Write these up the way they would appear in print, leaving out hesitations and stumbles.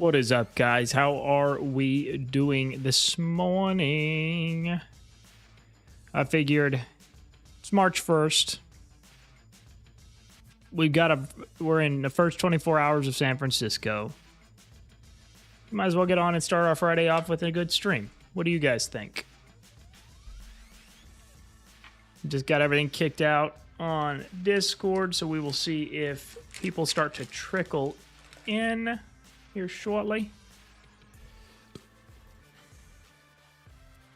What is up, guys? How are we doing this morning? I figured it's March 1st. We're in the first 24 hours of San Francisco. Might as well get on and start our Friday off with a good stream. What do you guys think? Just got everything kicked out on Discord, so we will see if people start to trickle in here shortly.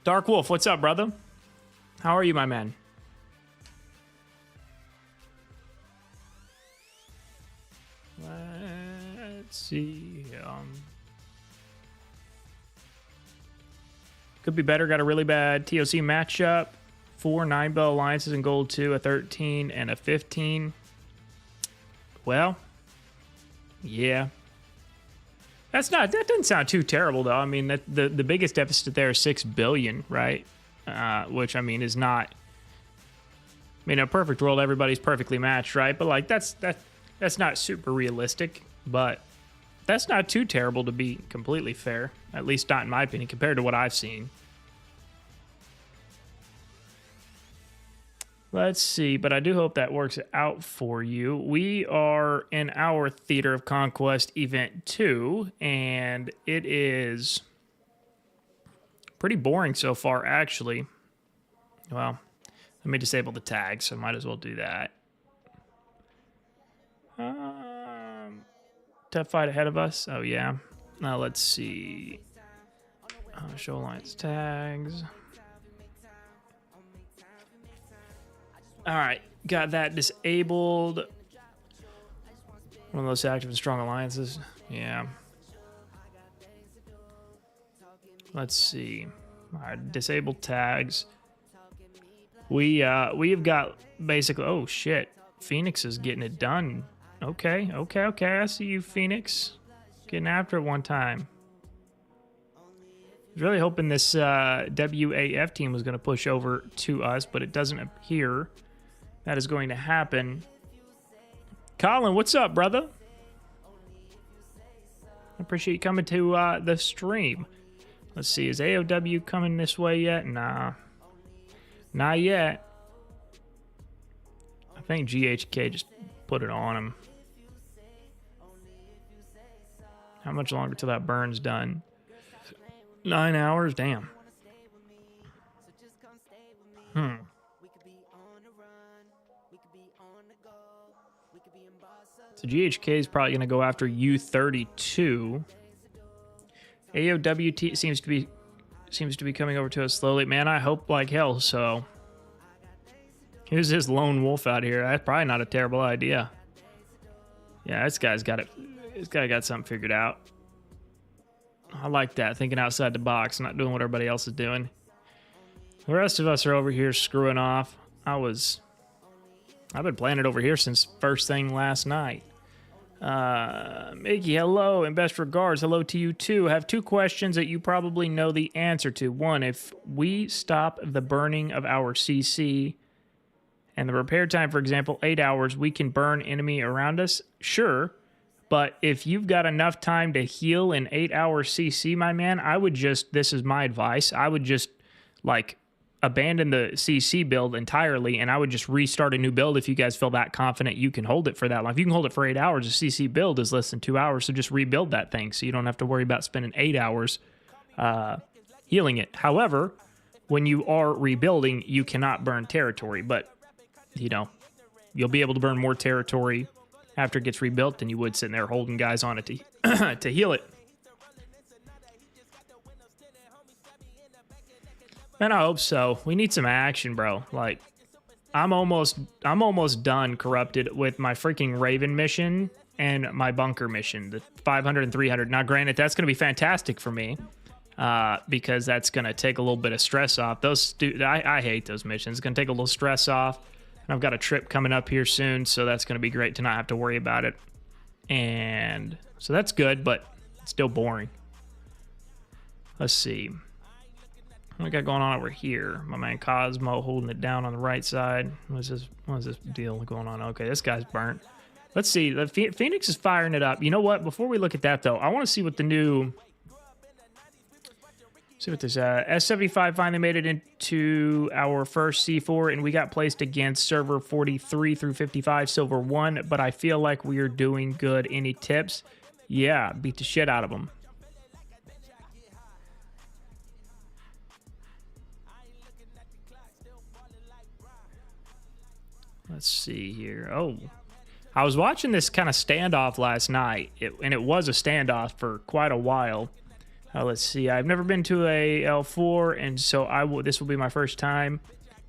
Dark Wolf, what's up, brother? How are you, my man? Let's see. Could be better. Got a really bad TOC matchup. 4 9-bell alliances in gold 2, a 13, and a 15. Well, yeah. That doesn't sound too terrible, though. I mean, the biggest deficit there is 6 billion, right? Which, I mean, is not... I mean, in a perfect world, everybody's perfectly matched, right? But, like, that's not super realistic. But that's not too terrible to be completely fair. At least not in my opinion, compared to what I've seen. Let's see, but I do hope that works out for you. We are in our Theater of Conquest Event 2, and it is pretty boring so far, actually. Well, let me disable the tags, so I might as well do that. Tough fight ahead of us. Oh, yeah. Now, let's see. Show alliance tags. All right, got that disabled. One of those active and strong alliances. Yeah. Let's see. All right, disabled tags. We've got basically. Oh shit, Phoenix is getting it done. Okay. I see you, Phoenix. Getting after it one time. I was really hoping this WAF team was going to push over to us, but it doesn't appear that is going to happen. Colin, what's up, brother? I appreciate you coming to the stream. Let's see, is AOW coming this way yet? Nah. Not yet. I think GHK just put it on him. How much longer till that burn's done? 9 hours? Damn. So GHK is probably going to go after U32. AOWT seems to be coming over to us slowly. Man, I hope like hell so. Who's this lone wolf out here? That's probably not a terrible idea. Yeah, this guy's got it. This guy got something figured out. I like that, thinking outside the box, not doing what everybody else is doing. The rest of us are over here screwing off. I've been playing it over here since first thing last night. Mickey, hello, and best regards. Hello to you too. I have 2 questions that you probably know the answer to. One, if we stop the burning of our CC and the repair time, for example, 8 hours, we can burn enemy around us? Sure. But if you've got enough time to heal in 8 hours CC, my man, I would just, this is my advice, I would just, like, abandon the CC build entirely, and I would just restart a new build if you guys feel that confident you can hold it for that long. If you can hold it for 8 hours, a CC build is less than 2 hours, so just rebuild that thing so you don't have to worry about spending 8 hours healing it. However, when you are rebuilding, you cannot burn territory, but, you know, you'll be able to burn more territory after it gets rebuilt than you would sitting there holding guys on it to, to heal it. Man, I hope so. We need some action, bro. Like, I'm almost done corrupted with my freaking Raven mission and my bunker mission, the 500 and 300. Now, granted, that's going to be fantastic for me because that's going to take a little bit of stress off. I hate those missions. It's going to take a little stress off. And I've got a trip coming up here soon, so that's going to be great to not have to worry about it. And so that's good, but it's still boring. Let's see. What we got going on over here? My man Cosmo holding it down on the right side. What is this deal going on? Okay, this guy's burnt. Let's see. The Phoenix is firing it up. You know what? Before we look at that, though, I want to see what the new... See what this... S75 finally made it into our first C4, and we got placed against server 43 through 55, silver 1, but I feel like we are doing good. Any tips? Yeah, beat the shit out of them. Let's see here. Oh, I was watching this kind of standoff last night, and it was a standoff for quite a while. Let's see. I've never been to a L4, and so this will be my first time.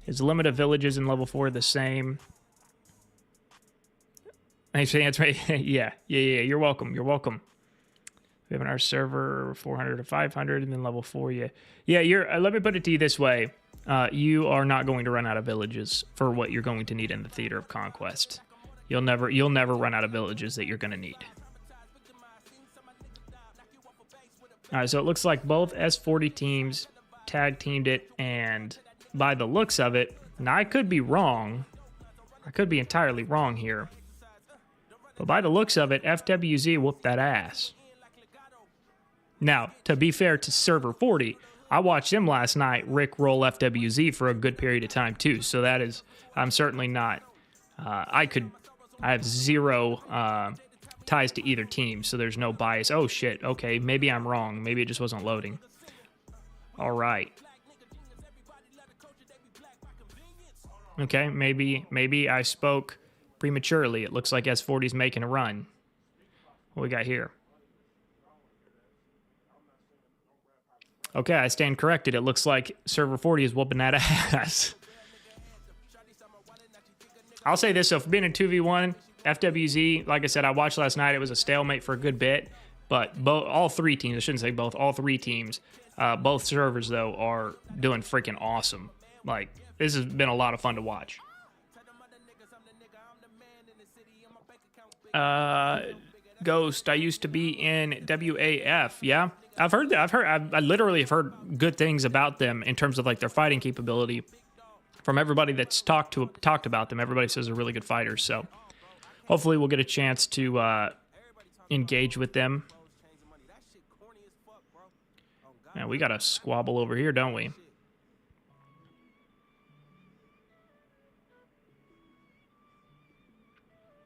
Is the limit of villages in level 4 the same? Thanks for the answer. Yeah. You're welcome. You're welcome. We have in our server 400 to 500, and then level 4. Yeah. Let me put it to you this way. You are not going to run out of villages for what you're going to need in the Theater of Conquest. You'll never run out of villages that you're going to need. All right, so it looks like both S40 teams tag teamed it, and by the looks of it, now I could be wrong. I could be entirely wrong here. But by the looks of it, FWZ whooped that ass. Now, to be fair to Server 40, I watched him last night Rick roll FWZ for a good period of time too. So that is, I'm certainly not, I have zero ties to either team, so there's no bias. Oh shit, okay, maybe I'm wrong. Maybe it just wasn't loading. All right. Okay, maybe I spoke prematurely. It looks like S40's making a run. What we got here? Okay, I stand corrected. It looks like Server 40 is whooping that ass. I'll say this, so for being in 2v1, FWZ, like I said, I watched last night. It was a stalemate for a good bit, but all three teams, I shouldn't say both, all three teams, both servers, though, are doing freaking awesome. Like, this has been a lot of fun to watch. Ghost, I used to be in WAF, yeah? I literally have heard good things about them in terms of like their fighting capability from everybody that's talked about them. Everybody says they're really good fighters, so hopefully we'll get a chance to engage with them. Man, we got a squabble over here, don't we?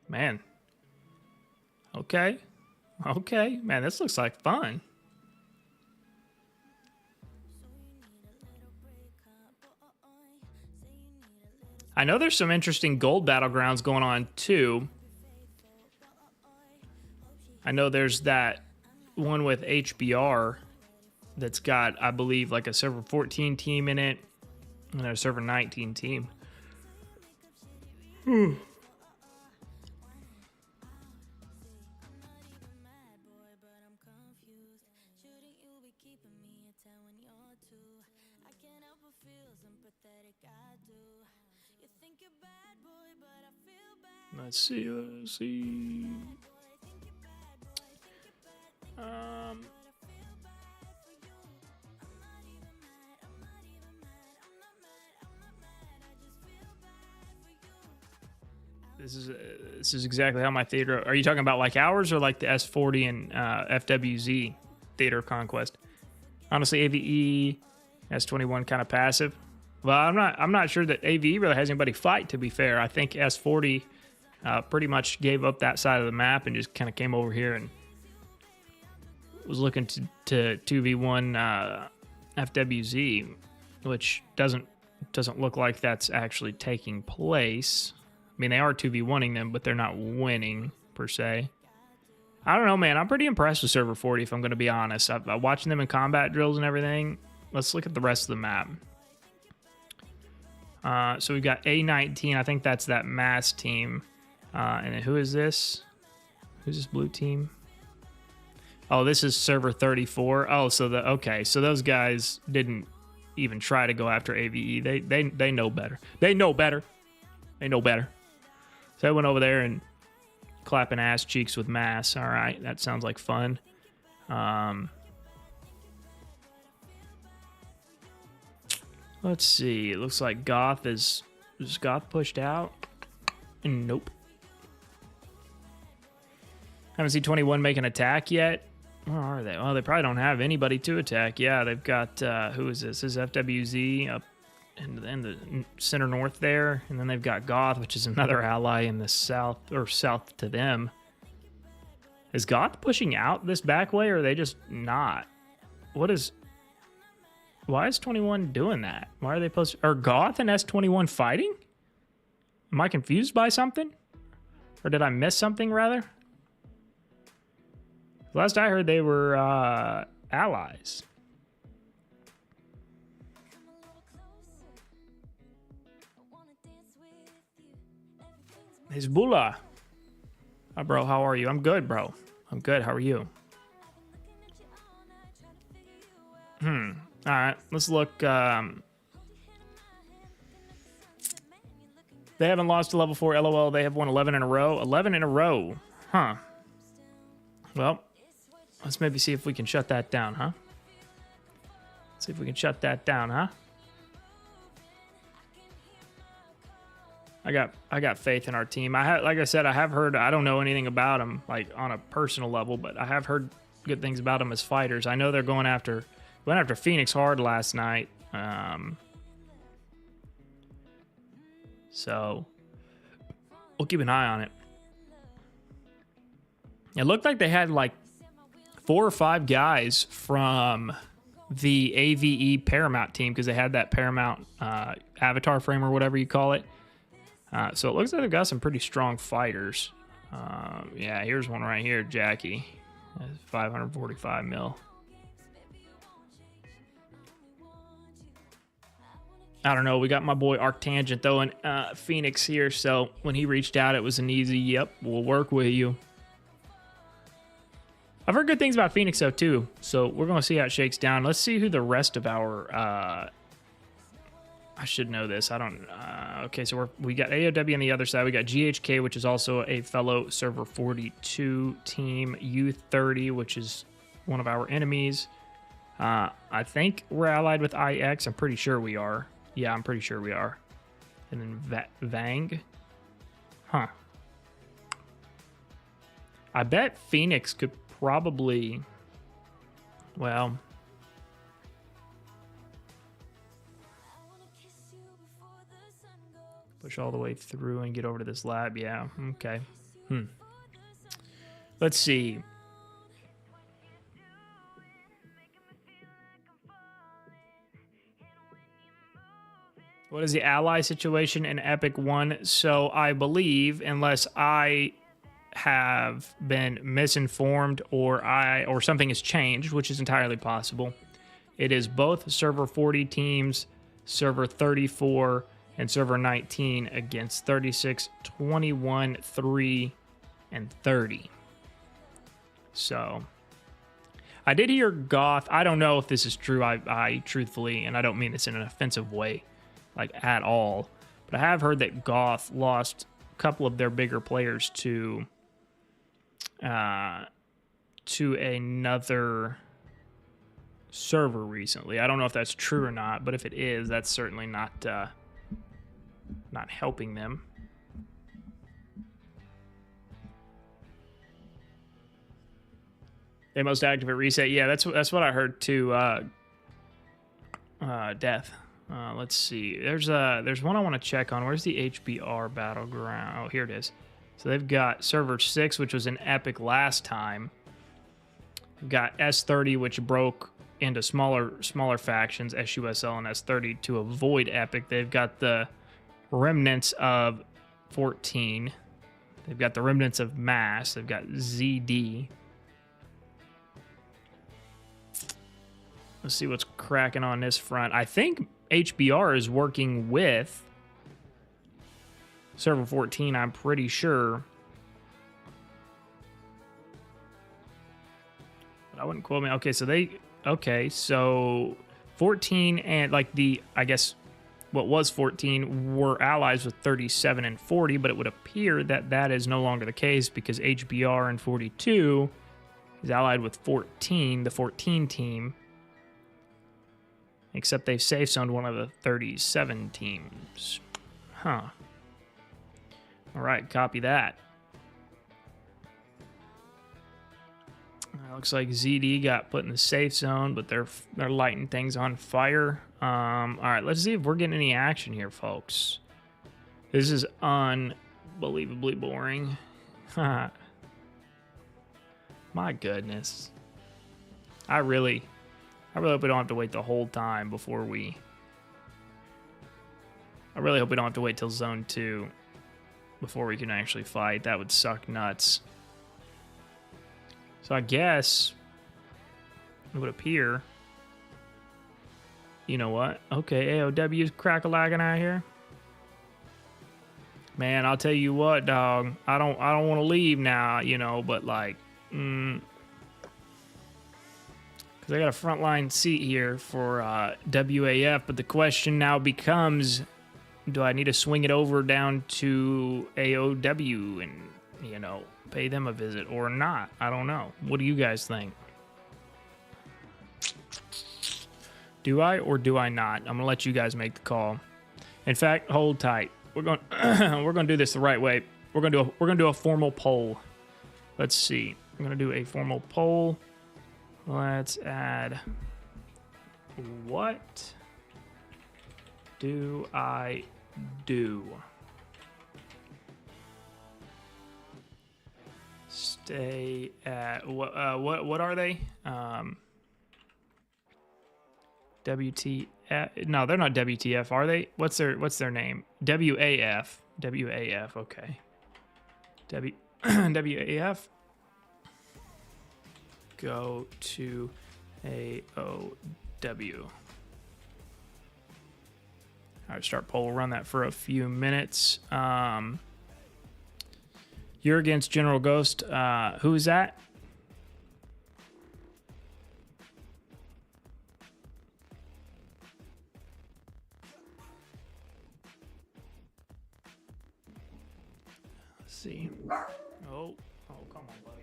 Man. Okay. Man, this looks like fun. I know there's some interesting gold battlegrounds going on, too. I know there's that one with HBR that's got, I believe, like a server 14 team in it and a server 19 team. Let's see. This is exactly how my theater. Are you talking about like ours or like the S40 and FWZ Theater of Conquest? Honestly, AVE S21 kind of passive. Well, I'm not sure that AVE really has anybody fight. To be fair, I think S40 pretty much gave up that side of the map and just kind of came over here and was looking to 2v1 FWZ, which doesn't look like that's actually taking place. I mean, they are 2v1ing them, but they're not winning per se. I don't know, man. I'm pretty impressed with Server 40, if I'm going to be honest. I'm watching them in combat drills and everything. Let's look at the rest of the map. So we've got A19. I think that's that mass team. And then who is this? Who's this blue team? Oh, this is server 34. Oh, so okay. So those guys didn't even try to go after AVE. They know better. They know better. So I went over there and clapping ass cheeks with mass. All right, that sounds like fun. Let's see. It looks like Goth is Goth pushed out? Nope. Haven't seen 21 make an attack yet. Where are they? Oh, they probably don't have anybody to attack. Yeah, they've got, who is this? This is FWZ up in the center north there. And then they've got Goth, which is another ally in the south, or south to them. Is Goth pushing out this back way, or are they just not? Why is 21 doing that? Why are they are Goth and S21 fighting? Am I confused by something? Or did I miss something, rather? Last I heard, they were allies. Hezbollah. Hi, bro. How are you? I'm good, bro. I'm good. How are you? All right. Let's look. They haven't lost to level 4. LOL. They have won 11 in a row. 11 in a row. Huh. Well, let's maybe see if we can shut that down, huh? See if we can shut that down, huh? I got faith in our team. Like I said, I have heard. I don't know anything about them, like on a personal level, but I have heard good things about them as fighters. I know they're went after Phoenix hard last night. So we'll keep an eye on it. It looked like they had like 4 or 5 guys from the AVE Paramount team, because they had that Paramount avatar frame or whatever you call it. So it looks like they've got some pretty strong fighters. Yeah, here's one right here, Jackie. 545 mil. I don't know. We got my boy Arctangent, though, in Phoenix here. So when he reached out, it was an easy, yep, we'll work with you. I've heard good things about Phoenix, though, too. So we're going to see how it shakes down. Let's see who the rest of our... I should know this. I don't... okay, so we got AOW on the other side. We got GHK, which is also a fellow Server 42 team. U30, which is one of our enemies. I think we're allied with IX. I'm pretty sure we are. Yeah, I'm pretty sure we are. And then Vang. Huh. I bet Phoenix could probably... Well... Push all the way through and get over to this lab. Yeah, okay. Let's see. What is the ally situation in Epic 1? So I believe, unless I have been misinformed or something has changed, which is entirely possible, it is both server 40 teams, server 34, and server 19 against 36, 21, 3, and 30. So I did hear Goth. I don't know if this is true. I truthfully, and I don't mean this in an offensive way, like at all, but I have heard that Goth lost a couple of their bigger players to another server recently. I don't know if that's true or not, but if it is, that's certainly not helping them. They most active at reset. Yeah, that's what I heard too. Death. Let's see. There's one I want to check on. Where's the HBR battleground? Oh, here it is. So they've got server 6, which was an epic last time. We've got S30, which broke into smaller factions, SUSL and S30, to avoid epic. They've got the remnants of 14. They've got the remnants of mass. They've got ZD. Let's see what's cracking on this front. I think HBR is working with server 14, I'm pretty sure. But I wouldn't quote me. Okay, so 14 and I guess what was 14 were allies with 37 and 40, but it would appear that that is no longer the case because HBR and 42 is allied with 14, the 14 team. Except they've safe zoned one of the 37 teams. Huh. All right, copy that. Looks like ZD got put in the safe zone, but they're lighting things on fire. All right, let's see if we're getting any action here, folks. This is unbelievably boring. My goodness. I really hope we don't have to wait the whole time before we... I really hope we don't have to wait till Zone 2 before we can actually fight. That would suck nuts. So I guess it would appear... You know what? Okay, AOW's crack-a-lagging out here. Man, I'll tell you what, dog. I don't want to leave now, you know, but like... Because I got a frontline seat here for WAF, but the question now becomes, do I need to swing it over down to AOW and, you know, pay them a visit or not? I don't know. What do you guys think? Do I or do I not? I'm gonna let you guys make the call. In fact, hold tight. We're going we're gonna do this the right way. We're gonna do a formal poll. Let's see. I'm gonna do a formal poll. Let's add, what do I do? Stay at what are they? WTF? No, they're not WTF, are they? What's their name? WAF. WAF. Okay. WAF. Go to AOW. All right, start poll. We'll run that for a few minutes. You're against General Ghost. Who is that? Let's see. Oh, come on, buddy.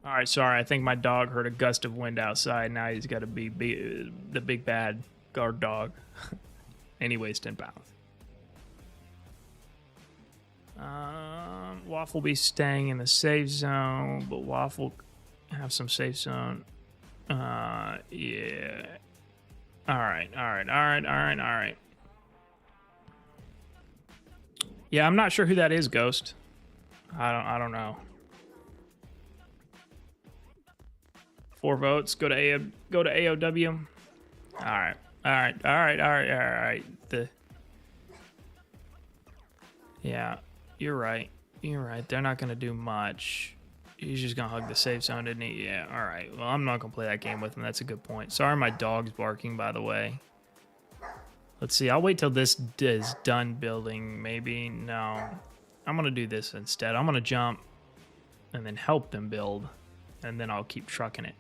All right, sorry. I think my dog heard a gust of wind outside. Now he's got to be the big bad guard dog. And he weighs 10 pounds. Waffle will be staying in the safe zone, but Waffle have some safe zone. Yeah. All right. Yeah, I'm not sure who that is, Ghost. I don't know. 4 votes. Go to AOW. All right. Yeah, you're right. They're not gonna do much. He's just gonna hug the safe zone, didn't he? Yeah. All right. Well, I'm not gonna play that game with him. That's a good point. Sorry, my dog's barking, by the way. Let's see. I'll wait till this is done building. Maybe no. I'm gonna do this instead. I'm gonna jump and then help them build, and then I'll keep trucking it.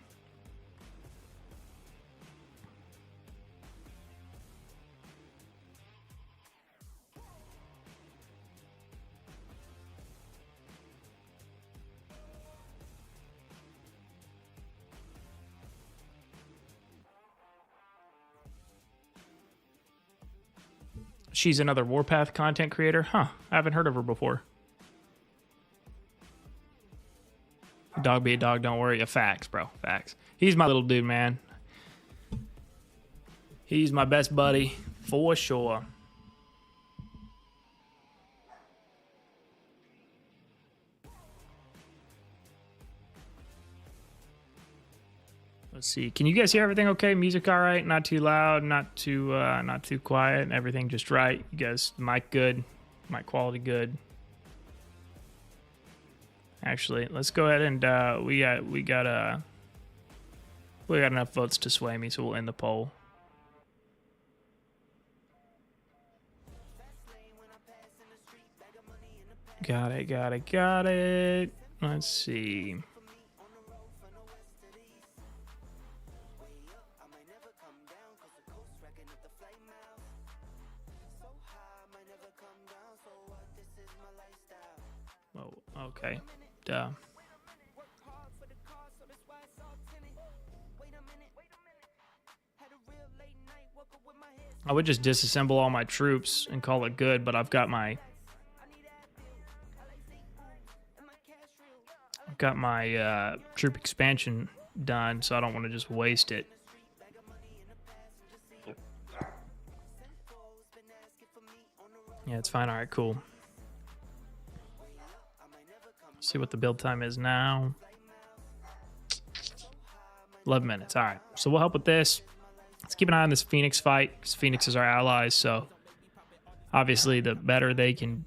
She's another Warpath content creator? Huh. I haven't heard of her before. Dog be a dog, don't worry. Facts, bro. Facts. He's my little dude, man. He's my best buddy, for sure. Let's see. Can you guys hear everything okay? Music all right? Not too loud, not too quiet. Everything just right. You guys, mic good, mic quality good. Actually, let's go ahead and we got enough votes to sway me, so we'll end the poll. Got it. Let's see. Oh, okay. Duh. I would just disassemble all my troops and call it good, but I've got my troop expansion done, so I don't want to just waste it. Yeah, it's fine. All right, cool. See what the build time is now. 11 minutes. All right, so we'll help with this. Let's keep an eye on this Phoenix fight, because Phoenix is our allies, so obviously the better they can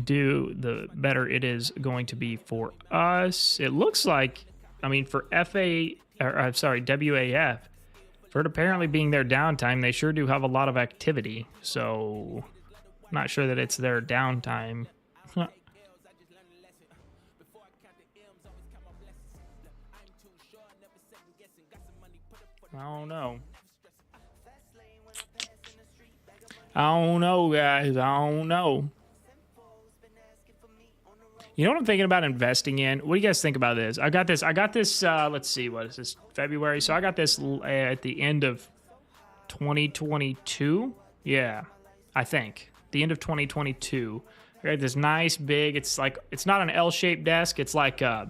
do, the better it is going to be for us. It looks like, I mean, for WAF, for it apparently being their downtime, they sure do have a lot of activity, so I'm not sure that it's their downtime. I don't know. I don't know, guys. I don't know. You know what I'm thinking about investing in? What do you guys think about this? I got this, let's see, what is this, February? So I got this at the end of 2022. Yeah, I think. The end of 2022. I got this nice big, it's not an L-shaped desk. It's like, I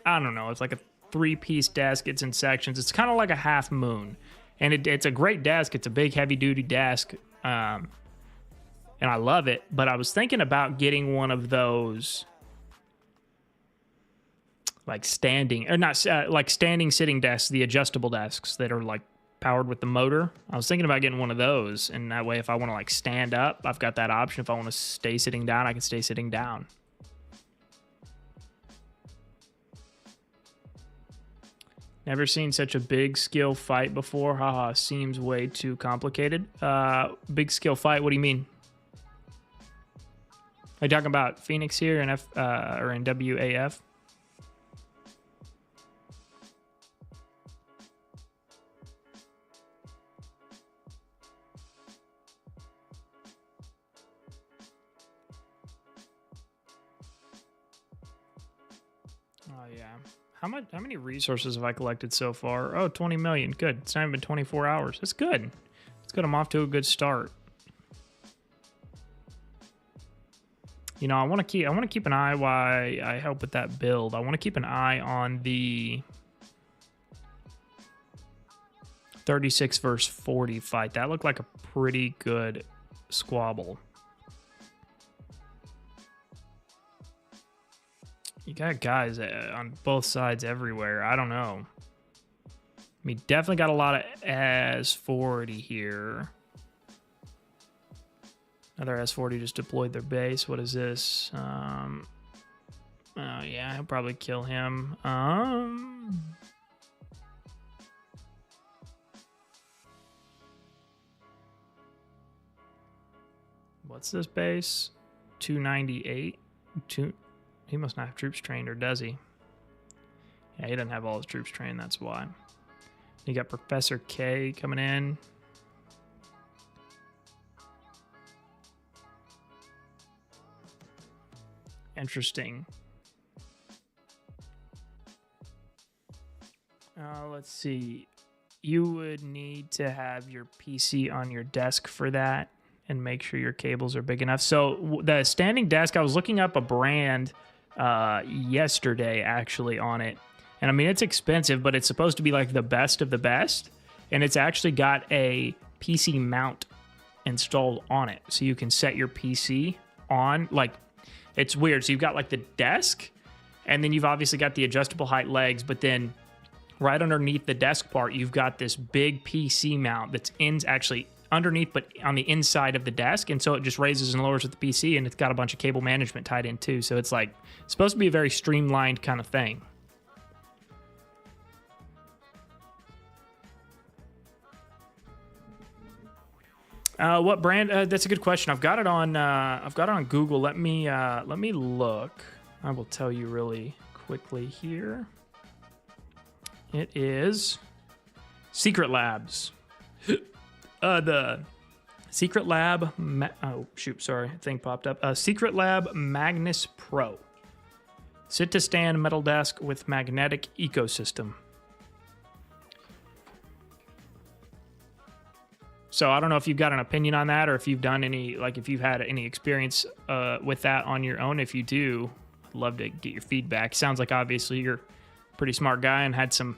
don't know, it's like a 3-piece desk. It's in sections. It's kind of like a half moon. And it's a great desk. It's a big, heavy-duty desk. And I love it, but I was thinking about getting one of those like standing, or not, like standing sitting desks, the adjustable desks that are like powered with the motor. I was thinking about getting one of those, and that way if I want to like stand up, I've got that option. If I want to stay sitting down, I can stay sitting down. Never seen such a big skill fight before. Haha, seems way too complicated. Big skill fight, what do you mean? Are you talking about Phoenix here in or in WAF? Oh yeah. How many resources have I collected so far? Oh, 20 million. Good. It's not even been 24 hours. That's good. It's good. I'm off to a good start. You know, I want to keep an eye while I help with that build. I want to keep an eye on the 36 versus 40 fight. That looked like a pretty good squabble. You got guys on both sides everywhere. I don't know. I mean, definitely got a lot of S40 here. Another S40 just deployed their base. What is this? Oh, yeah, he'll probably kill him. What's this base? 298? He must not have troops trained, or does he? Yeah, he doesn't have all his troops trained, that's why. You got Professor K coming in. Interesting. Let's see. You would need to have your PC on your desk for that and make sure your cables are big enough. So the standing desk, I was looking up a brand yesterday actually on it. And I mean, it's expensive, but it's supposed to be like the best of the best. And it's actually got a PC mount installed on it. So you can set your PC on, like, it's weird. So you've got like the desk, and then you've obviously got the adjustable height legs, but then right underneath the desk part, you've got this big PC mount that's actually underneath, but on the inside of the desk. And so it just raises and lowers with the PC, and it's got a bunch of cable management tied in too. So it's like, it's supposed to be a very streamlined kind of thing. What brand? That's a good question. I've got it on Google. Let me look. I will tell you really quickly here. It is Secret Labs. The Secret Lab. Oh shoot! Sorry, thing popped up. Secret Lab Magnus Pro. Sit to stand metal desk with magnetic ecosystem. So I don't know if you've got an opinion on that, or if you've done any, like if you've had any experience with that on your own. If you do, I'd love to get your feedback. Sounds like obviously you're a pretty smart guy and had some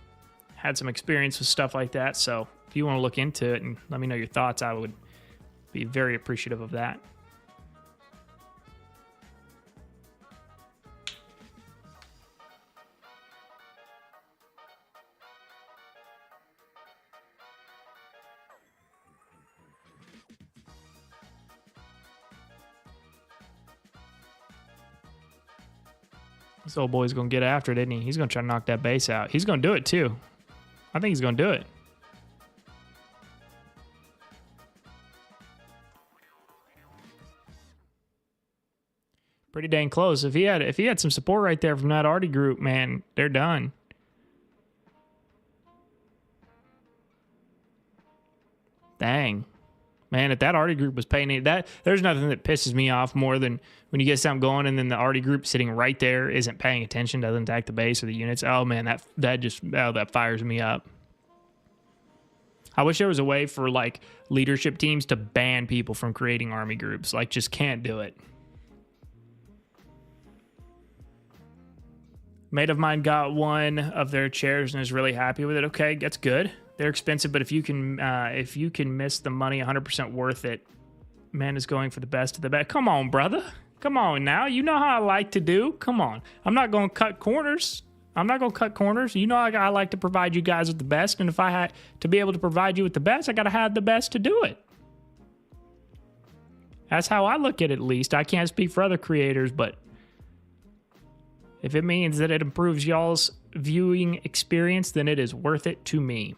experience with stuff like that. So if you want to look into it and let me know your thoughts, I would be very appreciative of that. This old boy's going to get after it, isn't he? He's going to try to knock that base out. He's going to do it, too. I think he's going to do it. Pretty dang close. If he had some support right there from that Artie group, man, they're done. Dang. Man, if that Artie group was paying it, there's nothing that pisses me off more than when you get something going and then the Artie group sitting right there isn't paying attention, doesn't attack the base or the units. Oh man, that fires me up. I wish there was a way for like leadership teams to ban people from creating army groups. Like, just can't do it. Mate of mine got one of their chairs and is really happy with it. Okay, that's good. They're expensive, but if you can miss the money, 100% worth it. Man is going for the best of the best. Come on, brother. Come on now. You know how I like to do. Come on. I'm not going to cut corners. You know I like to provide you guys with the best, and if I had to be able to provide you with the best, I got to have the best to do it. That's how I look at least. I can't speak for other creators, but if it means that it improves y'all's viewing experience, then it is worth it to me.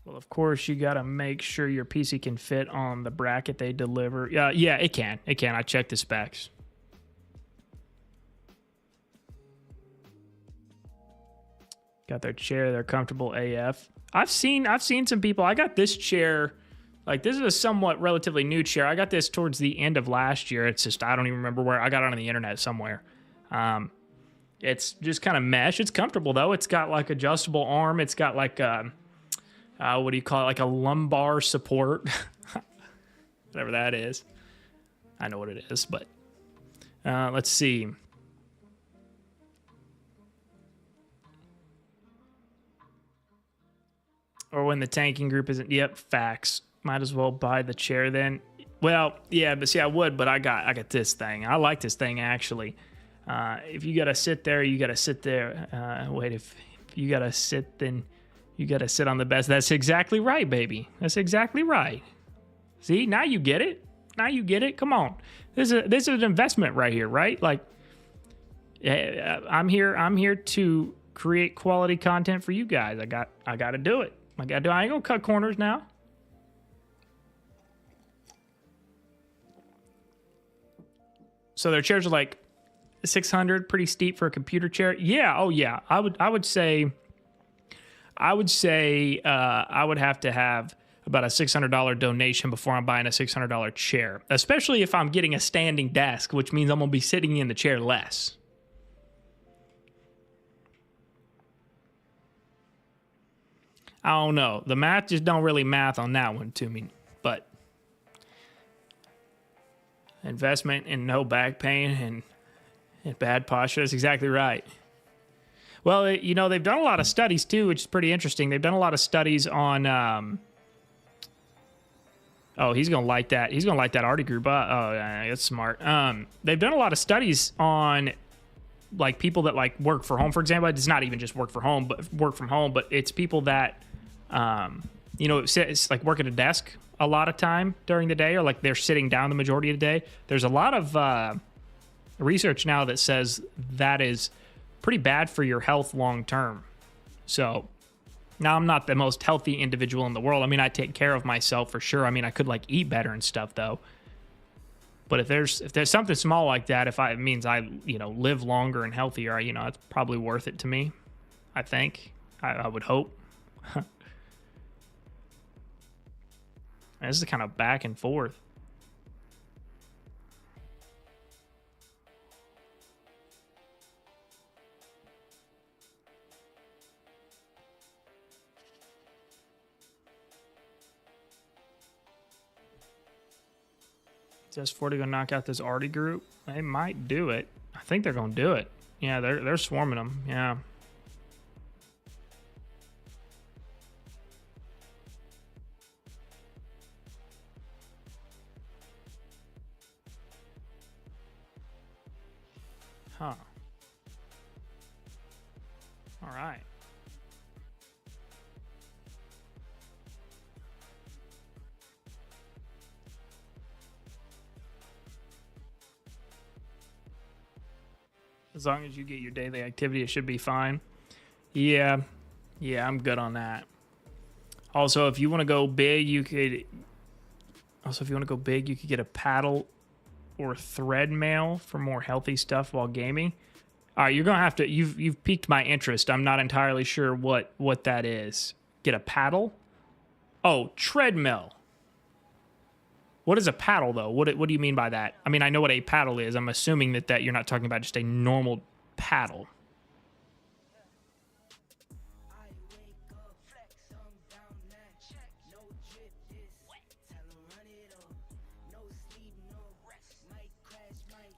Well, of course, you got to make sure your PC can fit on the bracket they deliver. Yeah, it can. I checked the specs. Got their chair. They're comfortable AF. I've seen some people. I got this chair. Like, this is a somewhat relatively new chair. I got this towards the end of last year. It's just, I don't even remember where. I got it on the internet somewhere. It's just kind of mesh. It's comfortable, though. It's got, like, adjustable arm. It's got, like, what do you call it? Like a lumbar support. Whatever that is. I know what it is, but let's see. Or when the tanking group isn't. Yep, facts. Might as well buy the chair then. Well, yeah, but see, I would, but I got this thing. I like this thing, actually. If you got to sit there, you got to sit there. If you got to sit, then you got to sit on the best. That's exactly right, baby. That's exactly right. See, now you get it. Come on. This is an investment right here, right? Like, I'm here to create quality content for you guys. I got to do it. I ain't gonna cut corners now. So their chairs are like $600, pretty steep for a computer chair. Yeah, oh yeah. I would say I would have to have about a $600 donation before I'm buying a $600 chair, especially if I'm getting a standing desk, which means I'm gonna be sitting in the chair less. I don't know. The math just don't really math on that one to me, but investment in no back pain and bad posture. That's exactly right. Well, they've done a lot of studies too, which is pretty interesting. They've done a lot of studies on. He's gonna like that. He's gonna like that Artie group. That's smart. They've done a lot of studies on like people that like work for home, for example. It's not even just work from home, but it's people that it's like work at a desk a lot of time during the day, or like they're sitting down the majority of the day. There's a lot of research now that says that is pretty bad for your health long term. So now I'm not the most healthy individual in the world. I mean, I take care of myself for sure. I mean, I could like eat better and stuff though. But if there's something small like that, it means I live longer and healthier, it's probably worth it to me. I think. I would hope. This is kind of back and forth. Just 40 gonna knock out this Artie group. They might do it. I think they're gonna do it. Yeah, they're swarming them. Yeah. Huh. All right. As long as you get your daily activity, it should be fine. Yeah. Yeah, I'm good on that. Also, if you want to go big, you could... Also, if you want to go big, you could get a paddle or thread mail for more healthy stuff while gaming. All right, you're going to have to... You've piqued my interest. I'm not entirely sure what that is. Get a paddle? Oh, treadmill. What is a paddle, though? What do you mean by that? I mean, I know what a paddle is. I'm assuming that you're not talking about just a normal paddle.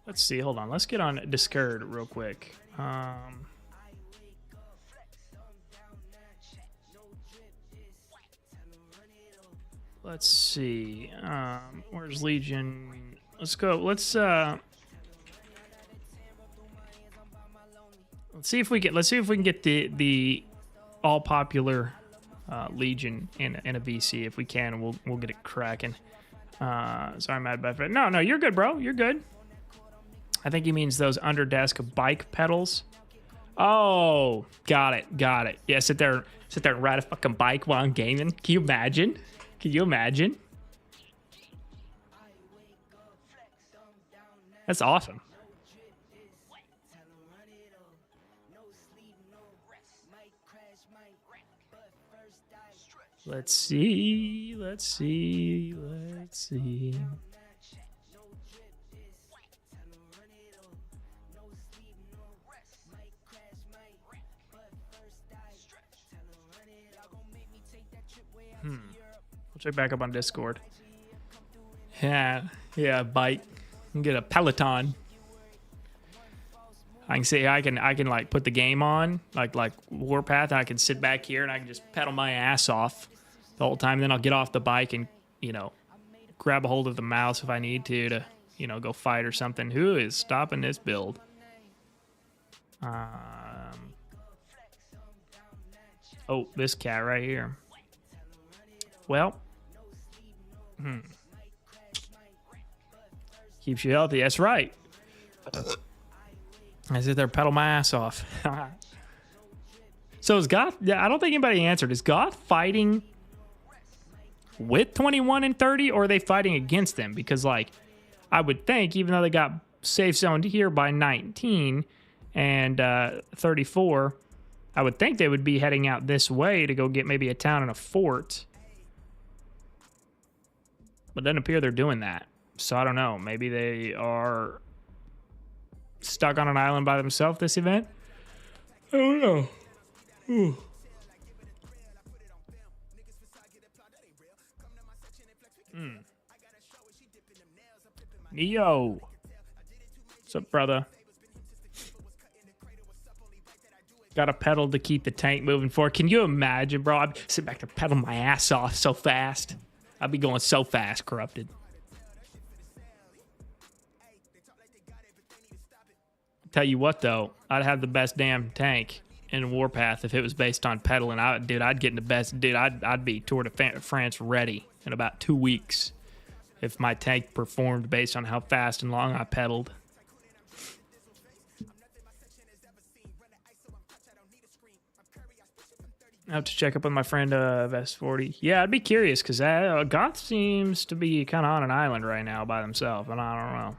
Let's see. Hold on. Let's get on Discord real quick. Let's see. Where's Legion? Let's go. Let's see if we get. Let's see if we can get the all popular Legion in a VC. If we can, we'll get it cracking. Sorry, Mad Buffett. No, you're good, bro. You're good. I think he means those under desk bike pedals. Oh, got it. Yeah, sit there and ride a fucking bike while I'm gaming. Can you imagine? That's awesome. Let's see. We'll check back up on Discord. Yeah, bike. Get a Peloton. I can see I can like put the game on like Warpath, and I can sit back here and I can just pedal my ass off the whole time. Then I'll get off the bike and grab a hold of the mouse if I need to go fight or something. Who is stopping this build? Oh, this cat right here. Well, keeps you healthy. That's right. I sit there, pedal my ass off. So is Goth? Yeah, I don't think anybody answered. Is Goth fighting with 21 and 30, or are they fighting against them? Because like, I would think, even though they got safe zoned here by 19 and 34, I would think they would be heading out this way to go get maybe a town and a fort. But it doesn't appear they're doing that. So I don't know. Maybe they are stuck on an island by themselves this event? I don't know. Ooh. Neo. What's up, brother? Got a pedal to keep the tank moving forward. Can you imagine, bro? I'd sit back to pedal my ass off so fast. I'd be going so fast, Corrupted. Tell you what, though, I'd have the best damn tank in Warpath if it was based on pedaling. I'd get in the best. Dude, I'd be Tour de France ready in about 2 weeks if my tank performed based on how fast and long I pedaled. I have to check up with my friend Vest40. Yeah, I'd be curious because Goth seems to be kind of on an island right now by themselves, and I don't know.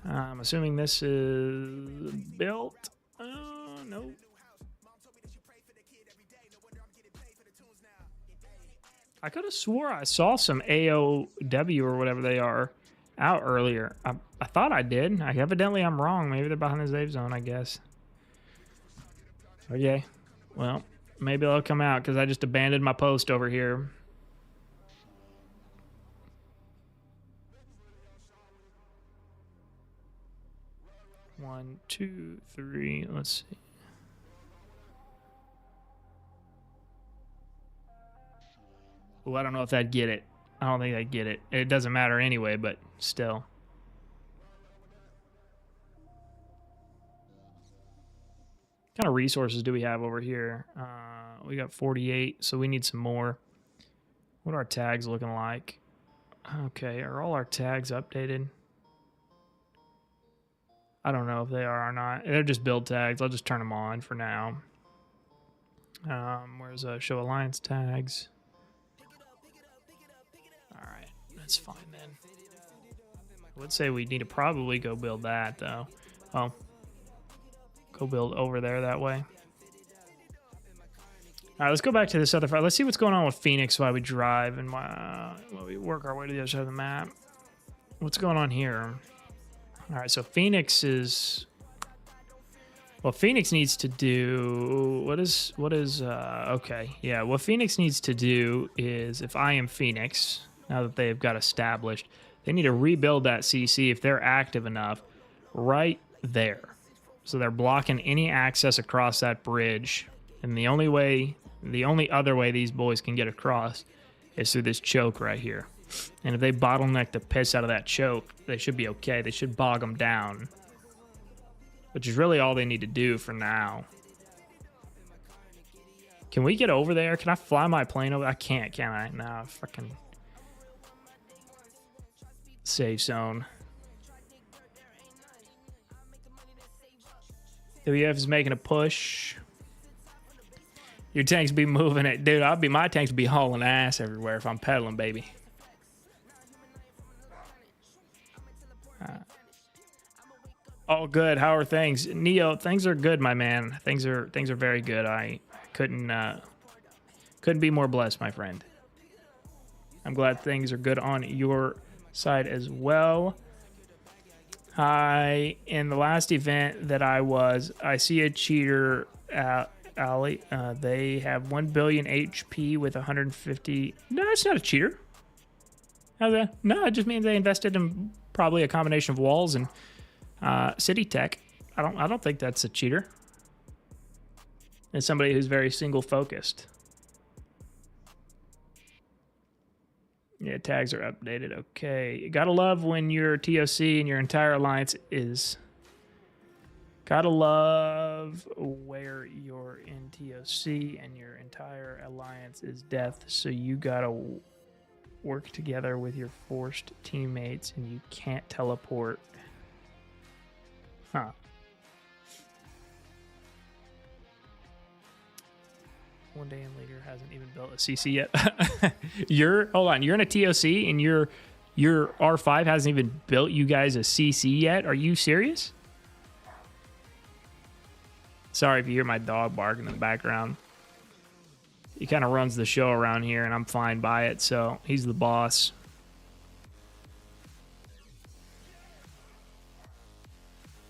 I'm assuming this is built. No. I could have swore I saw some AOW or whatever they are out earlier. I thought I did. Evidently, I'm wrong. Maybe they're behind the safe zone, I guess. Okay. Well, maybe they'll come out because I just abandoned my post over here. 1, 2, 3. Let's see. Oh, I don't know if that'd get it. I don't think I'd get it. It doesn't matter anyway, but still. What kind of resources do we have over here? We got 48, so we need some more. What are our tags looking like? Okay, are all our tags updated? I don't know if they are or not. They're just build tags. I'll just turn them on for now. Where's show alliance tags? All right, that's fine then. I would say we need to probably go build that though. Oh, go build over there that way. All right, let's go back to this other file. Let's see what's going on with Phoenix while we drive and while we work our way to the other side of the map. What's going on here? All right, so Phoenix is... Well, Phoenix needs to do... What is... Okay, yeah. What Phoenix needs to do is, if I am Phoenix, now that they've got established, they need to rebuild that CC if they're active enough right there. So they're blocking any access across that bridge. And the only other way these boys can get across is through this choke right here. And if they bottleneck the piss out of that choke, they should be okay. They should bog them down, which is really all they need to do for now. Can we get over there? Can I fly my plane over? I can't, can I? Nah, fucking safe zone. WF is making a push. Your tanks be moving it. Dude, my tanks be hauling ass everywhere if I'm pedaling, baby. All good. How are things? Neo, things are good, my man. Things are very good. I couldn't be more blessed, my friend. I'm glad things are good on your side as well. In the last event that I see a cheater Ali. They have 1 billion HP with 150. No, it's not a cheater. No, it just means they invested in probably a combination of walls and city tech. I don't think that's a cheater. It's somebody who's very single focused. Yeah, tags are updated. Okay, you gotta love when your TOC and your entire alliance is. Gotta love where you're in TOC and your entire alliance is death, so you gotta work together with your forced teammates and you can't teleport. Huh. One day in leader hasn't even built a CC yet. Hold on, you're in a TOC and your R5 hasn't even built you guys a CC yet? Are you serious? Sorry if you hear my dog barking in the background. He kind of runs the show around here, and I'm fine by it, so he's the boss.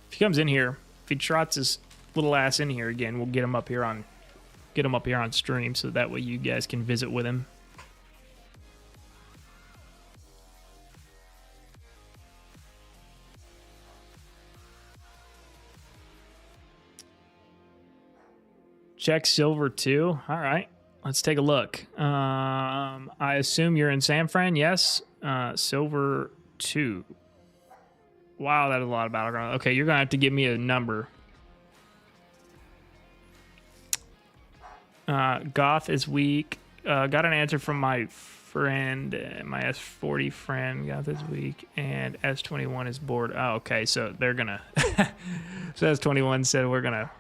If he comes in here, if he trots his little ass in here again, we'll get him up here on stream, so that way you guys can visit with him. Check silver 2. All right, let's take a look. I assume you're in San Fran. Yes. Silver 2. Wow, that is a lot of battleground. Okay, you're gonna have to give me a number. Goth is weak. Got an answer from my friend, my S40 friend. Goth is weak, and S21 is bored. Oh, okay, so they're gonna. So S21 said we're gonna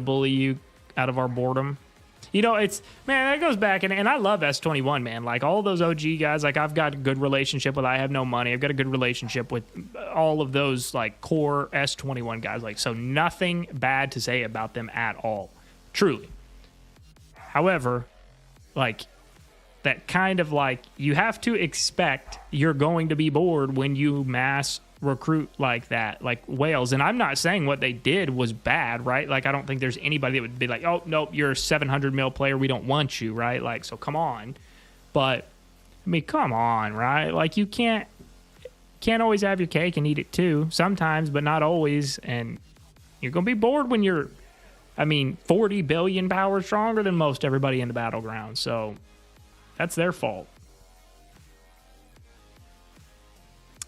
bully you out of our boredom. You know, it's, man, that goes back, and I love S21, man. Like, all those OG guys, like, I've got a good relationship with I Have No Money. I've got a good relationship with all of those, like, core S21 guys. Like, so nothing bad to say about them at all. Truly. However, like, that kind of, like, you have to expect you're going to be bored when you mass recruit like that, like whales. And I'm not saying what they did was bad, right? Like, I don't think there's anybody that would be like, oh nope, you're a 700 mil player, we don't want you, right? Like, so come on. But I mean, come on, right? Like, you can't can't always have your cake and eat it too. Sometimes, but not always. And you're going to be bored when you're, 40 billion power stronger than most everybody in the battleground. So that's their fault.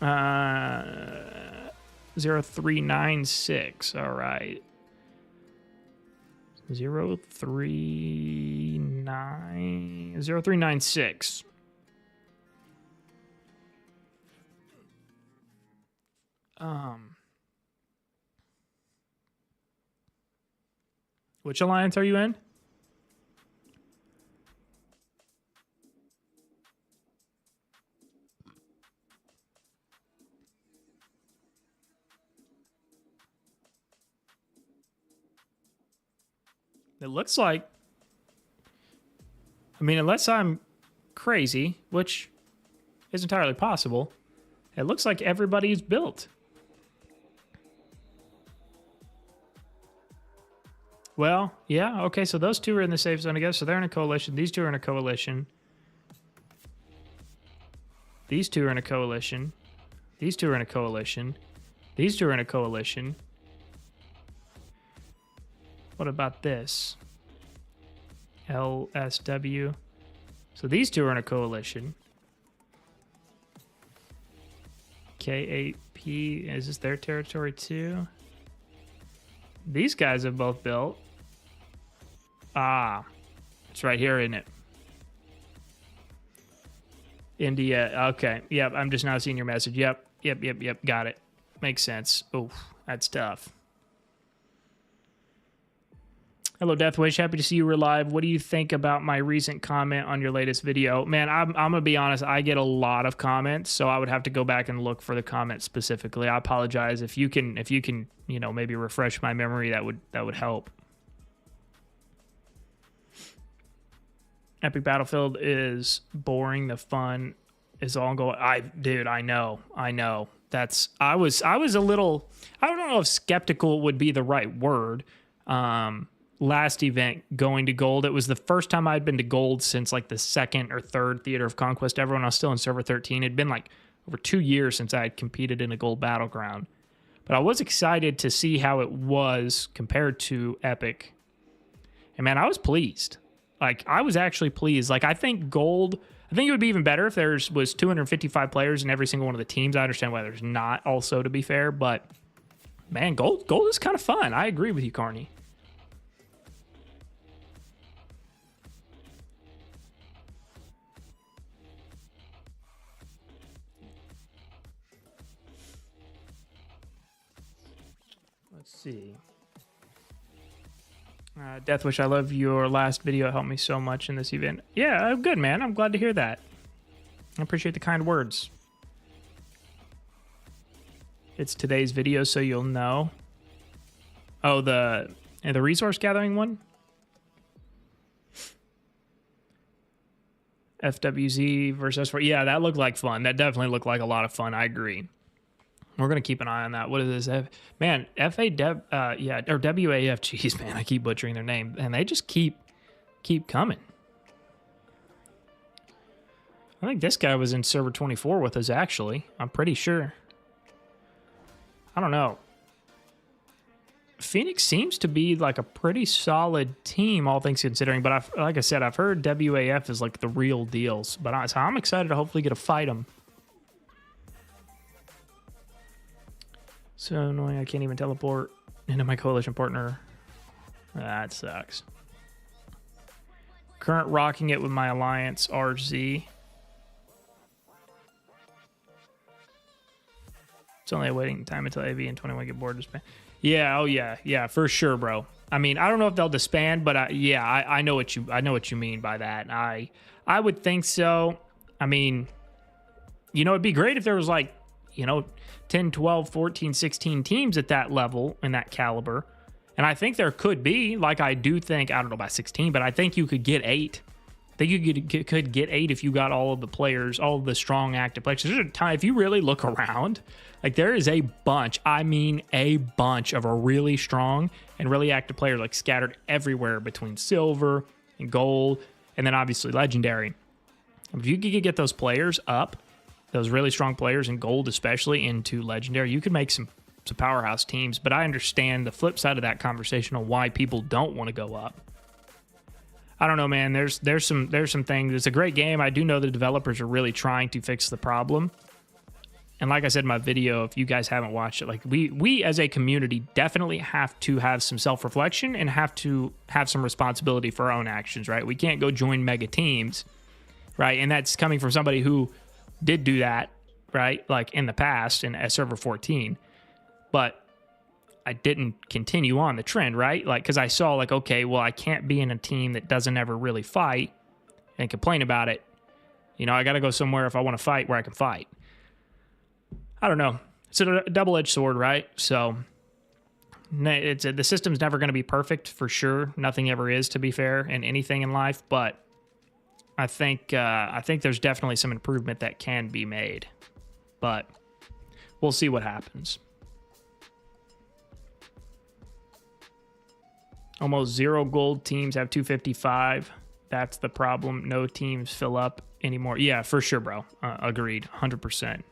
0396. All right. 0396. Which alliance are you in? It looks like, unless I'm crazy, which is entirely possible, it looks like everybody's built. Well, yeah, okay, so those two are in the safe zone together, so they're in a coalition. These two are in a coalition. These two are in a coalition. These two are in a coalition. These two are in a coalition. What about this? LSW. So these two are in a coalition. K8P, is this their territory too? These guys have both built. Ah, it's right here, isn't it? India, okay. Yep, I'm just now seeing your message. Yep. Got it. Makes sense. Oof, that's tough. Hello, Deathwish. Happy to see you live. What do you think about my recent comment on your latest video? Man, I'm gonna be honest. I get a lot of comments, so I would have to go back and look for the comment specifically. I apologize. If you can, maybe refresh my memory, that would help. Epic Battlefield is boring. The fun is all going. Dude, I know. I was a little. I don't know if skeptical would be the right word. Last event going to gold, it was the first time I'd been to gold since like the second or third Theater of Conquest ever, when I was still in server 13. It'd been like over 2 years since I had competed in a gold battleground, but I was excited to see how it was compared to Epic, and man, I was pleased. Like, I was actually pleased. Like, I think it would be even better if there was 255 players in every single one of the teams. I understand why there's not, also, to be fair, but man, gold is kind of fun. I agree with you, Carney. Let's see. Deathwish, I love your last video. It helped me so much in this event. Yeah, I'm good, man. I'm glad to hear that. I appreciate the kind words. It's today's video, so you'll know. Oh, the resource gathering one? FWZ versus S4. Yeah, that looked like fun. That definitely looked like a lot of fun. I agree. We're going to keep an eye on that. What is this? Man, or WAF. Jeez, man, I keep butchering their name. And they just keep coming. I think this guy was in server 24 with us, actually. I'm pretty sure. I don't know. Phoenix seems to be like a pretty solid team, all things considering. But like I said, I've heard WAF is like the real deals. But so I'm excited to hopefully get to fight them. So annoying, I can't even teleport into my coalition partner. That sucks. Current rocking it with my alliance, RZ. It's only a waiting time until AV and 21 get bored disband. Yeah, oh yeah, for sure, bro. I don't know if they'll disband, but I know what you mean by that. I would think so. It'd be great if there was 10, 12, 14, 16 teams at that level and that caliber. And I think there could be, I do think, I don't know about 16, but I think you could get 8. I think you could get 8 if you got all of the players, all of the strong active players. There's a time, if you really look around, there is a bunch, a bunch of a really strong and really active players scattered everywhere between silver and gold and then obviously legendary. If you could get those players up those really strong players in gold, especially into legendary, you could make some powerhouse teams. But I understand the flip side of that conversation on why people don't want to go up. I don't know, man. There's some things. It's a great game. I do know the developers are really trying to fix the problem. And like I said in my video, if you guys haven't watched it, like we as a community definitely have to have some self-reflection and have to have some responsibility for our own actions, right? We can't go join mega teams, right? And that's coming from somebody who did do that, right? Like in the past at server 14. But I didn't continue on the trend, right? Like, because I saw like, okay, well, I can't be in a team that doesn't ever really fight and complain about it. You know, I got to go somewhere if I want to fight where I can fight. I don't know. It's a double-edged sword, right? So the system's never going to be perfect for sure. Nothing ever is, to be fair, in anything in life. But I think there's definitely some improvement that can be made. But we'll see what happens. Almost 0 gold teams have 255. That's the problem. No teams fill up anymore. Yeah, for sure, bro. Agreed. 100%.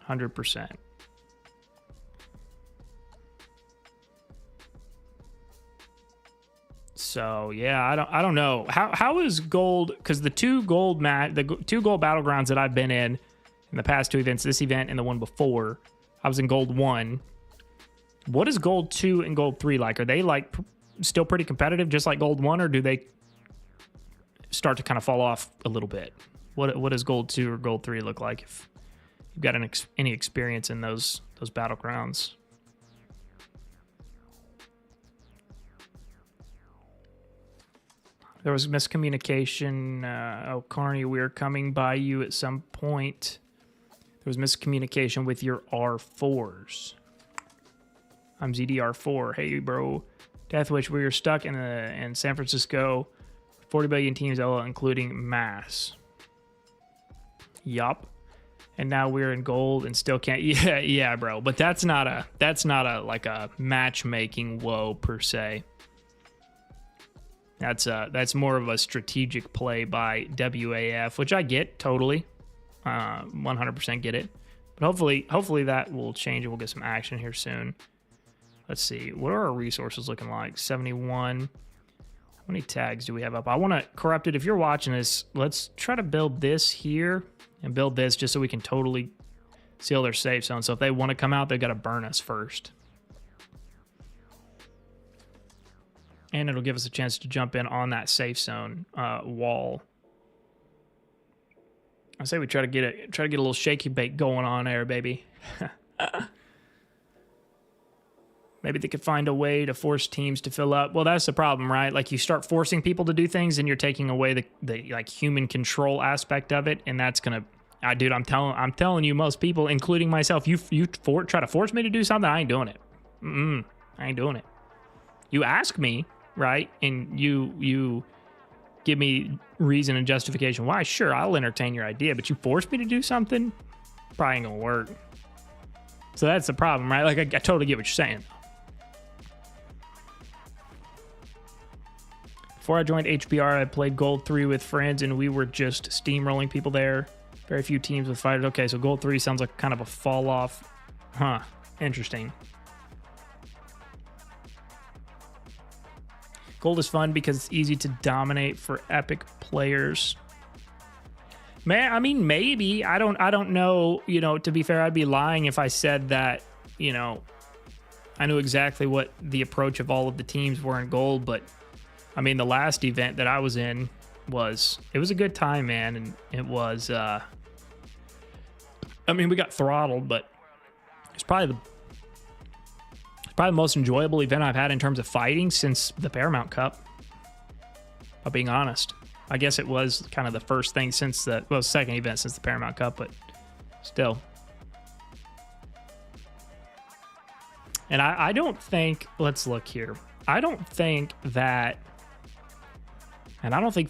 100%. So yeah, I don't know how is gold, because the two gold battlegrounds that I've been in the past 2 events, this event and the one before, I was in gold 1. What is gold 2 and gold 3 like? Are they like still pretty competitive, just like gold 1, or do they start to kind of fall off a little bit? What does gold 2 or gold 3 look like if you've got any experience in those battlegrounds? There was miscommunication. Oh, Carney, we're coming by you at some point. There was miscommunication with your R4s. I'm ZDR4. Hey, bro. Deathwish, we were stuck in San Francisco. 40 billion teams, including mass. Yup. And now we're in gold and still can't. Yeah, bro. But that's not a like a matchmaking woe per se. That's more of a strategic play by WAF, which I get totally, 100% get it. But hopefully that will change and we'll get some action here soon. Let's see, what are our resources looking like? 71. How many tags do we have up? I want to corrupt it. If you're watching this, let's try to build this here and build this just so we can totally seal their safe zone. So if they want to come out, they've got to burn us first. And it'll give us a chance to jump in on that safe zone wall. I say we try to get a little shaky bait going on there, baby. Maybe they could find a way to force teams to fill up. Well, that's the problem, right? Like you start forcing people to do things, and you're taking away the like human control aspect of it, and that's gonna. Dude, I'm telling you, most people, including myself, you try to force me to do something, I ain't doing it. I ain't doing it. You ask me, right, and you give me reason and justification why. Sure, I'll entertain your idea, but you force me to do something, probably ain't gonna work. So that's the problem, right? Like I totally get what you're saying. Before I joined HBR, I played Gold 3 with friends, and we were just steamrolling people there. Very few teams with fighters. Okay, so Gold 3 sounds like kind of a fall off. Huh, interesting. Gold is fun because it's easy to dominate for epic players. Man, I mean, maybe. I don't know. You know, to be fair, I'd be lying if I said that, you know, I knew exactly what the approach of all of the teams were in Gold, but I mean, the last event that I was in it was a good time, man, and it was, I mean, we got throttled, but it's probably the most enjoyable event I've had in terms of fighting since the Paramount Cup, if I'm being honest. I guess it was kind of the first thing since second event since the Paramount Cup, but still. And I don't think, let's look here. I don't think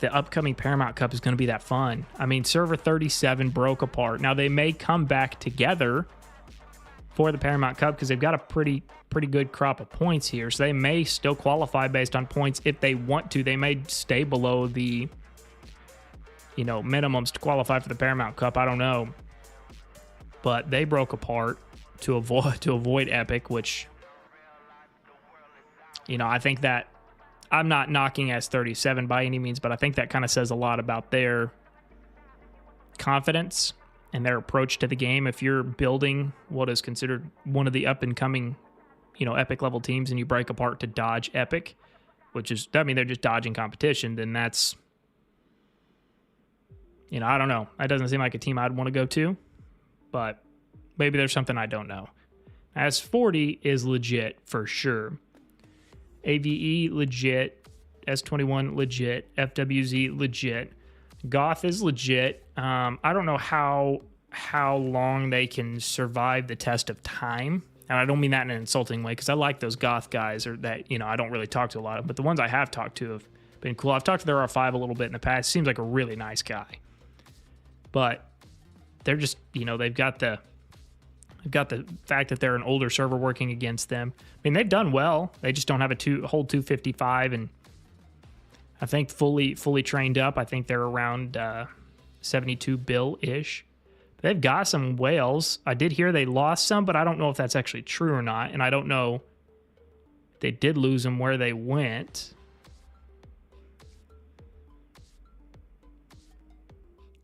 the upcoming Paramount Cup is going to be that fun. I mean, Server 37 broke apart. Now, they may come back together for the Paramount Cup because they've got a pretty good crop of points here. So they may still qualify based on points if they want to. They may stay below the minimums to qualify for the Paramount Cup. I don't know. But they broke apart to avoid Epic, which, I think that I'm not knocking S37 by any means, but I think that kind of says a lot about their confidence and their approach to the game. If you're building what is considered one of the up-and-coming, Epic level teams, and you break apart to dodge Epic, which is, they're just dodging competition, then that's, I don't know. That doesn't seem like a team I'd want to go to, but maybe there's something I don't know. S40 is legit for sure. AVE legit. S21 legit. FWZ legit. Goth is legit. I don't know how long they can survive the test of time. And I don't mean that in an insulting way, because I like those Goth guys, or that, I don't really talk to a lot of, but the ones I have talked to have been cool. I've talked to their R5 a little bit in the past. Seems like a really nice guy. But they're just, they've got the fact that they're an older server working against them. I mean, they've done well. They just don't have a whole 255, and I think fully trained up. I think they're around 72 bill-ish. They've got some whales. I did hear they lost some, but I don't know if that's actually true or not, and I don't know if they did lose them where they went.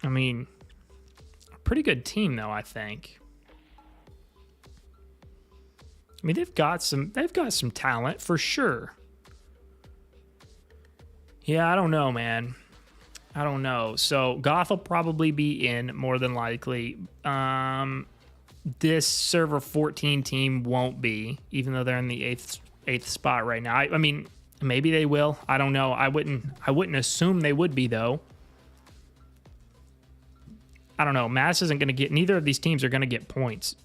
I mean, a pretty good team, though, I think. I mean, they've got some talent for sure. Yeah, I don't know, man. I don't know. So Goth will probably be in more than likely. This server 14 team won't be, even though they're in the eighth spot right now. I mean, maybe they will. I don't know. I wouldn't assume they would be, though. I don't know. Mass isn't going to get. Neither of these teams are going to get points,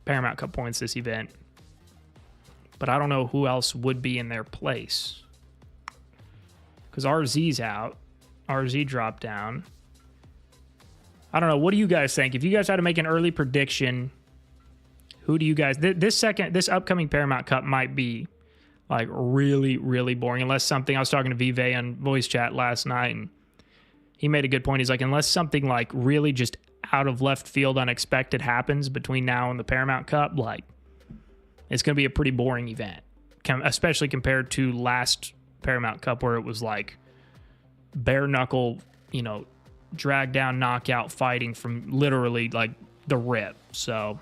Paramount Cup points this event. But I don't know who else would be in their place. Because RZ's out. RZ dropped down. I don't know. What do you guys think? If you guys had to make an early prediction, who do you guys... This upcoming Paramount Cup might be like really, really boring. Unless something... I was talking to Vive on voice chat last night, and he made a good point. He's like, unless something like really just out of left field unexpected happens between now and the Paramount Cup, like, it's going to be a pretty boring event, especially compared to last Paramount Cup, where it was like bare knuckle, drag down, knockout fighting from literally like the rip. So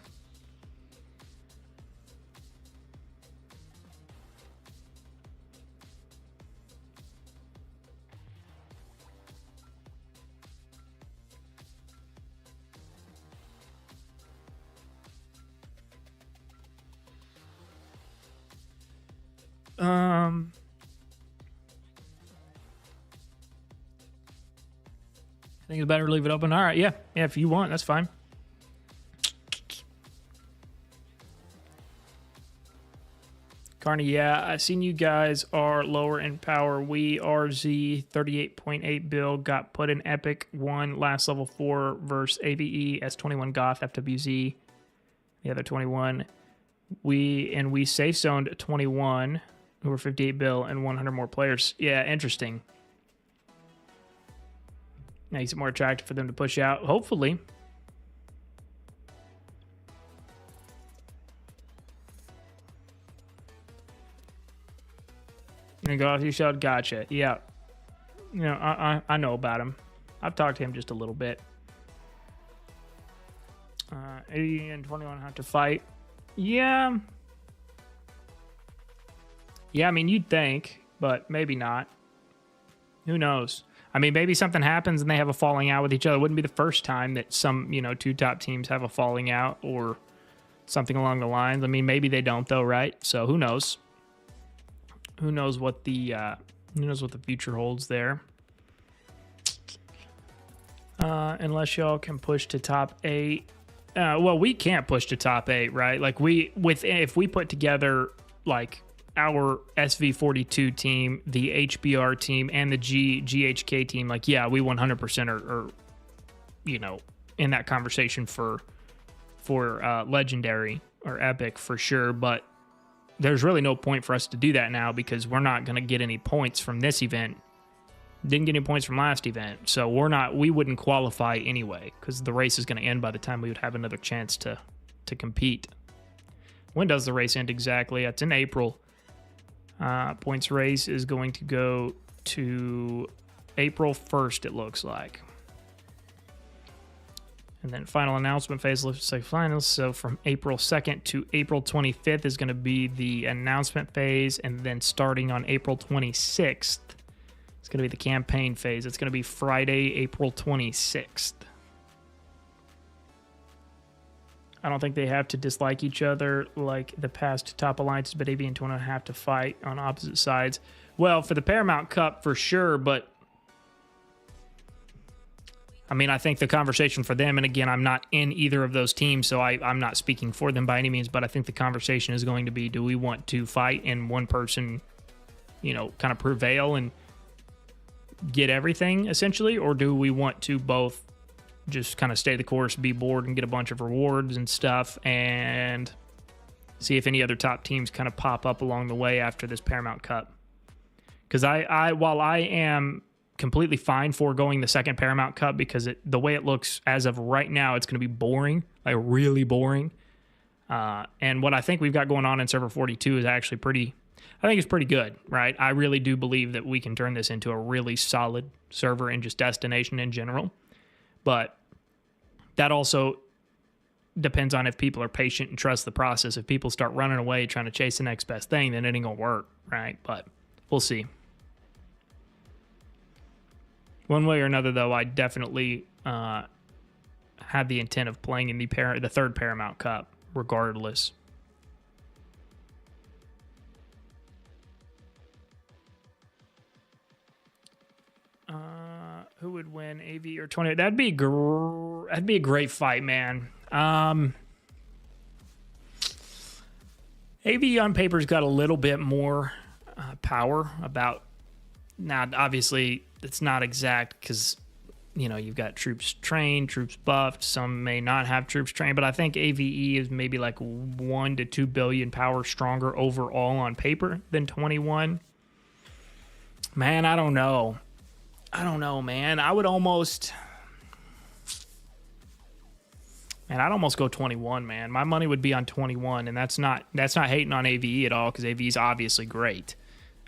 I think it's better to leave it open. All right, yeah, if you want, that's fine. Carney, yeah, I've seen you guys are lower in power. We, RZ, 38.8 bill, got put in Epic, won last level 4 versus AVE, S21 Goth, FWZ, the other 21. We safe zoned 21, who were 58 bill, and 100 more players. Yeah, interesting. Makes it more attractive for them to push out, hopefully. And go off you shot, gotcha. Yeah. I know about him. I've talked to him just a little bit. 80 and 21 have to fight. Yeah. Yeah, I mean, you'd think, but maybe not. Who knows? I mean, maybe something happens and they have a falling out with each other. It wouldn't be the first time that some, two top teams have a falling out or something along the lines. I mean, maybe they don't though, right? So who knows? Who knows what the future holds there? Unless y'all can push to top 8. Well, we can't push to top 8, right? Like if we put together like our SV42 team, the HBR team, and the GHK team, like, yeah, we 100% are in that conversation for legendary or epic for sure. But there's really no point for us to do that now because we're not going to get any points from this event Didn't get any points from last event, so we wouldn't qualify anyway because the race is going to end by the time we would have another chance to compete. When does the race end exactly? It's in April. Points race is going to go to April 1st, it looks like. And then final announcement phase, let's say finals. So from April 2nd to April 25th is going to be the announcement phase. And then starting on April 26th, it's going to be the campaign phase. It's going to be Friday, April 26th. I don't think they have to dislike each other like the past top alliances, but AV and 21 have to fight on opposite sides. Well, for the Paramount Cup, for sure, but I mean, I think the conversation for them, and again, I'm not in either of those teams, so I'm not speaking for them by any means, but I think the conversation is going to be, do we want to fight and one person, kind of prevail and get everything, essentially, or do we want to both just kind of stay the course, be bored, and get a bunch of rewards and stuff, and see if any other top teams kind of pop up along the way after this Paramount Cup? Because while I am completely fine foregoing the second Paramount Cup because the way it looks as of right now, it's going to be boring, like really boring. And what I think we've got going on in Server 42 is actually I think it's pretty good, right? I really do believe that we can turn this into a really solid server and just destination in general. But that also depends on if people are patient and trust the process. If people start running away trying to chase the next best thing, then it ain't going to work, right? But we'll see. One way or another, though, I definitely have the intent of playing in the third Paramount Cup, regardless. Who would win, AV or 20? That'd be a great fight, man. AV on paper's got a little bit more power about. Now, obviously, it's not exact because, you've got troops trained, troops buffed. Some may not have troops trained, but I think AVE is maybe like 1 to 2 billion power stronger overall on paper than 21. Man, I don't know, man. I'd almost go 21, man. My money would be on 21, and that's not hating on AVE at all because AVE is obviously great.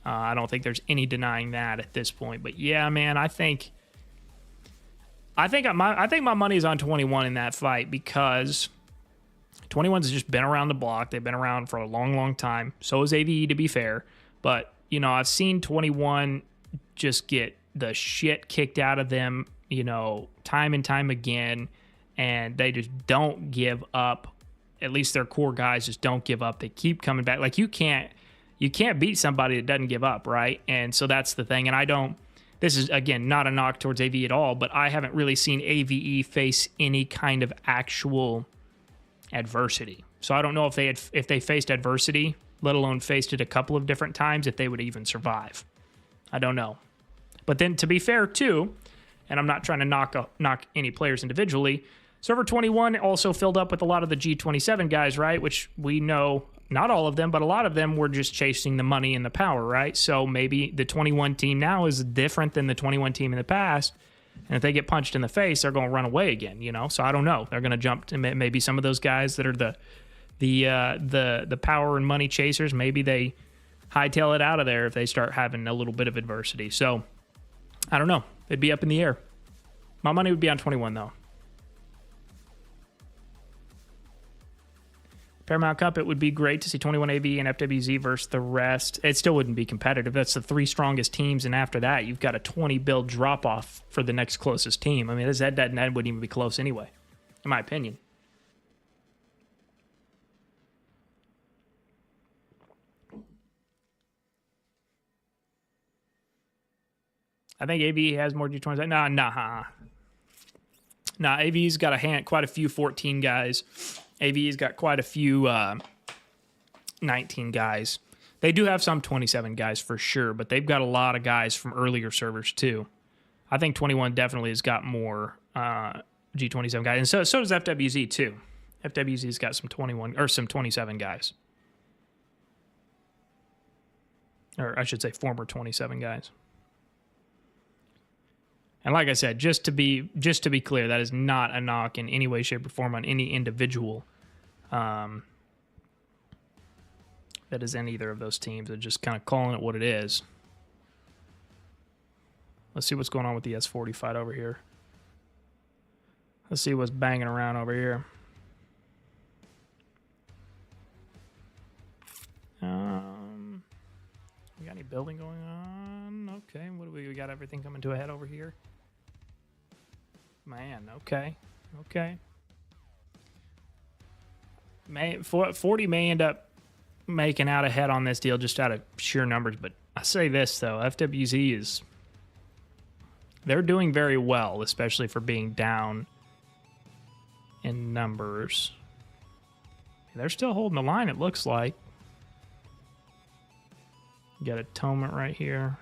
I don't think there's any denying that at this point. But yeah, man, I think my money is on 21 in that fight because 21's just been around the block. They've been around for a long, long time. So is AVE, to be fair. But I've seen 21 just get the shit kicked out of them, time and time again, and they just don't give up. At least their core guys just don't give up. They keep coming back. Like you can't beat somebody that doesn't give up, right? And so that's the thing. And this is, again, not a knock towards AVE at all, but I haven't really seen AVE face any kind of actual adversity. So I don't know if they faced adversity, let alone faced it a couple of different times, if they would even survive. I don't know. But then to be fair, too, and I'm not trying to knock any players individually, Server 21 also filled up with a lot of the G27 guys, right? Which we know, not all of them, but a lot of them were just chasing the money and the power, right? So maybe the 21 team now is different than the 21 team in the past. And if they get punched in the face, they're going to run away again, So I don't know. They're going to jump to maybe some of those guys that are the power and money chasers. Maybe they hightail it out of there if they start having a little bit of adversity. So I don't know. It'd be up in the air. My money would be on 21, though. Paramount Cup, it would be great to see 21 AV and FWZ versus the rest. It still wouldn't be competitive. That's the three strongest teams, and after that, you've got a 20 build drop-off for the next closest team. I mean, that wouldn't even be close anyway, in my opinion. I think AV has more G20s. Nah, AV's got quite a few 14 guys. AV's got quite a few 19 guys. They do have some 27 guys for sure, but they've got a lot of guys from earlier servers too. I think 21 definitely has got more G27 guys, and so does FWZ too. FWZ's got some 21 or some 27 guys, or I should say former 27 guys. And like I said, just to be clear, that is not a knock in any way, shape, or form on any individual that is in either of those teams. They're just kind of calling it what it is. Let's see what's going on with the S40 fight over here. Let's see what's banging around over here. We got any building going on? Okay, what do we got? Everything coming to a head over here. Man, okay. 40 may end up making out ahead on this deal just out of sheer numbers, but I say this though, FWZ they're doing very well, especially for being down in numbers. They're still holding the line, it looks like. Got Atonement right here.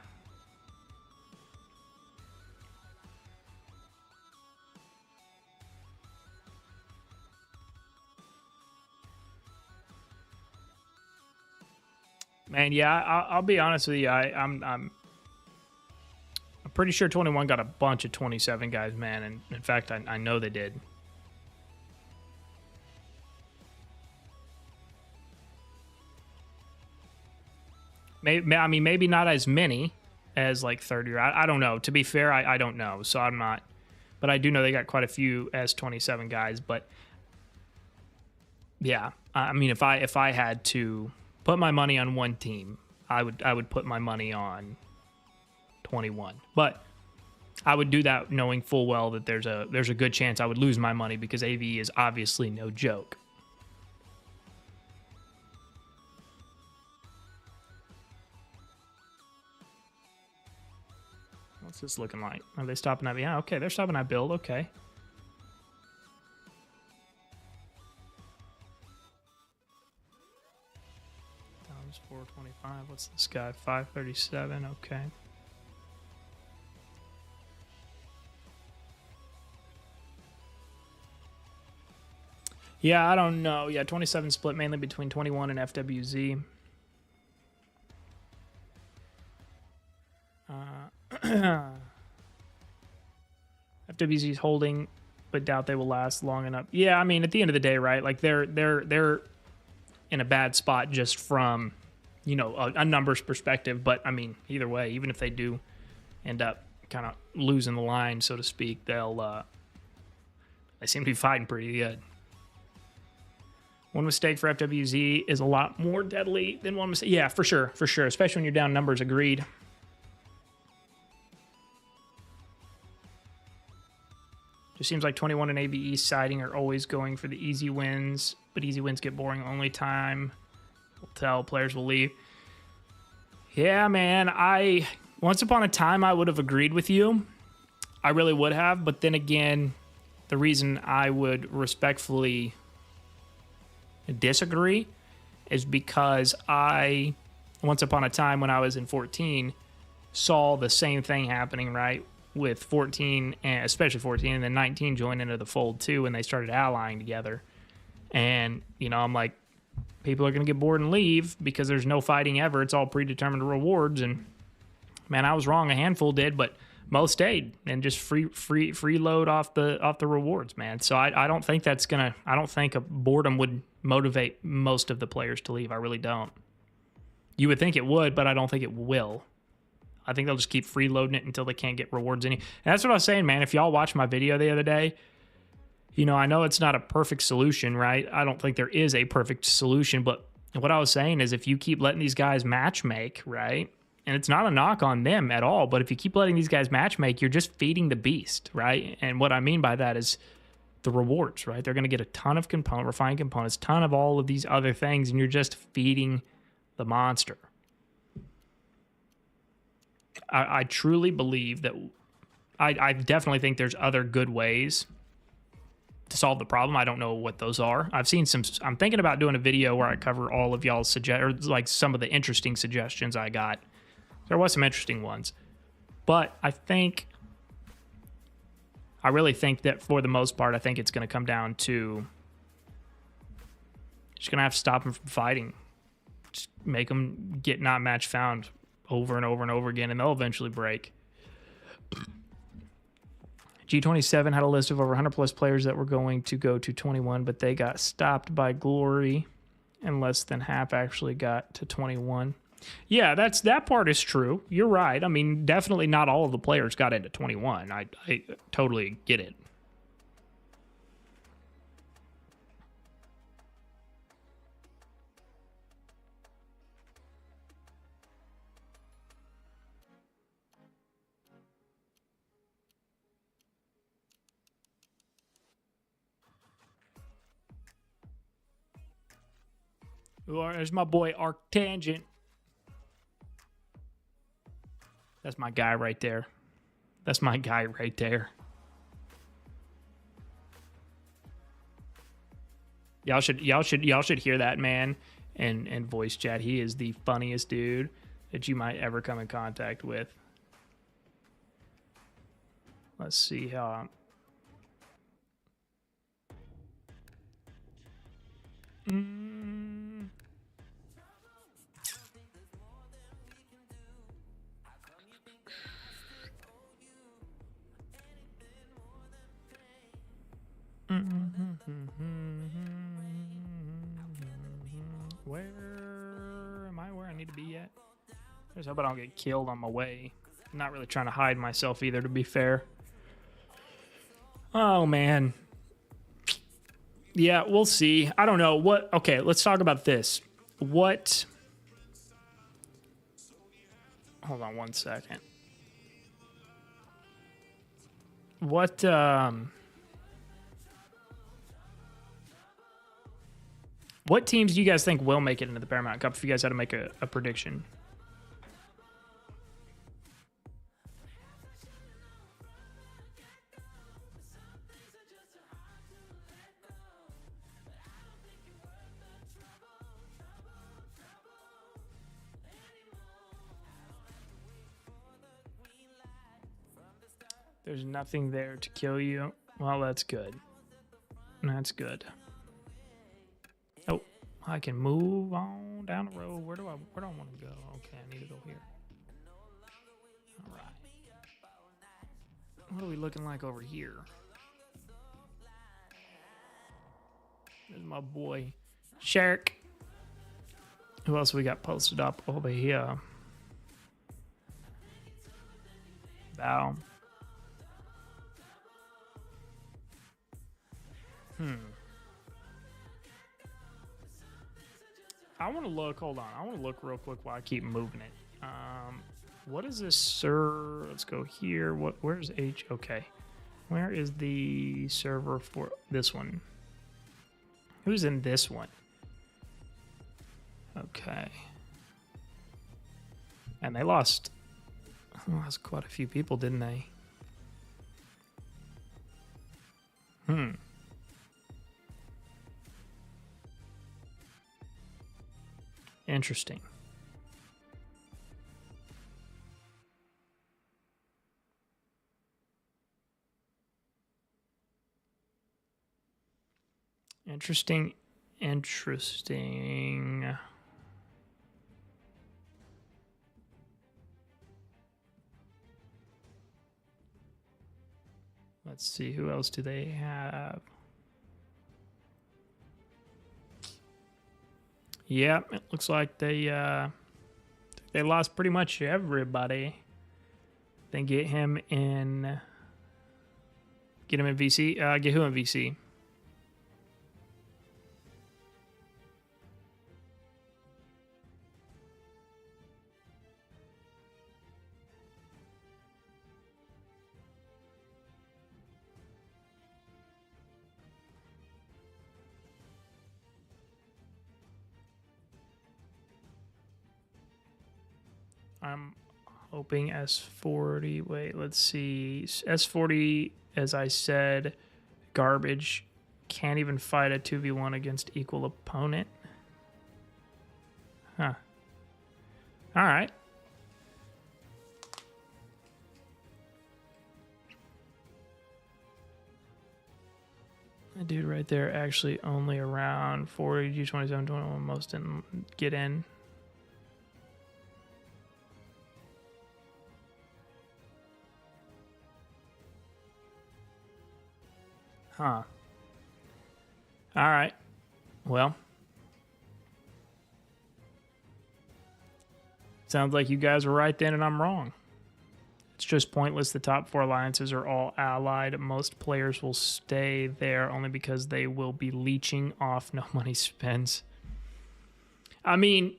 Man, yeah, I'll be honest with you. I'm pretty sure 21 got a bunch of 27 guys, man. And in fact, I know they did. Maybe not as many as like 30. I don't know. To be fair, I don't know. So I'm not. But I do know they got quite a few S27 guys. But yeah, I mean, if I had to put my money on one team, I would put my money on 21. But I would do that knowing full well that there's a good chance I would lose my money because AV is obviously no joke. What's this looking like? Are they stopping at me? Yeah, okay, they're stopping at build. Okay. Times 425. What's this guy? 537. Okay. Yeah, I don't know. Yeah, 27 split mainly between 21 and FWZ. FWZ's holding, but doubt they will last long enough. Yeah, I mean, at the end of the day, right? Like they're in a bad spot just from, you know, a numbers perspective. But I mean, either way, even if they do end up kind of losing the line, so to speak, they seem to be fighting pretty good. One mistake for FWZ is a lot more deadly than one mistake. Yeah, for sure, especially when you're down numbers. Agreed. Just seems like 21 and ABE siding are always going for the easy wins, but easy wins get boring. Only time will tell. Players will leave. Yeah, man. Once upon a time, I would have agreed with you. I really would have. But then again, the reason I would respectfully disagree is because once upon a time when I was in 14, saw the same thing happening, right? With 14, and especially 14, and then 19 joined into the fold too, and they started allying together. And, you know, I'm like, people are going to get bored and leave because there's no fighting ever. It's all predetermined rewards. And, man, I was wrong. A handful did, but most stayed and just free load off the rewards, man. So I don't think I don't think a boredom would motivate most of the players to leave. I really don't. You would think it would, but I don't think it will. I think they'll just keep freeloading it until they can't get rewards any. And that's what I was saying, man. If y'all watched my video the other day, you know, I know it's not a perfect solution, right? I don't think there is a perfect solution, but what I was saying is if you keep letting these guys match make, right? And it's not a knock on them at all, but if you keep letting these guys match make, you're just feeding the beast, right? And what I mean by that is the rewards, right? They're going to get a ton of refined components, ton of all of these other things, and you're just feeding the monster. I truly believe that I definitely think there's other good ways to solve the problem. I don't know what those are. I've seen some. I'm thinking about doing a video where I cover all of y'all's like some of the interesting suggestions I got. There was some interesting ones, but I really think that for the most part, I think it's going to come down to just going to have to stop them from fighting. Just make them get not match found over and over and over again, and they'll eventually break. G27 had a list of over 100 plus players that were going to go to 21, but they got stopped by Glory, and less than half actually got to 21. Yeah, that part is true. You're right. I mean, definitely not all of the players got into 21. I totally get it. There's my boy Arctangent. That's my guy right there. That's my guy right there. Y'all should hear that man and voice chat. He is the funniest dude that you might ever come in contact with. Let's see how. Where am I? Where I need to be at? I just hope I don't get killed on my way. I'm not really trying to hide myself either, to be fair. Oh man. Yeah, we'll see. I don't know what. Okay, let's talk about this. What? Hold on one second. What? What teams do you guys think will make it into the Paramount Cup if you guys had to make a prediction? There's nothing there to kill you. Well, that's good. That's good. Oh, I can move on down the road. Where do I want to go? Okay, I need to go here. All right. What are we looking like over here? There's my boy Shark. Who else we got posted up over here? Bow. I want to look. Hold on. I want to look real quick while I keep moving it. What is this, sir? Let's go here. Where's H? Okay. Where is the server for this one? Who's in this one? Okay. And they lost. Lost quite a few people, didn't they? Interesting. Interesting. Let's see, who else do they have? Yeah, it looks like they lost pretty much everybody. Then get him in VC. Get who in VC? I'm hoping S40. Wait, let's see. S40, as I said, garbage. Can't even fight a 2v1 against equal opponent. Huh. All right. That dude right there actually only around 40, G27, 21. Most didn't get in. Huh. All right. Well, sounds like you guys were right then and I'm wrong. It's just pointless. The top 4 alliances are all allied. Most players will stay there only because they will be leeching off no money spends. I mean,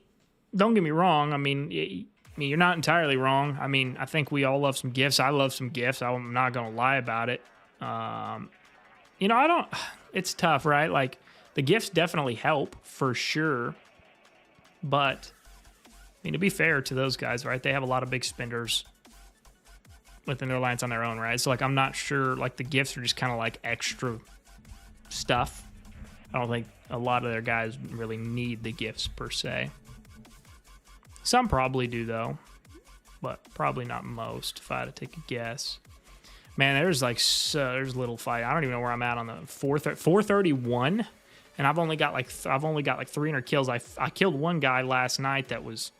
don't get me wrong. I mean, you're not entirely wrong. I mean, I think we all love some gifts. I love some gifts. I'm not going to lie about it. You know, I don't... It's tough, right? Like, the gifts definitely help, for sure. But, I mean, to be fair to those guys, right? They have a lot of big spenders within their alliance on their own, right? So, like, I'm not sure, like, the gifts are just kind of like extra stuff. I don't think a lot of their guys really need the gifts per se. Some probably do, though, but probably not most, if I had to take a guess. Man, there's like there's little fight. I don't even know where I'm at on the 431, and I've only got like 300 kills. I killed one guy last night that was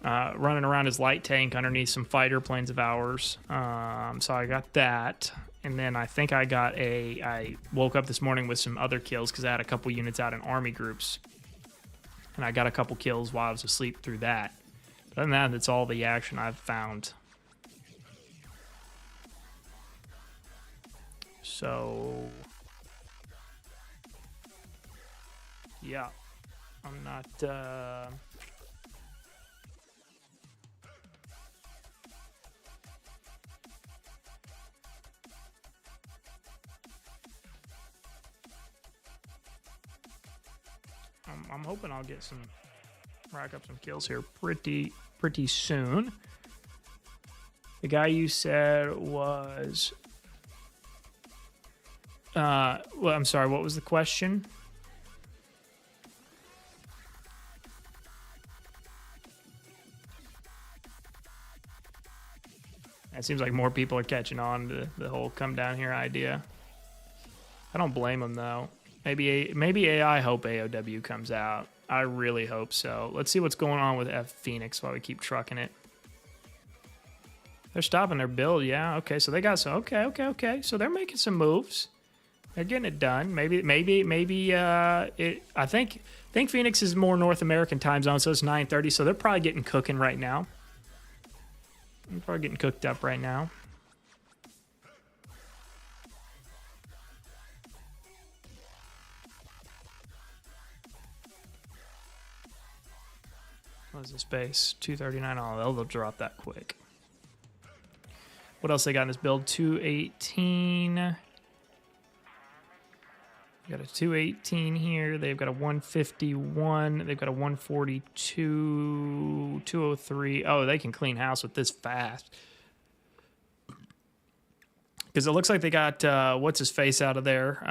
running around his light tank underneath some fighter planes of ours. So I got that. And then I think I woke up this morning with some other kills because I had a couple units out in army groups. And I got a couple kills while I was asleep through that. But other than that, that's all the action I've found. So, yeah, I'm not... I'm hoping I'll get rack up some kills here pretty soon. The guy you said was, well, I'm sorry, what was the question? It seems like more people are catching on to the whole come down here idea. I don't blame them though. Maybe AI hope AOW comes out. I really hope so. Let's see what's going on with F Phoenix while we keep trucking it. They're stopping their build, yeah. Okay, so they got some. Okay. So they're making some moves. They're getting it done. Maybe. I think Phoenix is more North American time zone, so it's 9:30. So they're probably getting cooking right now. They're probably getting cooked up right now. What is the space? 239. Oh, they'll drop that quick. What else they got in this build? 218. Got a 218 here. They've got a 151. They've got a 142. 203. Oh, they can clean house with this fast. Because it looks like they got, what's his face out of there?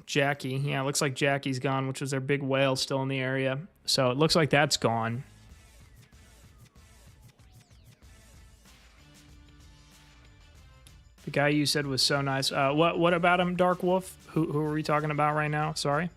Jackie. Yeah, it looks like Jackie's gone, which was their big whale still in the area. So it looks like that's gone. The guy you said was so nice. What about him, Dark Wolf? Who are we talking about right now? Sorry.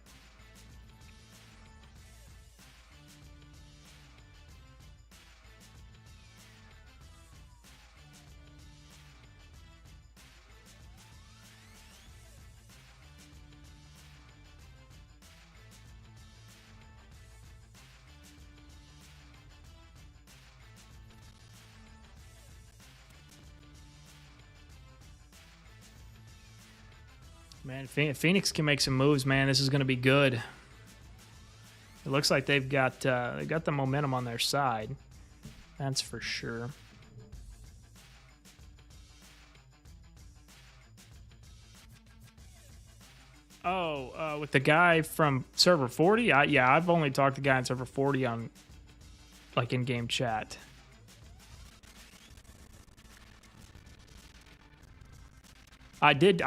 Man, Phoenix can make some moves, man. This is going to be good. It looks like they've got the momentum on their side. That's for sure. Oh, with the guy from server 40? Yeah, I've only talked to the guy on server 40 on, like, in-game chat. I did.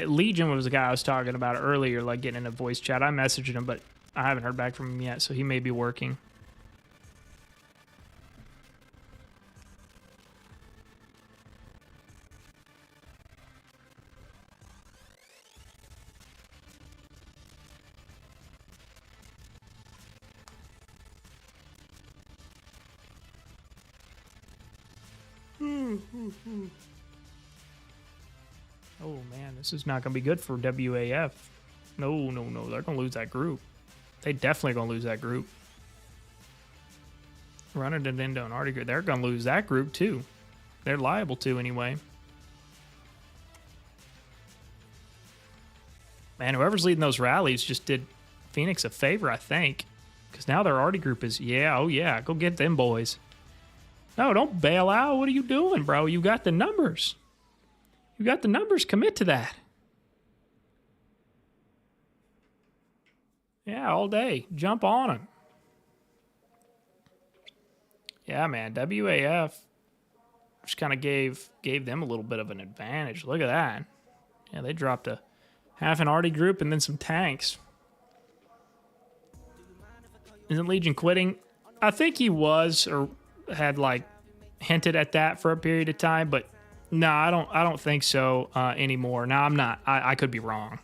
Legion was the guy I was talking about earlier, like getting in a voice chat. I messaged him, but I haven't heard back from him yet, so he may be working. Oh, man, this is not going to be good for WAF. No, no, no. They're going to lose that group. They definitely going to lose that group. Running it into an Artie group. They're going to lose that group, too. They're liable to, anyway. Man, whoever's leading those rallies just did Phoenix a favor, I think. Because now their Artie group is, yeah, oh, yeah. Go get them boys. No, don't bail out. What are you doing, bro? You got the numbers. You got the numbers. Commit to that. Yeah, all day. Jump on them. Yeah, man. WAF just kind of gave them a little bit of an advantage. Look at that. Yeah, they dropped a half an Artie group and then some tanks. Isn't Legion quitting? I think he was, or had like hinted at that for a period of time, but no, I don't think so anymore. Now I'm not. I could be wrong,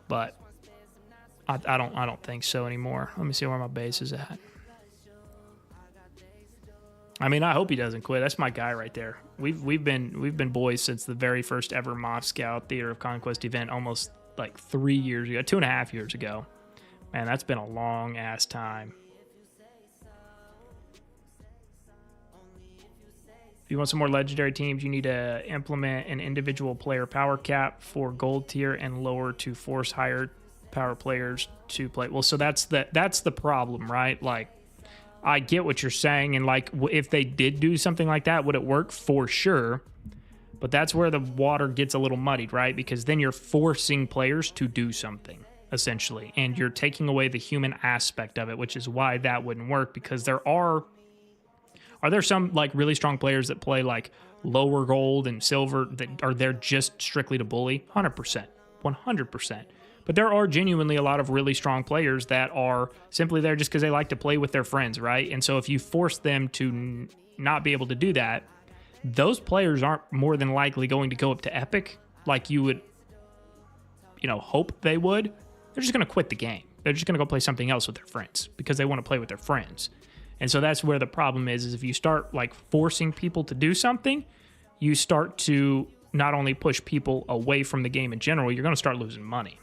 but I don't think so anymore. Let me see where my base is at. I mean, I hope he doesn't quit. That's my guy right there. We've been boys since the very first ever Moscow Theater of Conquest event, almost like 3 years ago, 2.5 years ago. Man, that's been a long ass time. If you want some more legendary teams, you need to implement an individual player power cap for gold tier and lower to force higher power players to play. Well, so that's the problem, right? Like, I get what you're saying, and like if they did do something like that, would it work? For sure. But that's where the water gets a little muddied, right? Because then you're forcing players to do something, essentially, and you're taking away the human aspect of it, which is why that wouldn't work, because there are there some like really strong players that play like lower gold and silver that are there just strictly to bully? 100%. 100%. But there are genuinely a lot of really strong players that are simply there just because they like to play with their friends, right? And so if you force them to not be able to do that, those players aren't more than likely going to go up to Epic like you would, hope they would. They're just going to quit the game. They're just going to go play something else with their friends because they want to play with their friends. And so that's where the problem is if you start like forcing people to do something, you start to not only push people away from the game in general, you're going to start losing money.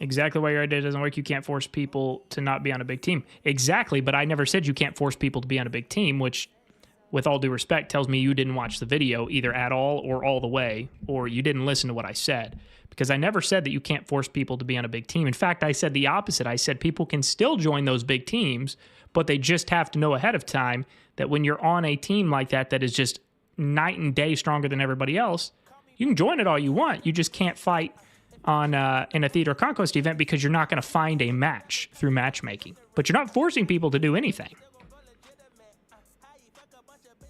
Exactly why your idea doesn't work. You can't force people to not be on a big team. Exactly, but I never said you can't force people to be on a big team, which, with all due respect, tells me you didn't watch the video either at all or all the way, or you didn't listen to what I said. Because I never said that you can't force people to be on a big team. In fact, I said the opposite. I said people can still join those big teams, but they just have to know ahead of time that when you're on a team like that that is just night and day stronger than everybody else, you can join it all you want. You just can't fight on in a Theater of Conquest event because you're not going to find a match through matchmaking. But you're not forcing people to do anything.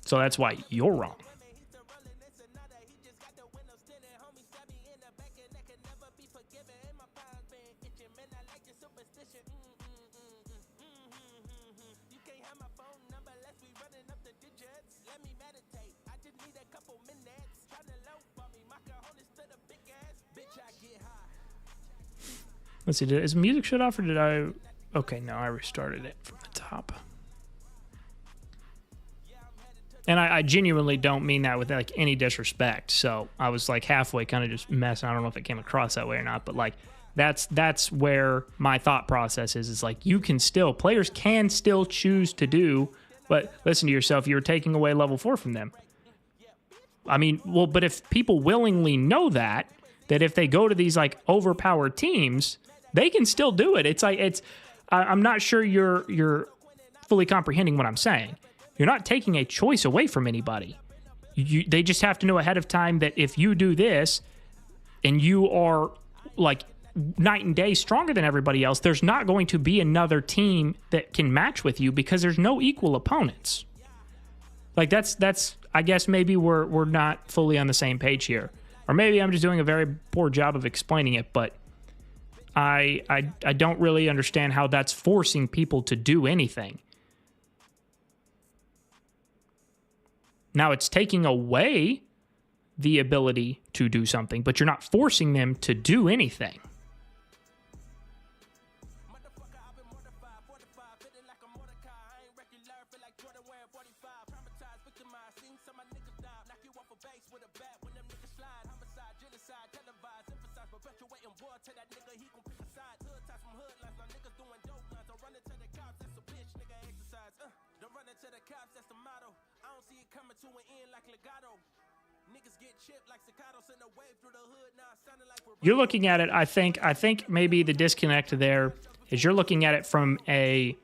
So that's why you're wrong. Let's see, is music shut off or did I... Okay, no, I restarted it from the top. And I genuinely don't mean that with like any disrespect. So I was like halfway kind of just messing. I don't know if it came across that way or not, but like that's where my thought process is like players can still choose to do, but listen to yourself, you're taking away level 4 from them. I mean, well, but if people willingly know that if they go to these like overpowered teams, they can still do it. I'm not sure you're fully comprehending what I'm saying. You're not taking a choice away from anybody. They just have to know ahead of time that if you do this and you are like night and day stronger than everybody else, there's not going to be another team that can match with you because there's no equal opponents. Like that's I guess maybe we're not fully on the same page here. Or maybe I'm just doing a very poor job of explaining it, but I don't really understand how that's forcing people to do anything. Now, it's taking away the ability to do something, but you're not forcing them to do anything. You're looking at it, I think maybe the disconnect there is you're looking at it from a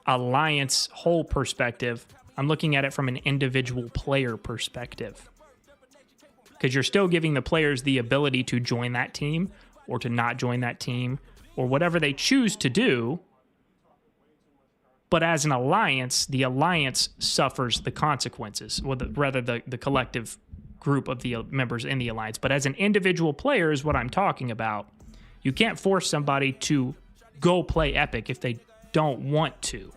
alliance whole perspective. I'm looking at it from an individual player perspective. Because you're still giving the players the ability to join that team or to not join that team or whatever they choose to do. But as an alliance, the alliance suffers the consequences, or rather the collective group of the members in the alliance. But as an individual player is what I'm talking about. You can't force somebody to go play Epic if they don't want to.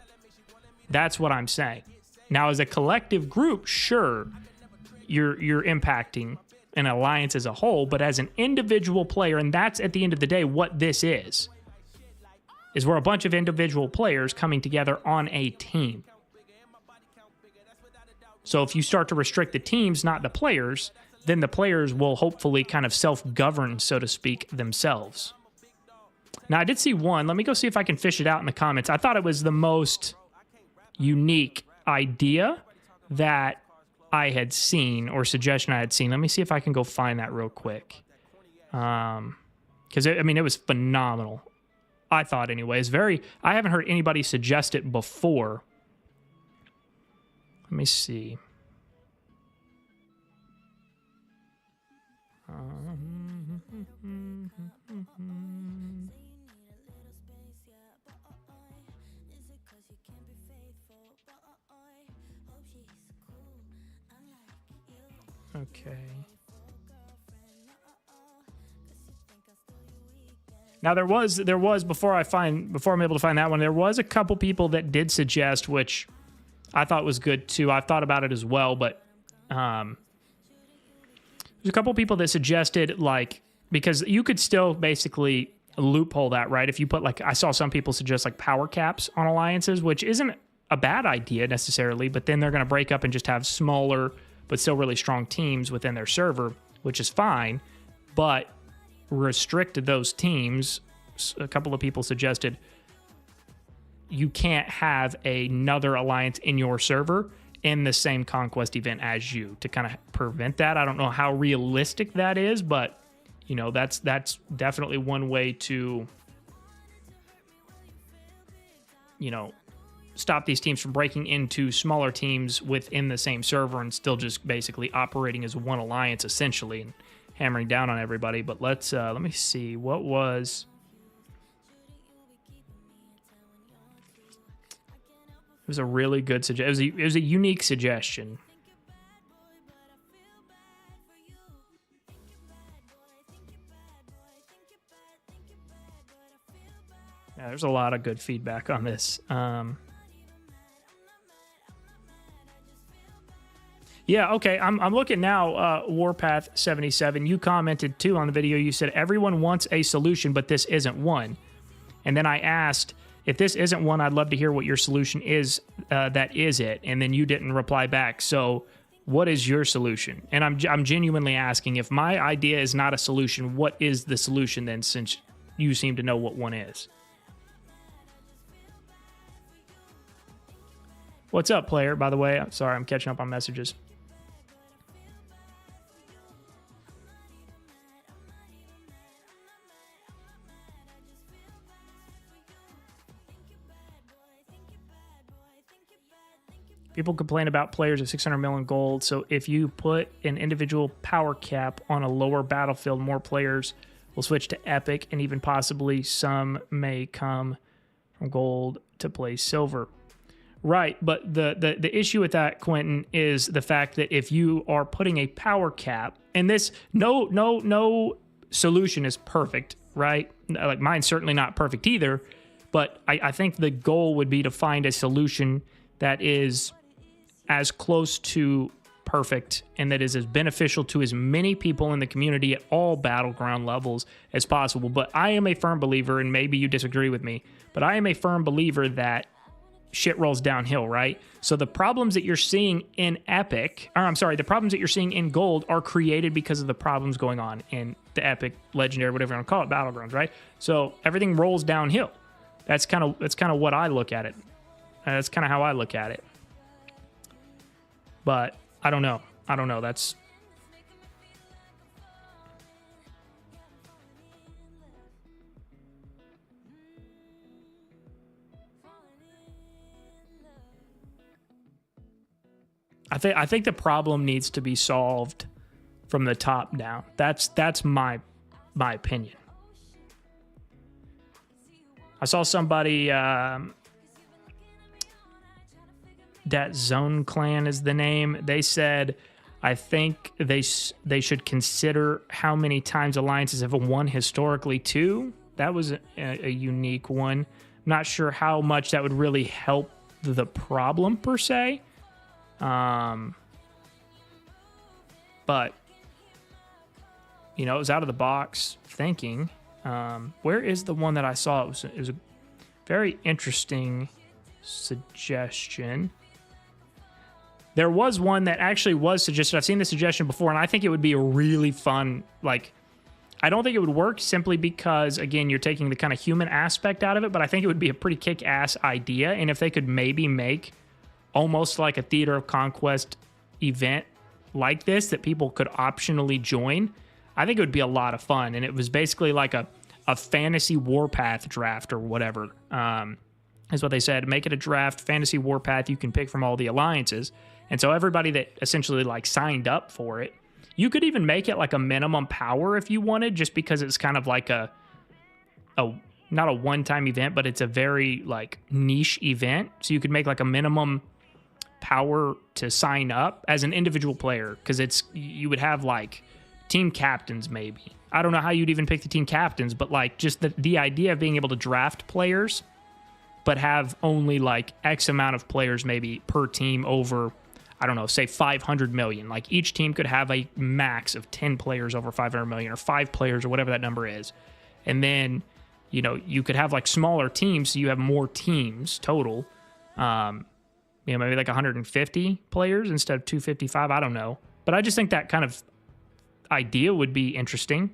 That's what I'm saying. Now, as a collective group, sure, you're impacting an alliance as a whole, but as an individual player, and that's at the end of the day what this is we're a bunch of individual players coming together on a team. So if you start to restrict the teams, not the players, then the players will hopefully kind of self-govern, so to speak, themselves. Now, I did see one. Let me go see if I can fish it out in the comments. I thought it was the most unique idea that I had seen or suggestion I had seen. Let me see if I can go find that real quick. Because, I mean, it was phenomenal. I thought anyways. I haven't heard anybody suggest it before. Let me see. Okay. Now there was before I'm able to find that one, there was a couple people that did suggest, which I thought was good too. I've thought about it as well, but there's a couple people that suggested, like, because you could still basically loophole that, right? If you put, like, I saw some people suggest like power caps on alliances, which isn't a bad idea necessarily, but then they're going to break up and just have smaller but still really strong teams within their server, which is fine, but restricted those teams. A couple of people suggested you can't have another alliance in your server in the same conquest event as you to kind of prevent that. I don't know how realistic that is, but you know, that's definitely one way to, you know, stop these teams from breaking into smaller teams within the same server and still just basically operating as one alliance essentially and hammering down on everybody. But let me see what was. It was a really good suggestion. It was a unique suggestion. Yeah, there's a lot of good feedback on this. Yeah, okay, I'm looking now, Warpath 77. You commented, too, on the video. You said, everyone wants a solution, but this isn't one. And then I asked, if this isn't one, I'd love to hear what your solution is that is it. And then you didn't reply back. So what is your solution? And I'm genuinely asking, if my idea is not a solution, what is the solution then, since you seem to know what one is? What's up, player, by the way? I'm sorry, I'm catching up on messages. People complain about players of 600 million gold, so if you put an individual power cap on a lower battlefield, more players will switch to Epic, and even possibly some may come from gold to play silver. Right, but the issue with that, Quentin, is the fact that if you are putting a power cap, and this, no solution is perfect, right? Like, mine's certainly not perfect either, but I think the goal would be to find a solution that is as close to perfect and that is as beneficial to as many people in the community at all battleground levels as possible. But I am a firm believer, and maybe you disagree with me, but I am a firm believer that shit rolls downhill, right? So the problems that you're seeing in Epic, or I'm sorry, the problems that you're seeing in Gold are created because of the problems going on in the Epic, Legendary, whatever you want to call it, Battlegrounds, right? So everything rolls downhill. That's kind of what I look at it. That's kind of how I look at it. But I don't know. That's I think the problem needs to be solved from the top down. That's my opinion. I saw somebody that Zone Clan is the name. They said, I think they should consider how many times alliances have won historically too. That was a unique one. I'm not sure how much that would really help the problem per se. But you know, it was out of the box thinking. Where is the one that I saw? It was a very interesting suggestion. There was one that actually was suggested. I've seen the suggestion before, and I think it would be a really fun, like, I don't think it would work simply because, again, you're taking the kind of human aspect out of it, but I think it would be a pretty kick-ass idea. And if they could maybe make almost like a Theater of Conquest event like this that people could optionally join, I think it would be a lot of fun. And it was basically like a fantasy Warpath draft or whatever, is what they said. Make it a draft, fantasy Warpath. You can pick from all the alliances. And so everybody that essentially like signed up for it, you could even make it like a minimum power if you wanted, just because it's kind of like a not a one-time event, but it's a very like niche event. So you could make like a minimum power to sign up as an individual player, because you would have like team captains maybe. I don't know how you'd even pick the team captains, but like just the idea of being able to draft players but have only like X amount of players maybe per team over, I don't know, say 500 million. Like each team could have a max of 10 players over 500 million, or 5 players, or whatever that number is. And then, you know, you could have like smaller teams, so you have more teams total. You know, maybe like 150 players instead of 255. I don't know. But I just think that kind of idea would be interesting.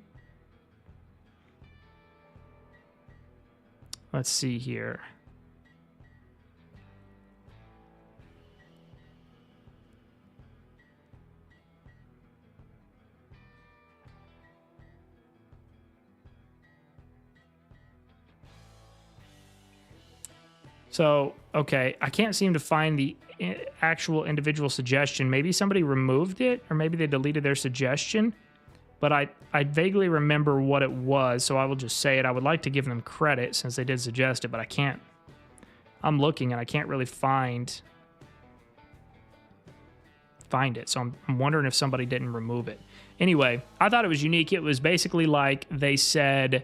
Let's see here. So, okay, I can't seem to find the actual individual suggestion. Maybe somebody removed it, or maybe they deleted their suggestion. But I vaguely remember what it was, so I will just say it. I would like to give them credit since they did suggest it, but I can't. I'm looking and I can't really find it. So I'm wondering if somebody didn't remove it. Anyway, I thought it was unique. It was basically like they said,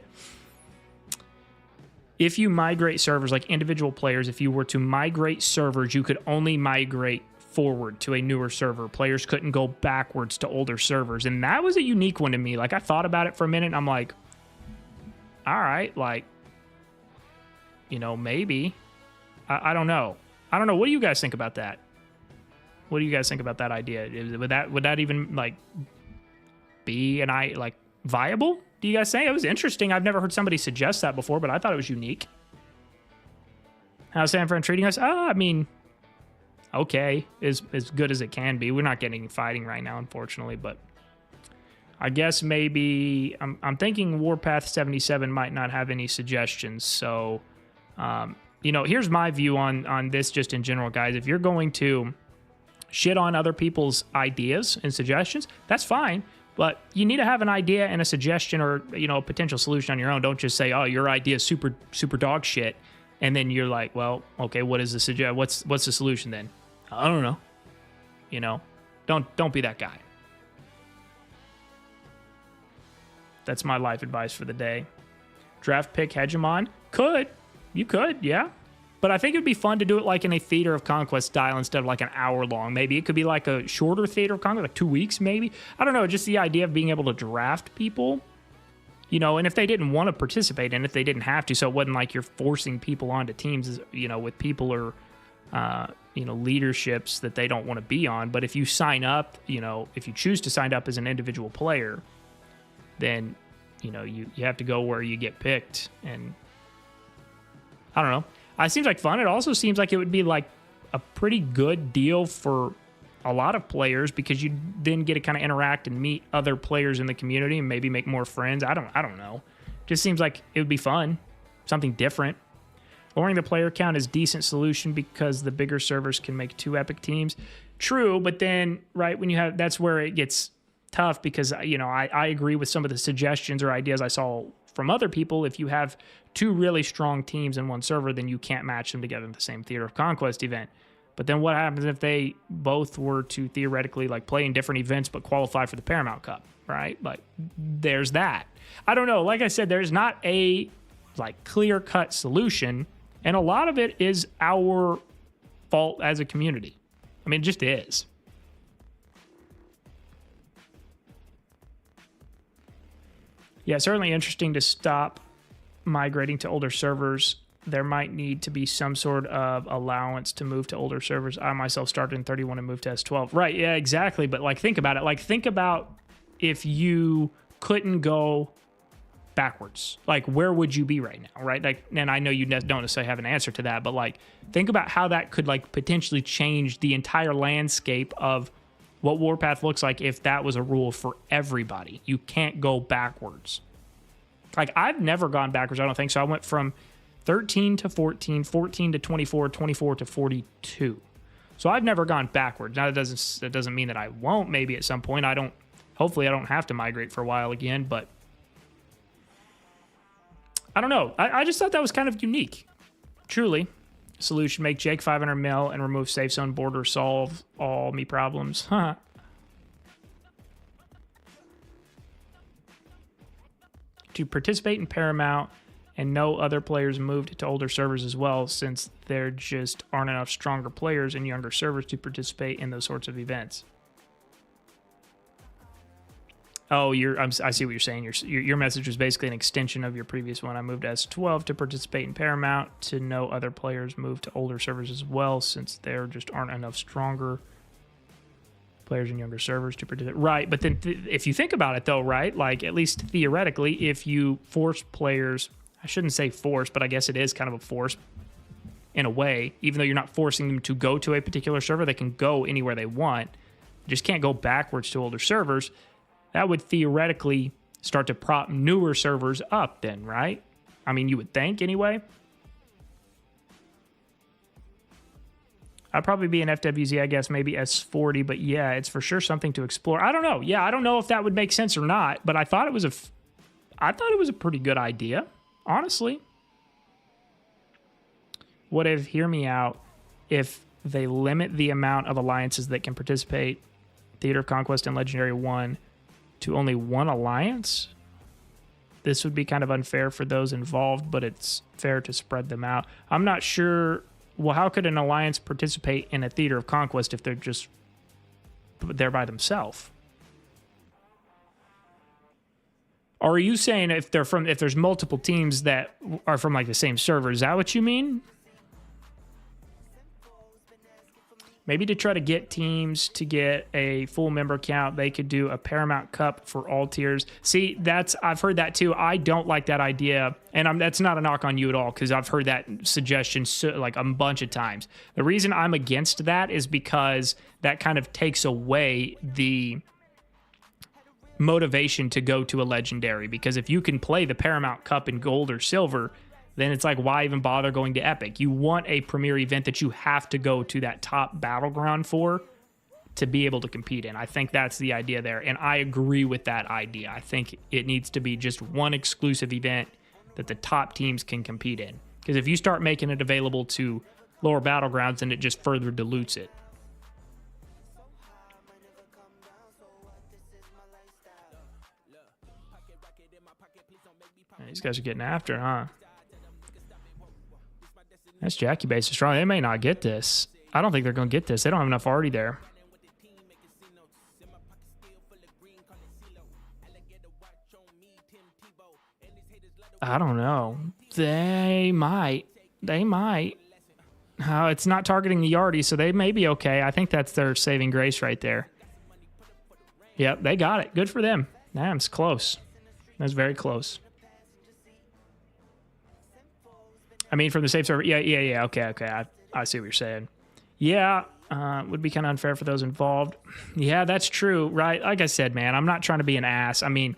if you migrate servers, like individual players, if you were to migrate servers, you could only migrate forward to a newer server. Players couldn't go backwards to older servers. And that was a unique one to me. Like, I thought about it for a minute, and I'm like, all right, like, you know, maybe. I don't know. I don't know. What do you guys think about that? What do you guys think about that idea? Would that even, like, be viable? Do you guys think? It was interesting. I've never heard somebody suggest that before, but I thought it was unique. How's San Fran treating us? I mean, okay, as good as it can be. We're not getting fighting right now, unfortunately, but I guess maybe I'm thinking Warpath 77 might not have any suggestions. So, you know, here's my view on this just in general, guys. If you're going to shit on other people's ideas and suggestions, that's fine. But you need to have an idea and a suggestion, or, you know, a potential solution on your own. Don't just say, "Oh, your idea is super dog shit," and then you're like, "Well, okay, what is the what's the solution then?" I don't know. You know, don't be that guy. That's my life advice for the day. Draft pick hegemon? You could, yeah. But I think it'd be fun to do it like in a Theater of Conquest style instead of like an hour long. Maybe it could be like a shorter Theater of Conquest, like 2 weeks maybe. I don't know, just the idea of being able to draft people, you know, and if they didn't want to participate in it, they didn't have to. So it wasn't like you're forcing people onto teams, you know, with people or leaderships that they don't want to be on. But if you sign up, if you choose to sign up as an individual player, then, you have to go where you get picked. And I don't know. It seems like fun. It also seems like it would be like a pretty good deal for a lot of players because you then get to kind of interact and meet other players in the community and maybe make more friends. I don't know. Just seems like it would be fun. Something different. Lowering the player count is a decent solution because the bigger servers can make 2 epic teams. True, but then, right, that's where it gets tough because, I agree with some of the suggestions or ideas I saw from other people. If you have 2 really strong teams in one server, then you can't match them together in the same Theater of Conquest event. But then what happens if they both were to theoretically play in different events but qualify for the Paramount Cup, right? There's that. I don't know. Like I said, there's not a clear-cut solution. And a lot of it is our fault as a community. I mean, it just is. Yeah, certainly interesting to stop migrating to older servers. There might need to be some sort of allowance to move to older servers. I myself started in 31 and moved to S12. Right, yeah, exactly. But think about it. Think about if you couldn't go backwards, where would you be right now, right? And I know you don't necessarily have an answer to that, but think about how that could potentially change the entire landscape of what Warpath looks like if that was a rule for everybody. You can't go backwards. I've never gone backwards, I don't think so. I went from 13 to 14, 14 to 24, 24 to 42. So I've never gone backwards. Now that doesn't mean that I won't maybe at some point. Hopefully I don't have to migrate for a while again, but I don't know. I just thought that was kind of unique. Truly. Solution, make Jake 500 mil and remove safe zone border, solve all me problems. Huh. To participate in Paramount and no other players moved to older servers as well, since there just aren't enough stronger players in younger servers to participate in those sorts of events. Oh, I see what you're saying. Your message was basically an extension of your previous one. I moved to S12 to participate in Paramount to know other players move to older servers as well, since there just aren't enough stronger players in younger servers to participate. Right, but then if you think about it though, right, at least theoretically, if you force players, I shouldn't say force, but I guess it is kind of a force in a way, even though you're not forcing them to go to a particular server, they can go anywhere they want. You just can't go backwards to older servers. That would theoretically start to prop newer servers up then, right? I mean, you would think anyway. I'd probably be an FWZ, I guess, maybe S40, but yeah, it's for sure something to explore. I don't know. Yeah, I don't know if that would make sense or not, but I thought it was a pretty good idea, honestly. What if, hear me out, if they limit the amount of alliances that can participate, Theater of Conquest and Legendary 1, to only one alliance? This would be kind of unfair for those involved, but it's fair to spread them out. I'm not sure. Well, how could an alliance participate in a Theater of Conquest if they're just there by themselves? Or are you saying if there's multiple teams that are from the same server? Is that what you mean? Maybe to try to get teams to get a full member count, they could do a Paramount Cup for all tiers. See, I've heard that too. I don't like that idea, and that's not a knock on you at all, because I've heard that suggestion a bunch of times. The reason I'm against that is because that kind of takes away the motivation to go to a legendary, because if you can play the Paramount Cup in gold or silver, then it's why even bother going to Epic? You want a premier event that you have to go to that top battleground for to be able to compete in. I think that's the idea there, and I agree with that idea. I think it needs to be just one exclusive event that the top teams can compete in, because if you start making it available to lower battlegrounds, then it just further dilutes it. These guys are getting after it, huh? That's Jackie Base is strong. They may not get this. I don't think they're going to get this. They don't have enough already there. I don't know. They might. They might. It's not targeting the Yardy, so they may be okay. I think that's their saving grace right there. Yep, they got it. Good for them. Damn, it's close. That's very close. I mean, from the safe server. Yeah. Okay. I see what you're saying. Yeah, would be kind of unfair for those involved. Yeah, that's true, right? Like I said, man, I'm not trying to be an ass. I mean,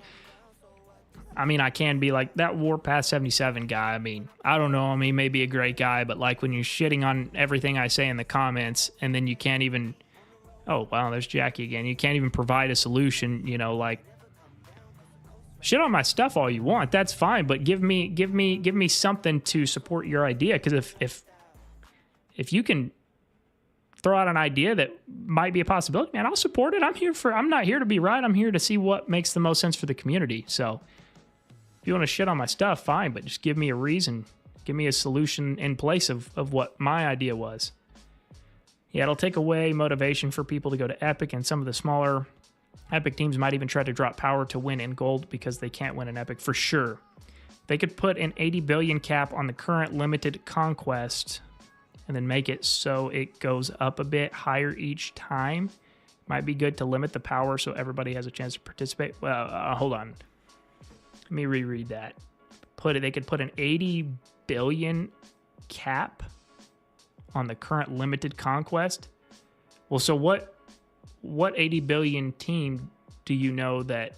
I can be like that Warpath 77 guy. I mean, I don't know. I mean, maybe a great guy, but like when you're shitting on everything I say in the comments and then you can't even, oh, wow, there's Jackie again. You can't even provide a solution, you know, like shit on my stuff all you want. That's fine, but give me something to support your idea. Because if you can throw out an idea that might be a possibility, man, I'll support it. I'm not here to be right. I'm here to see what makes the most sense for the community. So if you want to shit on my stuff, fine, but just give me a reason. Give me a solution in place of what my idea was. Yeah, it'll take away motivation for people to go to Epic, and some of the smaller Epic teams might even try to drop power to win in gold because they can't win in Epic for sure. They could put an 80 billion cap on the current limited conquest and then make it so it goes up a bit higher each time. Might be good to limit the power so everybody has a chance to participate. Well, hold on. Let me reread that. They could put an 80 billion cap on the current limited conquest. Well, so what 80 billion team do you know that,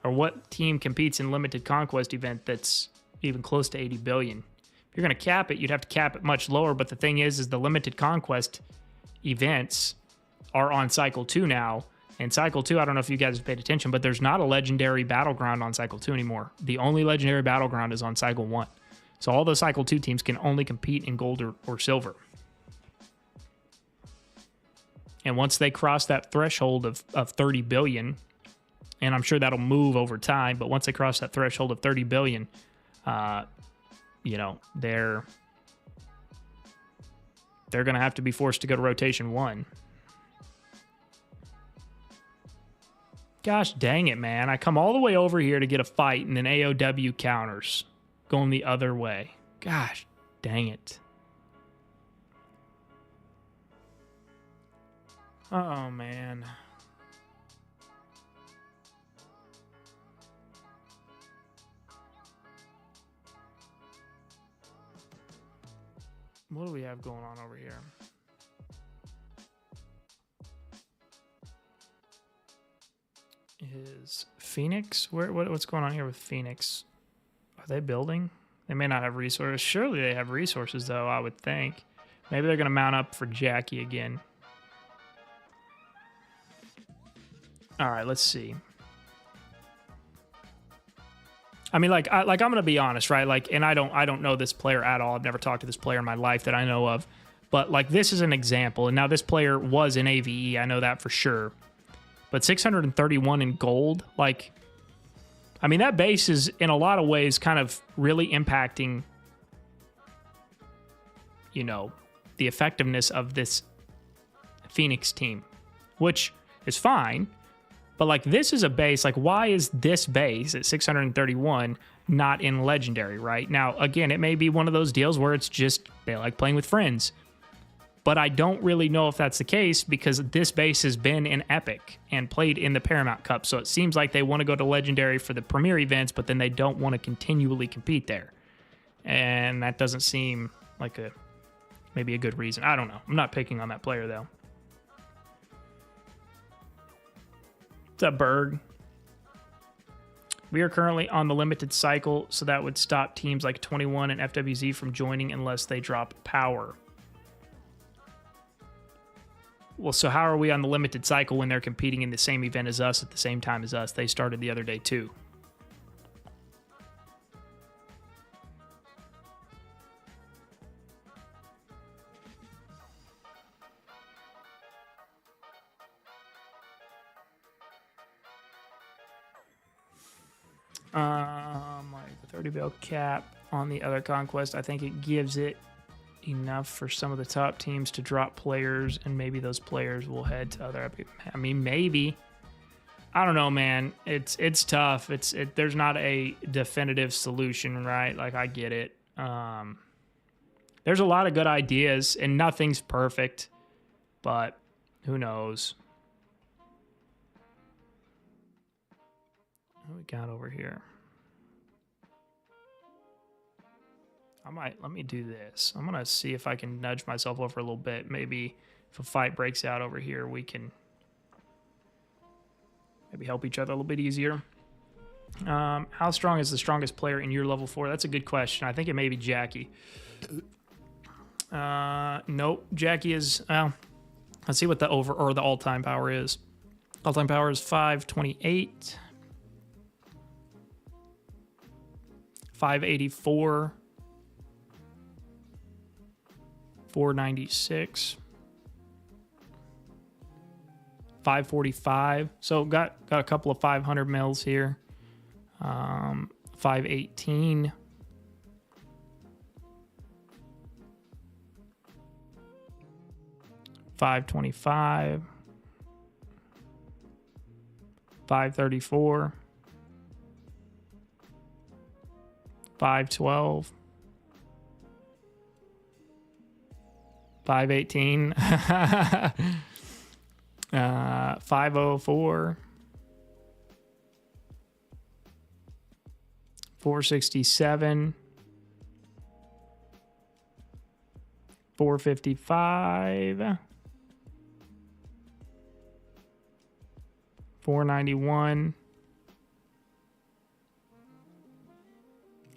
or what team competes in limited conquest event that's even close to 80 billion? If you're going to cap it, you'd have to cap it much lower. But the thing is the limited conquest events are on Cycle 2 now. And Cycle 2, I don't know if you guys have paid attention, but there's not a legendary battleground on Cycle 2 anymore. The only legendary battleground is on Cycle 1. So all those Cycle 2 teams can only compete in gold or silver. And once they cross that threshold of 30 billion, and I'm sure that'll move over time, but once they cross that threshold of 30 billion, you know, they're going to have to be forced to go to rotation 1. Gosh dang it, man. I come all the way over here to get a fight, and then AOW counters going the other way. Gosh dang it. Oh, man. What do we have going on over here? Is Phoenix? What's going on here with Phoenix? Are they building? They may not have resources. Surely they have resources, though, I would think. Maybe they're going to mount up for Jackie again. All right, let's see. I mean, like I'm gonna be honest, right? Like, and I don't know this player at all. I've never talked to this player in my life that I know of. But like, this is an example. And now this player was in AVE. I know that for sure. But 631 in gold, like, I mean, that base is in a lot of ways kind of really impacting, you know, the effectiveness of this Phoenix team, which is fine. But, like, this is a base. Like, why is this base at 631 not in Legendary, right? Now, again, it may be one of those deals where it's just they like playing with friends. But I don't really know if that's the case because this base has been in Epic and played in the Paramount Cup. So it seems like they want to go to Legendary for the Premier events, but then they don't want to continually compete there. And that doesn't seem like maybe a good reason. I don't know. I'm not picking on that player, though. What's up, Berg? We are currently on the limited cycle, so that would stop teams like 21 and FWZ from joining unless they drop power. Well, so how are we on the limited cycle when they're competing in the same event as us at the same time as us? They started the other day, too. Like the 30 bill cap on the other conquest, I think it gives it enough for some of the top teams to drop players, and maybe those players will head to other. I mean, maybe. I don't know, man. It's tough. There's not a definitive solution, right? Like, I get it. There's a lot of good ideas, and nothing's perfect, but who knows? What we got over here? Let me do this. I'm going to see if I can nudge myself over a little bit. Maybe if a fight breaks out over here, we can maybe help each other a little bit easier. How strong is the strongest player in your level 4? That's a good question. I think it may be Jackie. Nope. Jackie is, well, let's see what the over or the all-time power is. All-time power is 528. 584. 496. 545. So got a couple of 500 mils here. 518. 525. 534. 512. 518. 504. 467. 455. 491.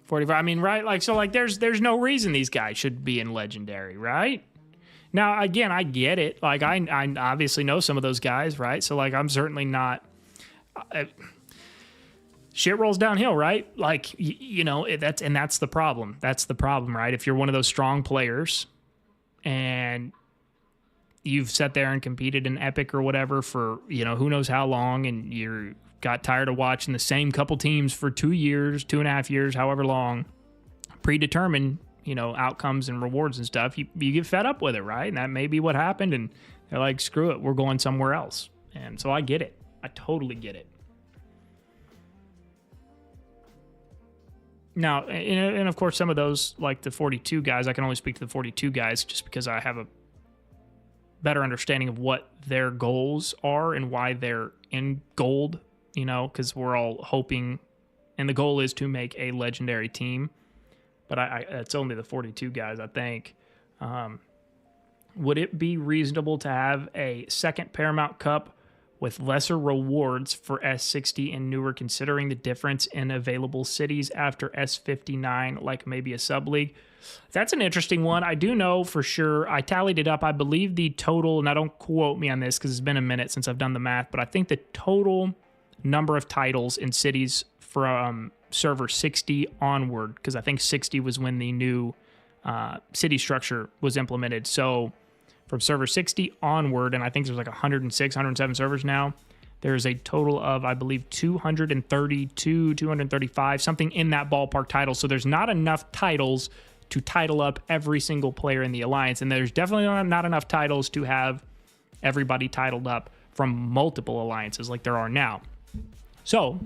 45. I mean, right? Like, so like there's no reason these guys should be in legendary, right? Now, again, I get it. Like, I obviously know some of those guys, right? So, like, I'm certainly not... shit rolls downhill, right? Like, you know, that's the problem. That's the problem, right? If you're one of those strong players and you've sat there and competed in Epic or whatever for, you know, who knows how long, and you got tired of watching the same couple teams for 2 years, 2.5 years, however long, predetermined, you know, outcomes and rewards and stuff, you get fed up with it, right? And that may be what happened, and they're like, screw it, we're going somewhere else. And so I get it. I totally get it. Now, and of course, some of those, like the 42 guys, I can only speak to the 42 guys just because I have a better understanding of what their goals are and why they're in gold, you know, because we're all hoping, and the goal is to make a legendary team. But it's only the 42 guys, I think. Would it be reasonable to have a second Paramount Cup with lesser rewards for S60 and newer, considering the difference in available cities after S59, like maybe a sub-league? That's an interesting one. I do know for sure, I tallied it up. I believe the total, now don't quote me on this because it's been a minute since I've done the math, but I think the total number of titles in cities from server 60 onward, because I think 60 was when the new city structure was implemented. So from server 60 onward, and I think there's like 106, 107 servers now, there's a total of, I believe, 232, 235, something in that ballpark title. So there's not enough titles to title up every single player in the Alliance, and there's definitely not enough titles to have everybody titled up from multiple alliances like there are now. So,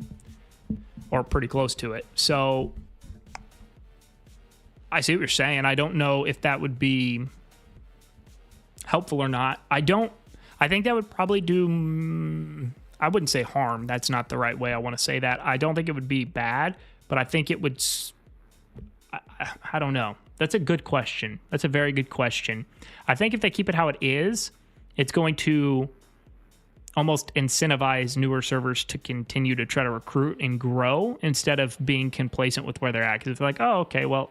or pretty close to it. So I see what you're saying. I don't know if that would be helpful or not. I think that would probably do, I wouldn't say harm. That's not the right way I want to say that. I don't think it would be bad, but I think it would, I don't know. That's a good question. That's a very good question. I think if they keep it how it is, it's going to almost incentivize newer servers to continue to try to recruit and grow instead of being complacent with where they're at. Because it's like, oh, okay, well,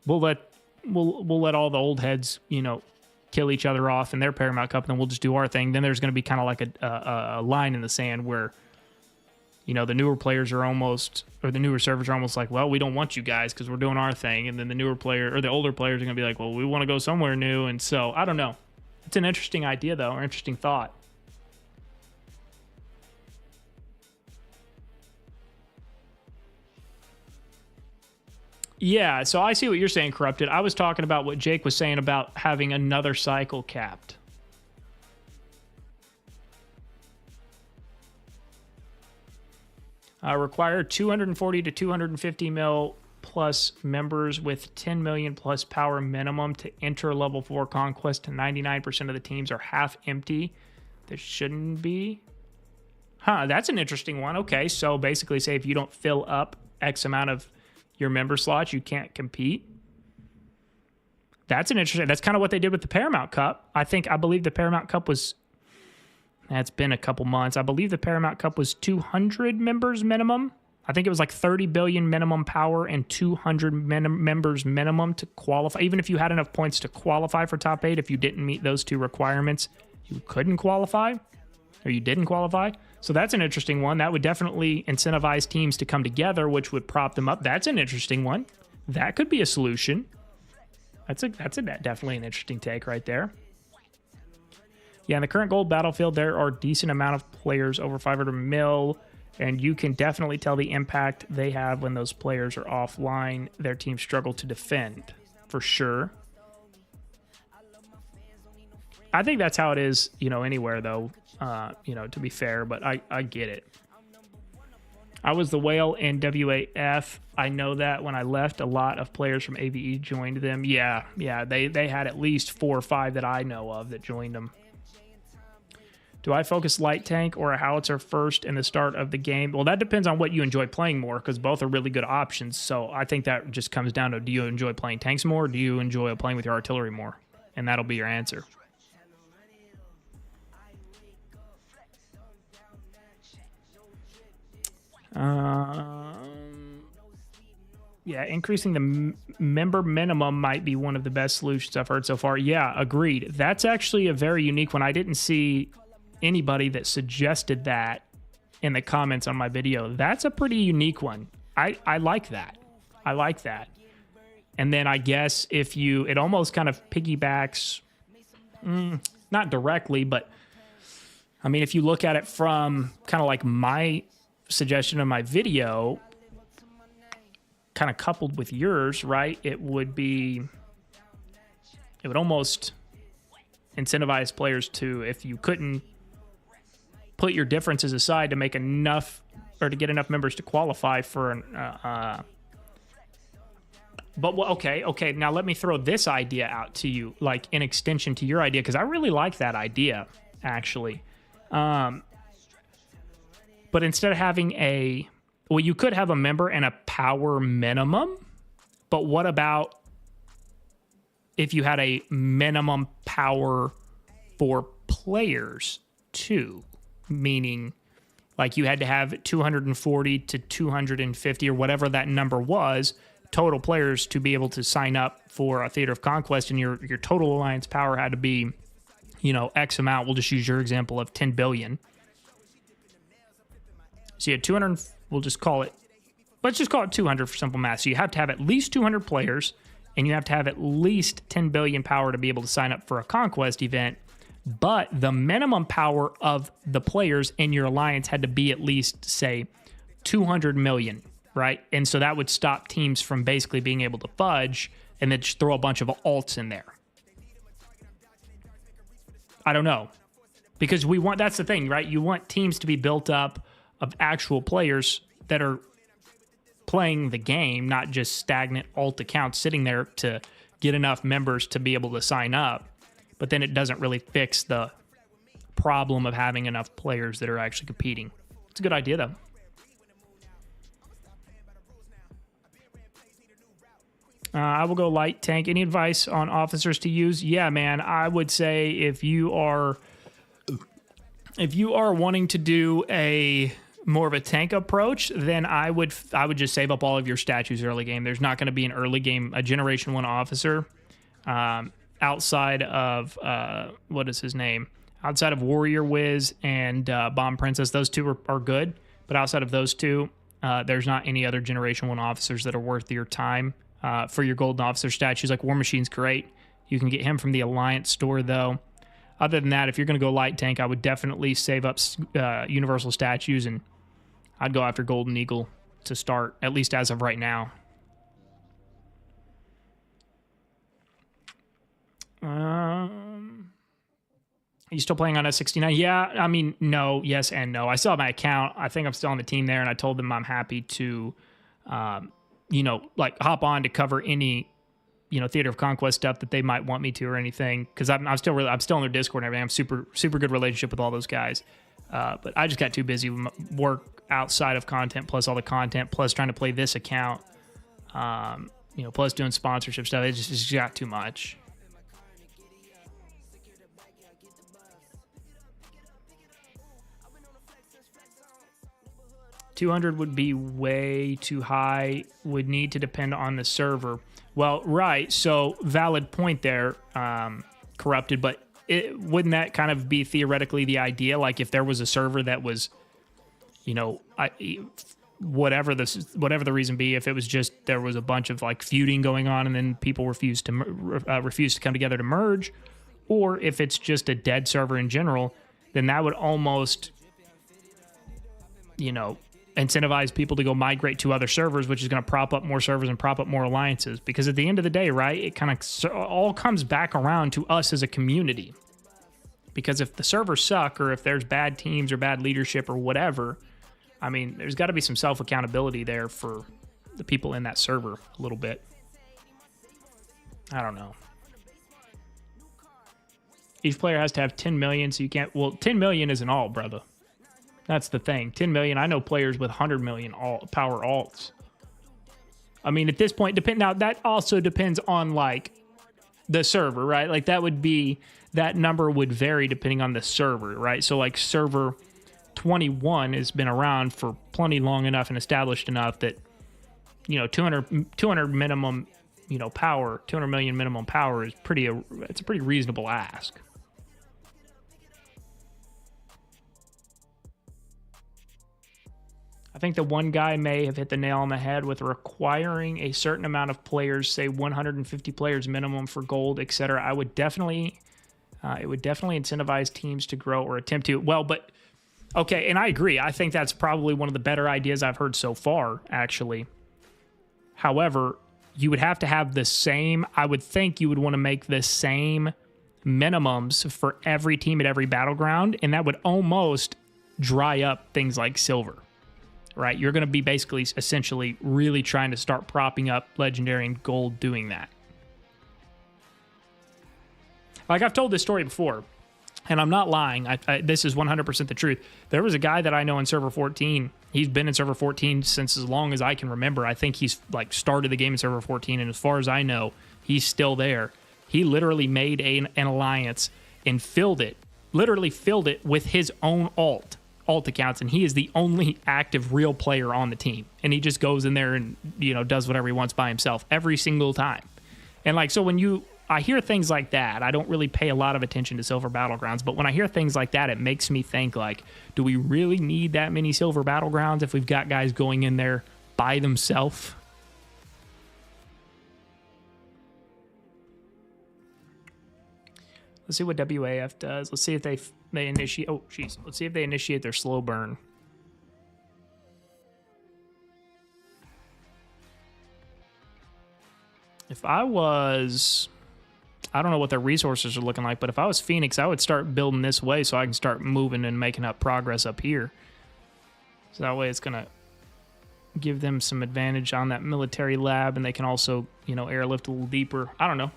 we'll let all the old heads, you know, kill each other off in their Paramount Cup, and then we'll just do our thing. Then there's going to be kind of like a line in the sand where, you know, the newer players are almost, or the newer servers are almost like, well, we don't want you guys because we're doing our thing. And then the newer player or the older players are going to be like, well, we want to go somewhere new. And so I don't know. It's an interesting idea, though, or interesting thought. Yeah, so I see what you're saying, Corrupted. I was talking about what Jake was saying about having another cycle capped. Require 240 to 250 mil plus members with 10 million plus power minimum to enter level 4 conquest. 99% of the teams are half empty. There shouldn't be. That's an interesting one. Okay, so basically say if you don't fill up X amount of your member slots, you can't compete. That's an interesting. That's kind of what they did with the Paramount Cup. I believe the Paramount Cup was. It's been a couple months. I believe the Paramount Cup was 200 members minimum. I think it was like 30 billion minimum power and 200 members minimum to qualify. Even if you had enough points to qualify for top 8, if you didn't meet those two requirements, you couldn't qualify, or you didn't qualify. So that's an interesting one. That would definitely incentivize teams to come together, which would prop them up. That's an interesting one. That could be a solution. That's definitely an interesting take right there. Yeah, in the current gold battlefield, there are a decent amount of players over 500 mil, and you can definitely tell the impact they have when those players are offline. Their teams struggle to defend, for sure. I think that's how it is, anywhere, though, to be fair, but I get it. I was the whale in WAF. I know that when I left, a lot of players from AVE joined them. Yeah, they had at least 4 or 5 that I know of that joined them. Do I focus light tank or a howitzer first in the start of the game? Well, that depends on what you enjoy playing more, because both are really good options. So I think that just comes down to, do you enjoy playing tanks more, or do you enjoy playing with your artillery more? And that'll be your answer. Yeah, increasing the member minimum might be one of the best solutions I've heard so far. Yeah, agreed. That's actually a very unique one. I didn't see anybody that suggested that in the comments on my video. That's a pretty unique one. I like that. I like that. And then I guess it almost kind of piggybacks, not directly, but I mean, if you look at it from kind of like my suggestion of my video, kind of coupled with yours, right? It would almost incentivize players to, if you couldn't put your differences aside to make enough, or to get enough members to qualify for an okay, now let me throw this idea out to you, like in extension to your idea, because I really like that idea, actually. But instead of having you could have a member and a power minimum, but what about if you had a minimum power for players too? Meaning, like, you had to have 240 to 250 or whatever that number was, total players to be able to sign up for a Theater of Conquest, and your total alliance power had to be, X amount. We'll just use your example of 10 billion. So you had 200, let's just call it 200 for simple math. So you have to have at least 200 players, and you have to have at least 10 billion power to be able to sign up for a Conquest event. But the minimum power of the players in your alliance had to be at least, say, 200 million, right? And so that would stop teams from basically being able to fudge and then just throw a bunch of alts in there. I don't know. Because that's the thing, right? You want teams to be built up of actual players that are playing the game, not just stagnant alt accounts sitting there to get enough members to be able to sign up. But then it doesn't really fix the problem of having enough players that are actually competing. It's a good idea, though. I will go light tank. Any advice on officers to use? Yeah, man, I would say if you are wanting to do a more of a tank approach, then I would just save up all of your statues early game. There's not going to be an early game, a Generation 1 officer. Outside of, what is his name? Outside of Warrior Wiz and Bomb Princess, those two are good. But outside of those two, there's not any other Generation 1 officers that are worth your time for your Golden Officer statues. Like War Machine's great. You can get him from the Alliance store, though. Other than that, if you're going to go light tank, I would definitely save up Universal statues, and I'd go after Golden Eagle to start, at least as of right now. Are you still playing on S69? Yeah, I mean, no, yes, and no. I still have my account. I think I'm still on the team there, and I told them I'm happy to like hop on to cover any, Theater of Conquest stuff that they might want me to or anything. Because I'm still in their Discord and everything. I'm super good relationship with all those guys. But I just got too busy with work outside of content, plus all the content, plus trying to play this account, plus doing sponsorship stuff. It just got too much. $200 would be way too high. Would need to depend on the server. Well, right. So valid point there, Corrupted. But wouldn't that kind of be theoretically the idea? Like if there was a server that was, whatever the reason be, if it was just there was a bunch of like feuding going on and then people refused to come together to merge, or if it's just a dead server in general, then that would almost, incentivize people to go migrate to other servers, which is going to prop up more servers and prop up more alliances. Because at the end of the day, right, it kind of all comes back around to us as a community. Because if the servers suck, or if there's bad teams or bad leadership or whatever, I mean, there's got to be some self-accountability there for the people in that server a little bit. I don't know. Each player has to have 10 million, so you can't... Well, 10 million isn't all, brother. That's the thing. 10 million. I know players with 100 million power alts. I mean, at this point, now that also depends on like the server, right? Like that number would vary depending on the server, right? So like server 21 has been around for plenty long enough and established enough that 200 minimum, power, 200 million minimum power is it's a pretty reasonable ask. I think the one guy may have hit the nail on the head with requiring a certain amount of players, say 150 players minimum for gold, etc. It would definitely incentivize teams to grow or attempt to. Well, but okay, and I agree. I think that's probably one of the better ideas I've heard so far, actually. However, you would have to have the same. I would think you would want to make the same minimums for every team at every battleground, and that would almost dry up things like silver. Right, you're going to be basically, essentially, really trying to start propping up Legendary and Gold doing that. Like, I've told this story before, and I'm not lying. This is 100% the truth. There was a guy that I know in Server 14. He's been in Server 14 since as long as I can remember. I think he's, like, started the game in Server 14, and as far as I know, he's still there. He literally made an alliance and literally filled it with his own alt accounts, and he is the only active real player on the team, and he just goes in there and does whatever he wants by himself every single time. And like, so when I hear things like that, I don't really pay a lot of attention to Silver Battlegrounds, but when I hear things like that, it makes me think, like, do we really need that many Silver Battlegrounds if we've got guys going in there by themselves? Let's see what WAF does. Let's see if they initiate. Oh, jeez. Let's see if they initiate their slow burn. If I don't know what their resources are looking like, but if I was Phoenix, I would start building this way so I can start moving and making up progress up here. So that way it's going to give them some advantage on that military lab, and they can also, airlift a little deeper. I don't know.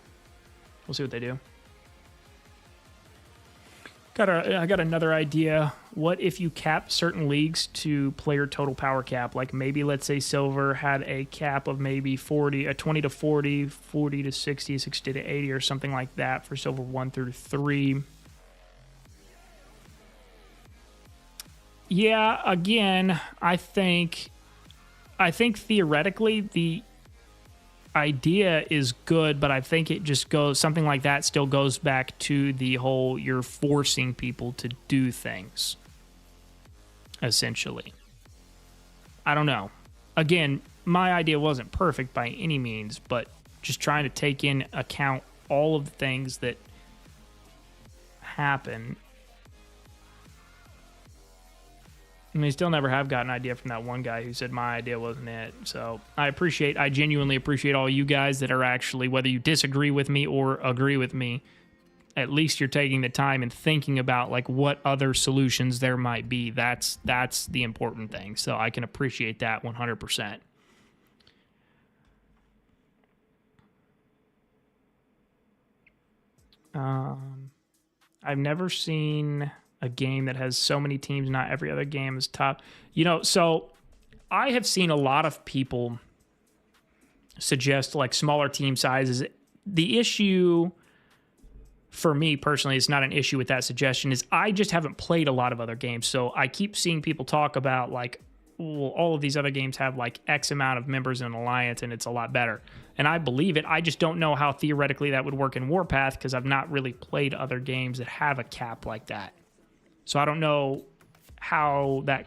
We'll see what they do. I got another idea. What if you cap certain leagues to player total power cap? Like maybe, let's say Silver had a cap of maybe 20 to 40, 40 to 60, 60 to 80, or something like that for Silver 1 through 3. Yeah, again, I think theoretically the idea is good, but I think it just goes, something like that still goes back to the whole you're forcing people to do things, essentially. I don't know. Again, my idea wasn't perfect by any means, but just trying to take in account all of the things that happen. I mean, I still never have gotten an idea from that one guy who said my idea wasn't it. So I genuinely appreciate all you guys that are actually, whether you disagree with me or agree with me, at least you're taking the time and thinking about like what other solutions there might be. That's the important thing. So I can appreciate that 100%. I've never seen a game that has so many teams. Not every other game is top. So I have seen a lot of people suggest like smaller team sizes. The issue for me personally, it's not an issue with that suggestion, is I just haven't played a lot of other games. So I keep seeing people talk about like, well, all of these other games have like X amount of members in an alliance and it's a lot better. And I believe it. I just don't know how theoretically that would work in Warpath because I've not really played other games that have a cap like that. So I don't know how that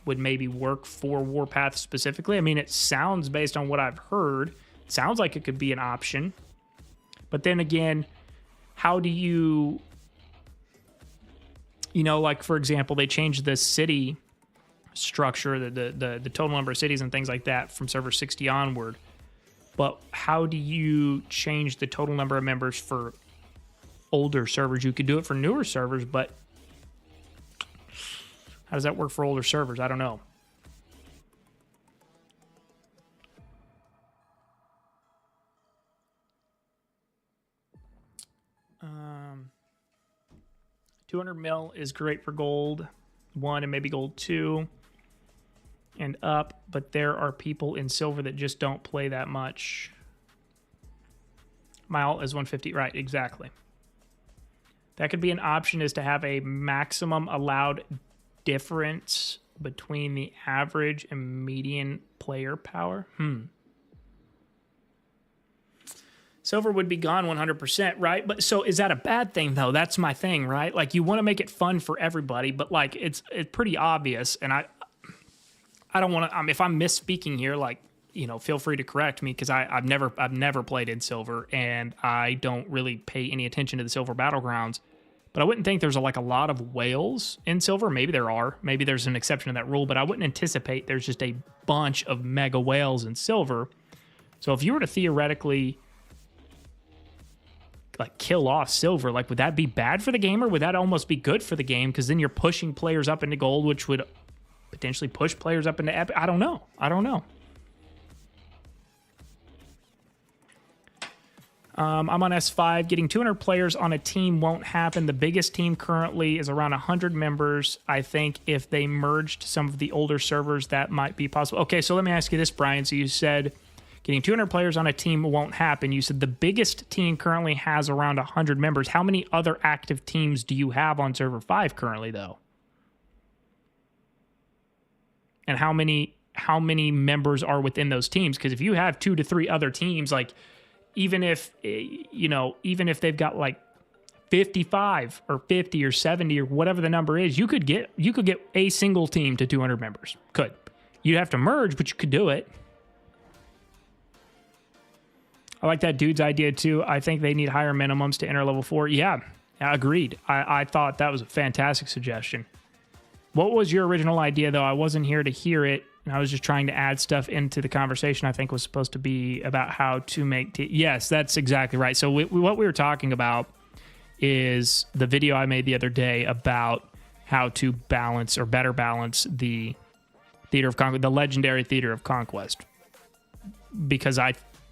would maybe work for Warpath specifically. I mean, it sounds, based on what I've heard, it sounds like it could be an option. But then again, how do you, like for example, they changed the city structure, the total number of cities and things like that from server 60 onward. But how do you change the total number of members for older servers? You could do it for newer servers, but how does that work for older servers? I don't know. $200 mil is great for gold 1 and maybe gold 2 and up, but there are people in silver that just don't play that much. My alt is 150, right? Exactly. That could be an option, is to have a maximum allowed difference between the average and median player power. Silver would be gone 100%, right? But so is that a bad thing though? That's my thing, right? Like you want to make it fun for everybody, but like it's pretty obvious, and I don't want to. If I'm misspeaking here, like feel free to correct me, because I've never played in silver, and I don't really pay any attention to the silver battlegrounds. But I wouldn't think there's a lot of whales in silver. Maybe there are. Maybe there's an exception to that rule, but I wouldn't anticipate there's just a bunch of mega whales in silver. So if you were to theoretically like kill off silver, like would that be bad for the game, or would that almost be good for the game? Because then you're pushing players up into gold, which would potentially push players up into epic. I don't know. I'm on S5. Getting 200 players on a team won't happen. The biggest team currently is around 100 members. I think if they merged some of the older servers, that might be possible. Okay, so let me ask you this, Brian. So you said getting 200 players on a team won't happen. You said the biggest team currently has around 100 members. How many other active teams do you have on server 5 currently, though? And how many members are within those teams? Because if you have 2 to 3 other teams, like even if they've got like 55 or 50 or 70 or whatever the number is, you could get a single team to 200 members. You'd have to merge, but you could do it. I like that dude's idea too. I think they need higher minimums to enter level 4. Yeah, agreed. I thought that was a fantastic suggestion. What was your original idea, though? I wasn't here to hear it, and I was just trying to add stuff into the conversation I think was supposed to be about how to make... Yes, that's exactly right. So what we were talking about is the video I made the other day about how to balance or better balance the Theater of Conquest, the legendary Theater of Conquest. Because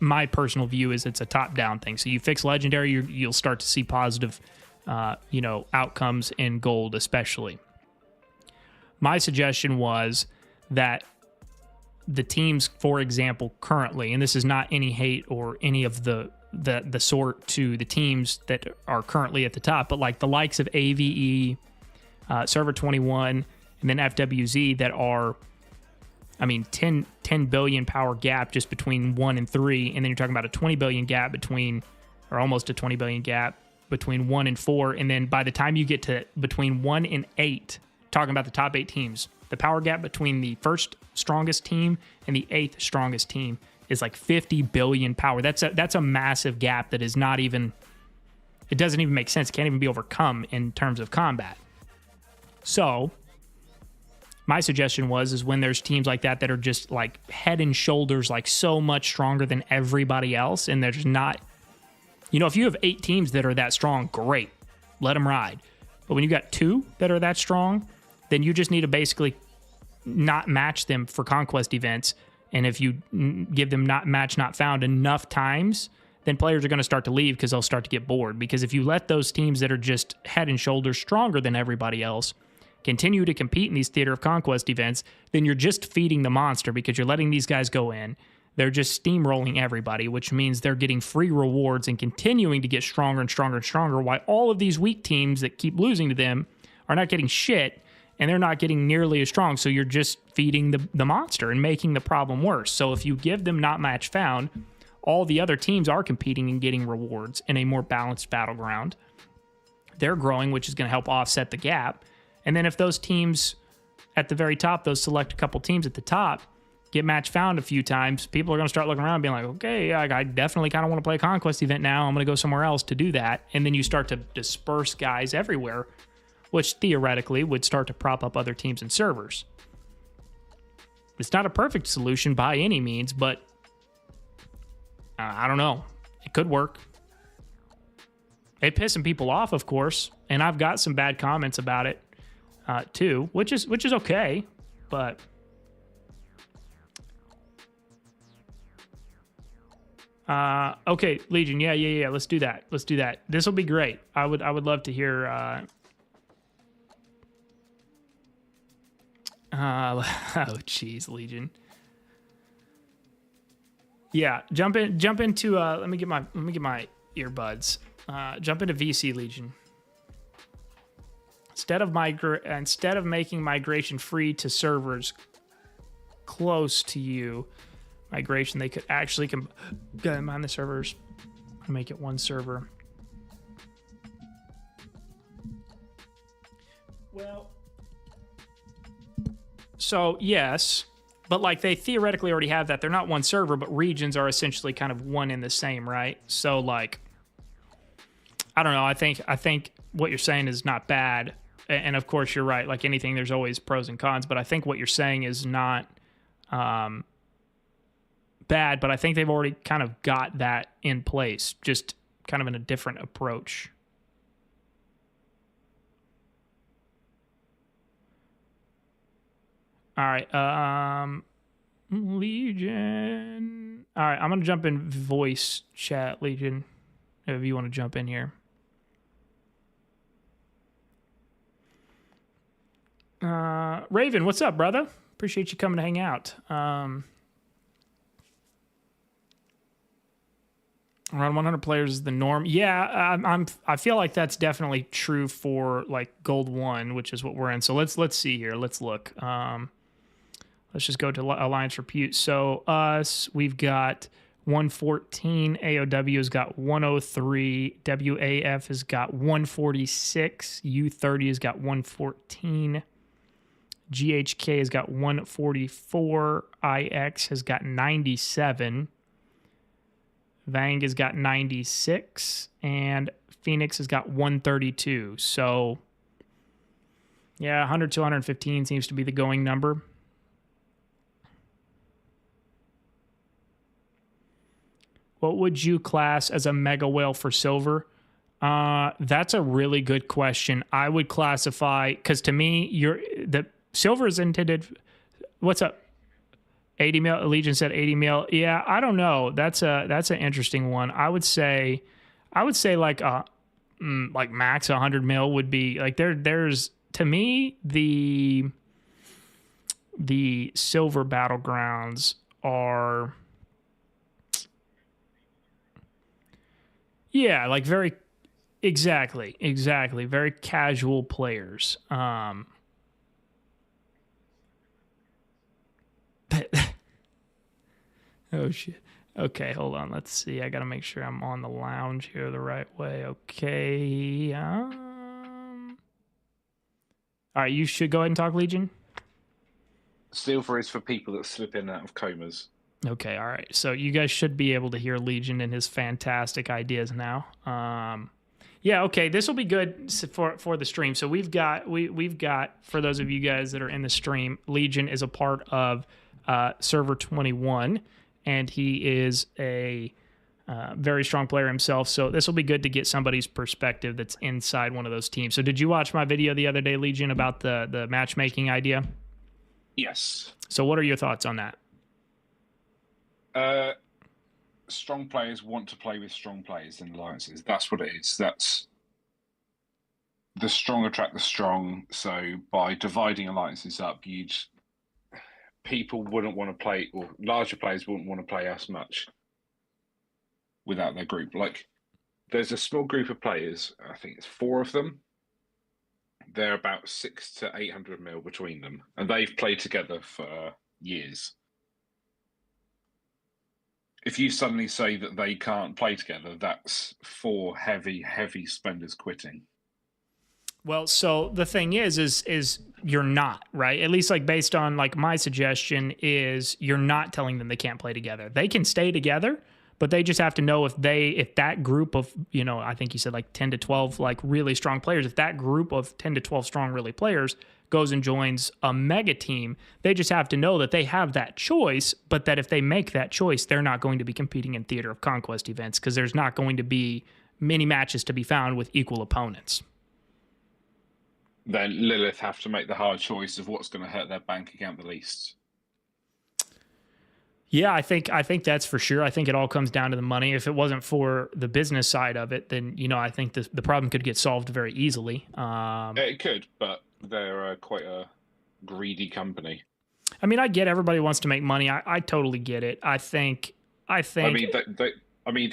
my personal view is it's a top-down thing. So you fix legendary, you'll start to see positive, outcomes in gold, especially. My suggestion was that the teams, for example, currently, and this is not any hate or any of the sort to the teams that are currently at the top, but like the likes of AVE, Server 21, and then FWZ that are, 10 billion power gap just between 1 and 3, and then you're talking about a 20 billion gap between, or almost a 20 billion gap between 1 and 4, and then by the time you get to between 1 and 8, talking about the top 8 teams, the power gap between the first strongest team and the 8th strongest team is like 50 billion power. That's a massive gap that is not even, it doesn't even make sense. It can't even be overcome in terms of combat. So my suggestion is when there's teams like that are just like head and shoulders, like so much stronger than everybody else, and there's not, if you have 8 teams that are that strong, great, let them ride. But when you got 2 that are that strong, then you just need to basically not match them for conquest events. And if you give them not match not found enough times, then players are going to start to leave because they'll start to get bored. Because if you let those teams that are just head and shoulders stronger than everybody else continue to compete in these Theater of Conquest events, then you're just feeding the monster because you're letting these guys go in. They're just steamrolling everybody, which means they're getting free rewards and continuing to get stronger and stronger and stronger, while all of these weak teams that keep losing to them are not getting shit, and they're not getting nearly as strong. So you're just feeding the monster and making the problem worse. So if you give them not match found, all the other teams are competing and getting rewards in a more balanced battleground. They're growing, which is going to help offset the gap. And then if those teams at the very top, those select couple teams at the top, get match found a few times, people are going to start looking around and being like, okay, I definitely kind of want to play a conquest event now. I'm going to go somewhere else to do that. And then you start to disperse guys everywhere, which theoretically would start to prop up other teams and servers. It's not a perfect solution by any means, but I don't know. It could work. It pissing people off, of course, and I've got some bad comments about it too, which is okay, but okay, Legion, yeah. Let's do that. This will be great. I would love to hear. Oh, jeez, Legion. Yeah, jump into. Let me get my earbuds. Jump into VC, Legion. Instead of making migration free to servers close to you, migration, they could actually combine the servers and make it one server. Well, so yes, but like they theoretically already have that. They're not one server, but regions are essentially kind of one in the same, right? So like, I don't know. I think what you're saying is not bad, and of course you're right. Like anything, there's always pros and cons. But I think what you're saying is not bad. But I think they've already kind of got that in place, just kind of in a different approach. All right, Legion. All right, I'm gonna jump in voice chat, Legion, if you want to jump in here. Raven, what's up, brother? Appreciate you coming to hang out. Around 100 players is the norm. Yeah, I feel like that's definitely true for like Gold 1, which is what we're in. So let's see here. Let's look. Let's just go to Alliance Repute. So us, we've got 114. AOW has got 103. WAF has got 146. U30 has got 114. GHK has got 144. IX has got 97. Vang has got 96. And Phoenix has got 132. So, yeah, 100 to 115 seems to be the going number. What would you class as a mega whale for silver? That's a really good question. I would classify, because to me, the silver is intended. What's up? 80 mil. Legion said 80 mil. Yeah, I don't know. That's an interesting one. I would say like max 100 mil would be like there's to me the silver battlegrounds are. Yeah, like very, exactly, very casual players. Oh shit. Okay, hold on. Let's see. I gotta make sure I'm on the lounge here the right way. Okay. All right, you should go ahead and talk, Legion. Silver is for people that slip in and out of comas. Okay, all right. So you guys should be able to hear Legion and his fantastic ideas now. Yeah, okay. This will be good for the stream. So we've got for those of you guys that are in the stream, Legion is a part of Server 21, and he is a very strong player himself. So this will be good to get somebody's perspective that's inside one of those teams. So did you watch my video the other day, Legion, about the matchmaking idea? Yes. So what are your thoughts on that? strong players want to play with strong players in alliances. That's what it is. That's the strong attract the strong. So by dividing alliances up, people wouldn't want to play, or larger players wouldn't want to play as much without their group. Like, there's a small group of players. I think it's 4 of them. They're about 600 to 800 mil between them, and they've played together for years. If you suddenly say that they can't play together, that's 4 heavy spenders quitting. Well, so the thing is you're not, right? At least like based on like my suggestion is you're not telling them they can't play together. They can stay together, but they just have to know if that group of, I think you said like 10 to 12 like really strong players, if that group of 10 to 12 strong really players goes and joins a mega team, they just have to know that they have that choice, but that if they make that choice, they're not going to be competing in Theater of Conquest events because there's not going to be many matches to be found with equal opponents. Then Lilith have to make the hard choice of what's going to hurt their bank account the least. Yeah, I think that's for sure. I think it all comes down to the money. If it wasn't for the business side of it, then I think the problem could get solved very easily. It could, but they're quite a greedy company. I mean, I get everybody wants to make money. I totally get it. I think. They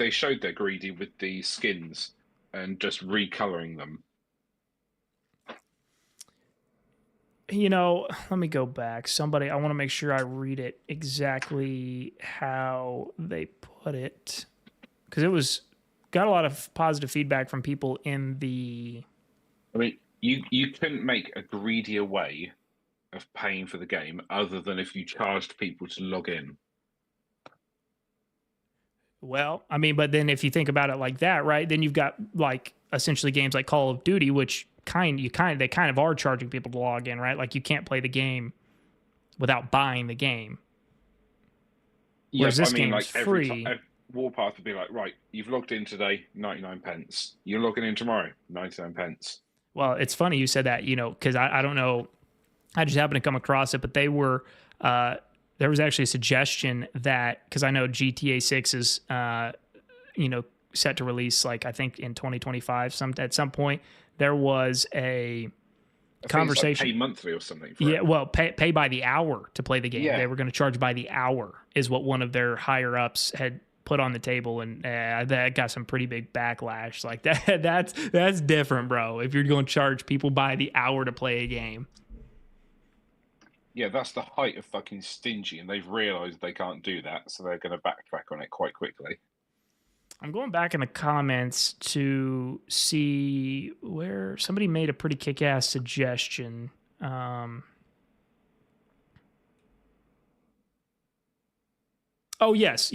showed they're greedy with the skins and just recoloring them. Let me go back. I want to make sure I read it exactly how they put it. Because got a lot of positive feedback from people in the... I mean, you couldn't make a greedier way of paying for the game other than if you charged people to log in. Well, I mean, but then if you think about it like that, right, then you've got like essentially games like Call of Duty, which they kind of are charging people to log in, right? Like you can't play the game without buying the game. Whereas this game's like free. Warpath would be like, right, you've logged in today, 99 pence. You're logging in tomorrow, 99 pence. Well, it's funny you said that, because I don't know. I just happened to come across it, but they were, there was actually a suggestion that, because I know GTA 6 is, set to release, like, I think in 2025, at some point, there was a conversation. Like pay monthly or something. Yeah, well, pay by the hour to play the game. Yeah. They were going to charge by the hour, is what one of their higher ups had put on the table, and that got some pretty big backlash. Like that's different, bro. If you're going to charge people by the hour to play a game. Yeah, that's the height of fucking stingy, and they've realized they can't do that, so they're going to backtrack on it quite quickly. I'm going back in the comments to see where somebody made a pretty kick-ass suggestion. Oh, yes.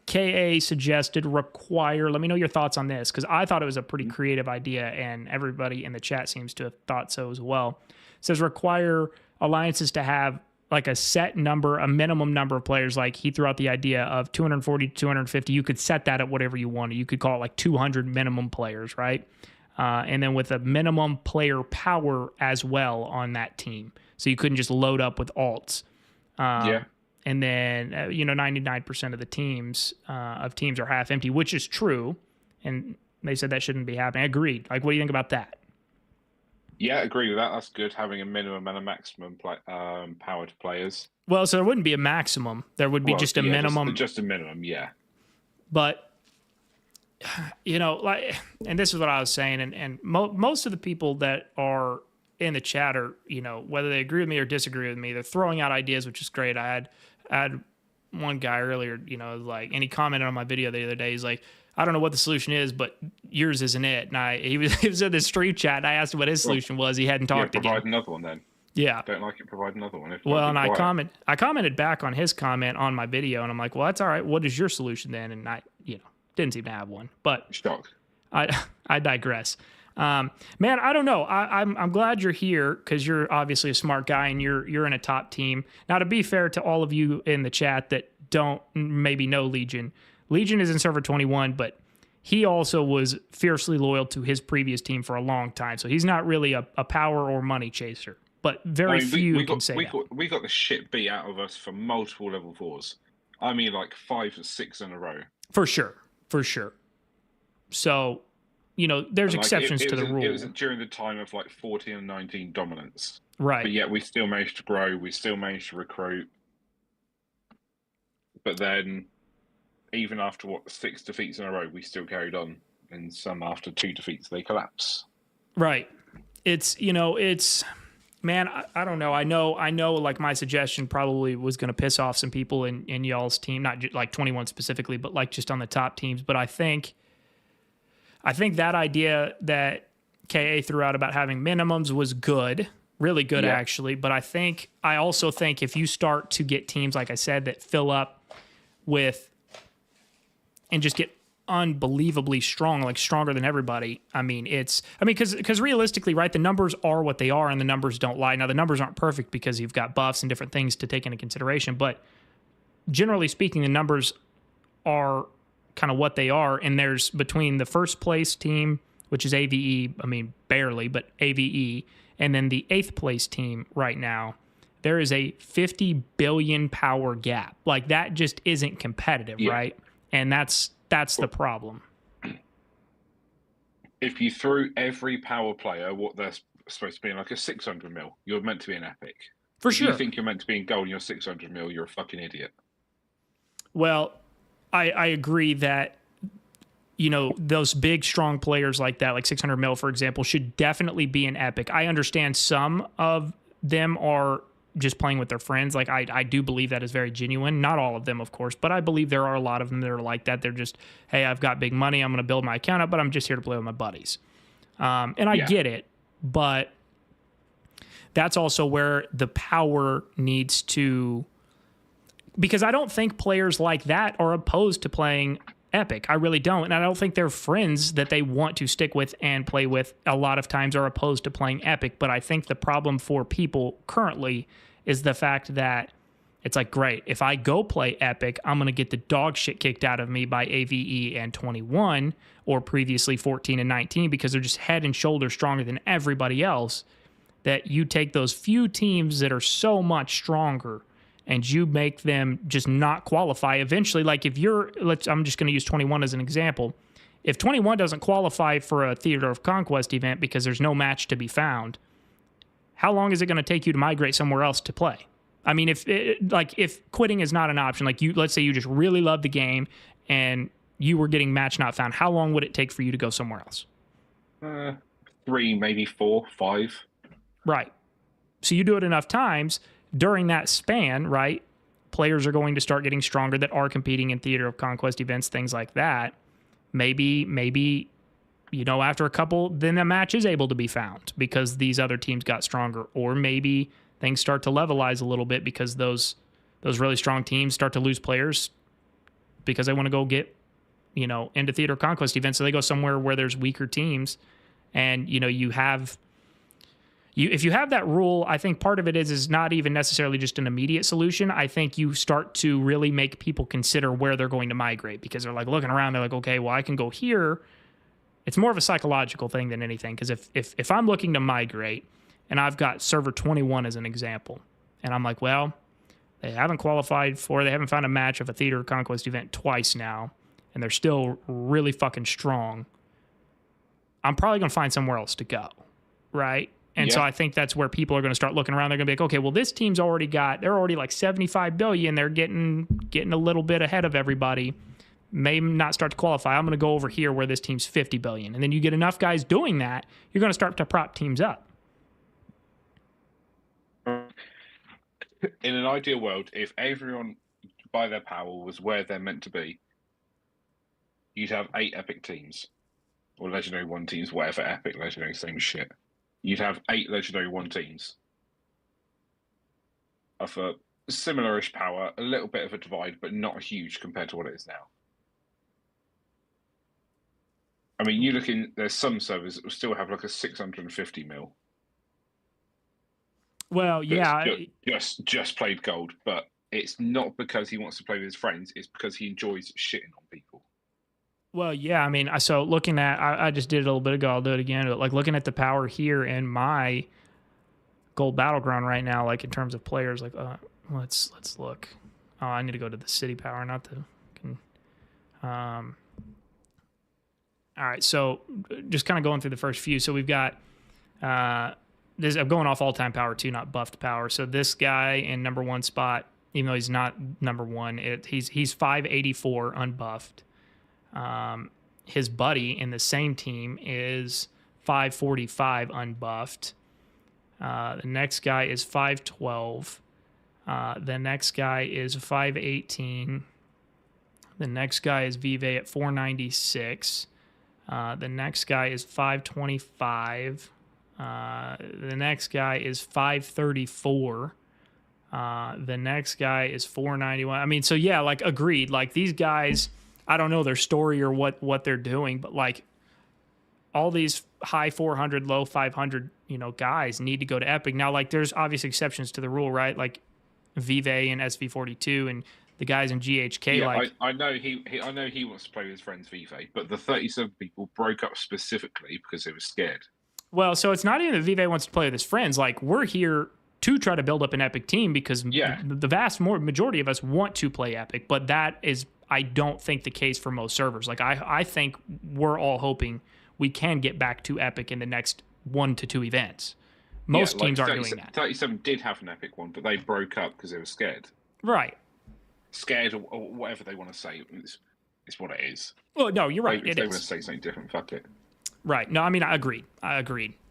KA suggested require. Let me know your thoughts on this, because I thought it was a pretty creative idea, and everybody in the chat seems to have thought so as well. It says require alliances to have like a set number, a minimum number of players. Like he threw out the idea of 240 to 250. You could set that at whatever you wanted. You could call it like 200 minimum players, right? And then with a minimum player power as well on that team. So you couldn't just load up with alts. And then, 99% of the teams are half empty, which is true. And they said that shouldn't be happening. Agreed. Like, what do you think about that? Yeah, agree with that. That's good. Having a minimum and a maximum power to players. Well, so there wouldn't be a maximum. There would be just a minimum. Just a minimum, yeah. But, and this is what I was saying, and most of the people that are in the chat are, whether they agree with me or disagree with me, they're throwing out ideas, which is great. I had one guy earlier, and he commented on my video the other day. He's like, I don't know what the solution is, but yours isn't it. And he was in this stream chat, and I asked him what his solution was. He hadn't talked again. Provide another one then. Yeah. Don't like it, provide another one. Well, and I commented back on his comment on my video, and I'm like, well, that's all right. What is your solution then? And I, didn't seem to have one. But shocked. I digress. Man, I don't know. I'm glad you're here, because you're obviously a smart guy and you're in a top team. Now, to be fair to all of you in the chat that don't maybe know Legion is in server 21, but he also was fiercely loyal to his previous team for a long time. So he's not really a power or money chaser. but very few can say that. We got the shit beat out of us for multiple level 4s. I mean, like 5 or 6 in a row. For sure. So, there's exceptions to the rule. It was during the time of like 14 and 19 dominance. Right. But yet we still managed to grow. We still managed to recruit. But then, even after 6 defeats in a row, we still carried on. And some after 2 defeats, they collapse. Right. It's man, I don't know. I know. Like my suggestion probably was going to piss off some people in y'all's team, not like 21 specifically, but like just on the top teams. But I think that idea that KA threw out about having minimums was good, really good actually. But I also think if you start to get teams, like I said, that fill up with and just get unbelievably strong, like stronger than everybody. Because realistically, right, the numbers are what they are and the numbers don't lie. Now, the numbers aren't perfect because you've got buffs and different things to take into consideration, but generally speaking, the numbers are kind of what they are. And there's between the first place team, which is AVE, barely, but AVE, and then the 8th place team right now, there is a 50 billion power gap. Like that just isn't competitive, right? And that's the problem. If you threw every power player what they're supposed to be in like a 600 mil, you're meant to be an epic. For if sure. you think you're meant to be in gold and you're 600 mil, you're a fucking idiot. Well, I agree that, those big, strong players like that, like 600 mil, for example, should definitely be an epic. I understand some of them are just playing with their friends. Like I do believe that is very genuine. Not all of them, of course, but I believe there are a lot of them that are like that. They're just, hey, I've got big money. I'm going to build my account up, but I'm just here to play with my buddies. And I get it, but that's also where the power needs to, because I don't think players like that are opposed to playing epic. I really don't. And I don't think their friends that they want to stick with and play with a lot of times are opposed to playing epic. But I think the problem for people currently is the fact that it's like, great, if I go play epic, I'm going to get the dog shit kicked out of me by AVE and 21 or previously 14 and 19 because they're just head and shoulders stronger than everybody else. That you take those few teams that are so much stronger and you make them just not qualify eventually. Like if I'm just going to use 21 as an example. If 21 doesn't qualify for a Theater of Conquest event because there's no match to be found, how long is it going to take you to migrate somewhere else to play? I mean, if quitting is not an option, like let's say you just really love the game and you were getting match not found, how long would it take for you to go somewhere else? 3, maybe 4, 5. Right. So you do it enough times. During that span, right, players are going to start getting stronger that are competing in Theater of Conquest events, things like that. Maybe, after a couple, then a match is able to be found because these other teams got stronger. Or maybe things start to levelize a little bit because those really strong teams start to lose players because they want to go get, into Theater of Conquest events. So they go somewhere where there's weaker teams. And, if you have that rule, I think part of it is not even necessarily just an immediate solution. I think you start to really make people consider where they're going to migrate because they're like looking around. They're like, okay, well, I can go here. It's more of a psychological thing than anything because if I'm looking to migrate and I've got server 21 as an example, and I'm like, well, they haven't found a match of a Theater of Conquest event twice now, and they're still really fucking strong, I'm probably going to find somewhere else to go, right? And so I think that's where people are going to start looking around. They're going to be like, okay, well, this team's they're already like 75 billion. They're getting a little bit ahead of everybody. May not start to qualify. I'm going to go over here where this team's 50 billion. And then you get enough guys doing that, you're going to start to prop teams up. In an ideal world, if everyone by their power was where they're meant to be, you'd have 8 epic teams. Or Legendary 1 teams, whatever, epic, Legendary, same shit. You'd have 8 Legendary 1 teams of a similar-ish power, a little bit of a divide, but not huge compared to what it is now. I mean, there's some servers that will still have like a 650 mil. Well, yeah. Just played gold, but it's not because he wants to play with his friends, it's because he enjoys shitting on people. Well, yeah, I mean, so looking at, I just did it a little bit ago, I'll do it again, but like looking at the power here in my gold battleground right now, like in terms of players. Like, let's look. Oh, I need to go to the city power, not the. All right, so just kind of going through the first few. So we've got this. I'm going off all-time power too, not buffed power. So this guy in number 1 spot, even though he's not number 1, he's 584 unbuffed. His buddy in the same team is 545 unbuffed. The next guy is 512. The next guy is 518. The next guy is Vive at 496. The next guy is 525. The next guy is 534. The next guy is 491. I mean, so yeah, like agreed. Like these guys, I don't know their story or what they're doing, but like all these high 400, low 500, guys need to go to Epic. Now, like there's obvious exceptions to the rule, right? Like Vive and SV42 and the guys in GHK. Yeah, like I know I know he wants to play with his friends Vive, but the 37 people broke up specifically because they were scared. Well, so it's not even that Vive wants to play with his friends. Like we're here to try to build up an Epic team because the vast majority of us want to play Epic, but that is, I don't think, the case for most servers. Like I think we're all hoping we can get back to Epic in the next 1 to 2 events. Most teams aren't doing that. 37 did have an Epic one, but they broke up because they were scared. Right. Scared or whatever they want to say. It's what it is. Well, no, you're right. If they want to say something different, fuck it. Right. No, I mean, I agreed.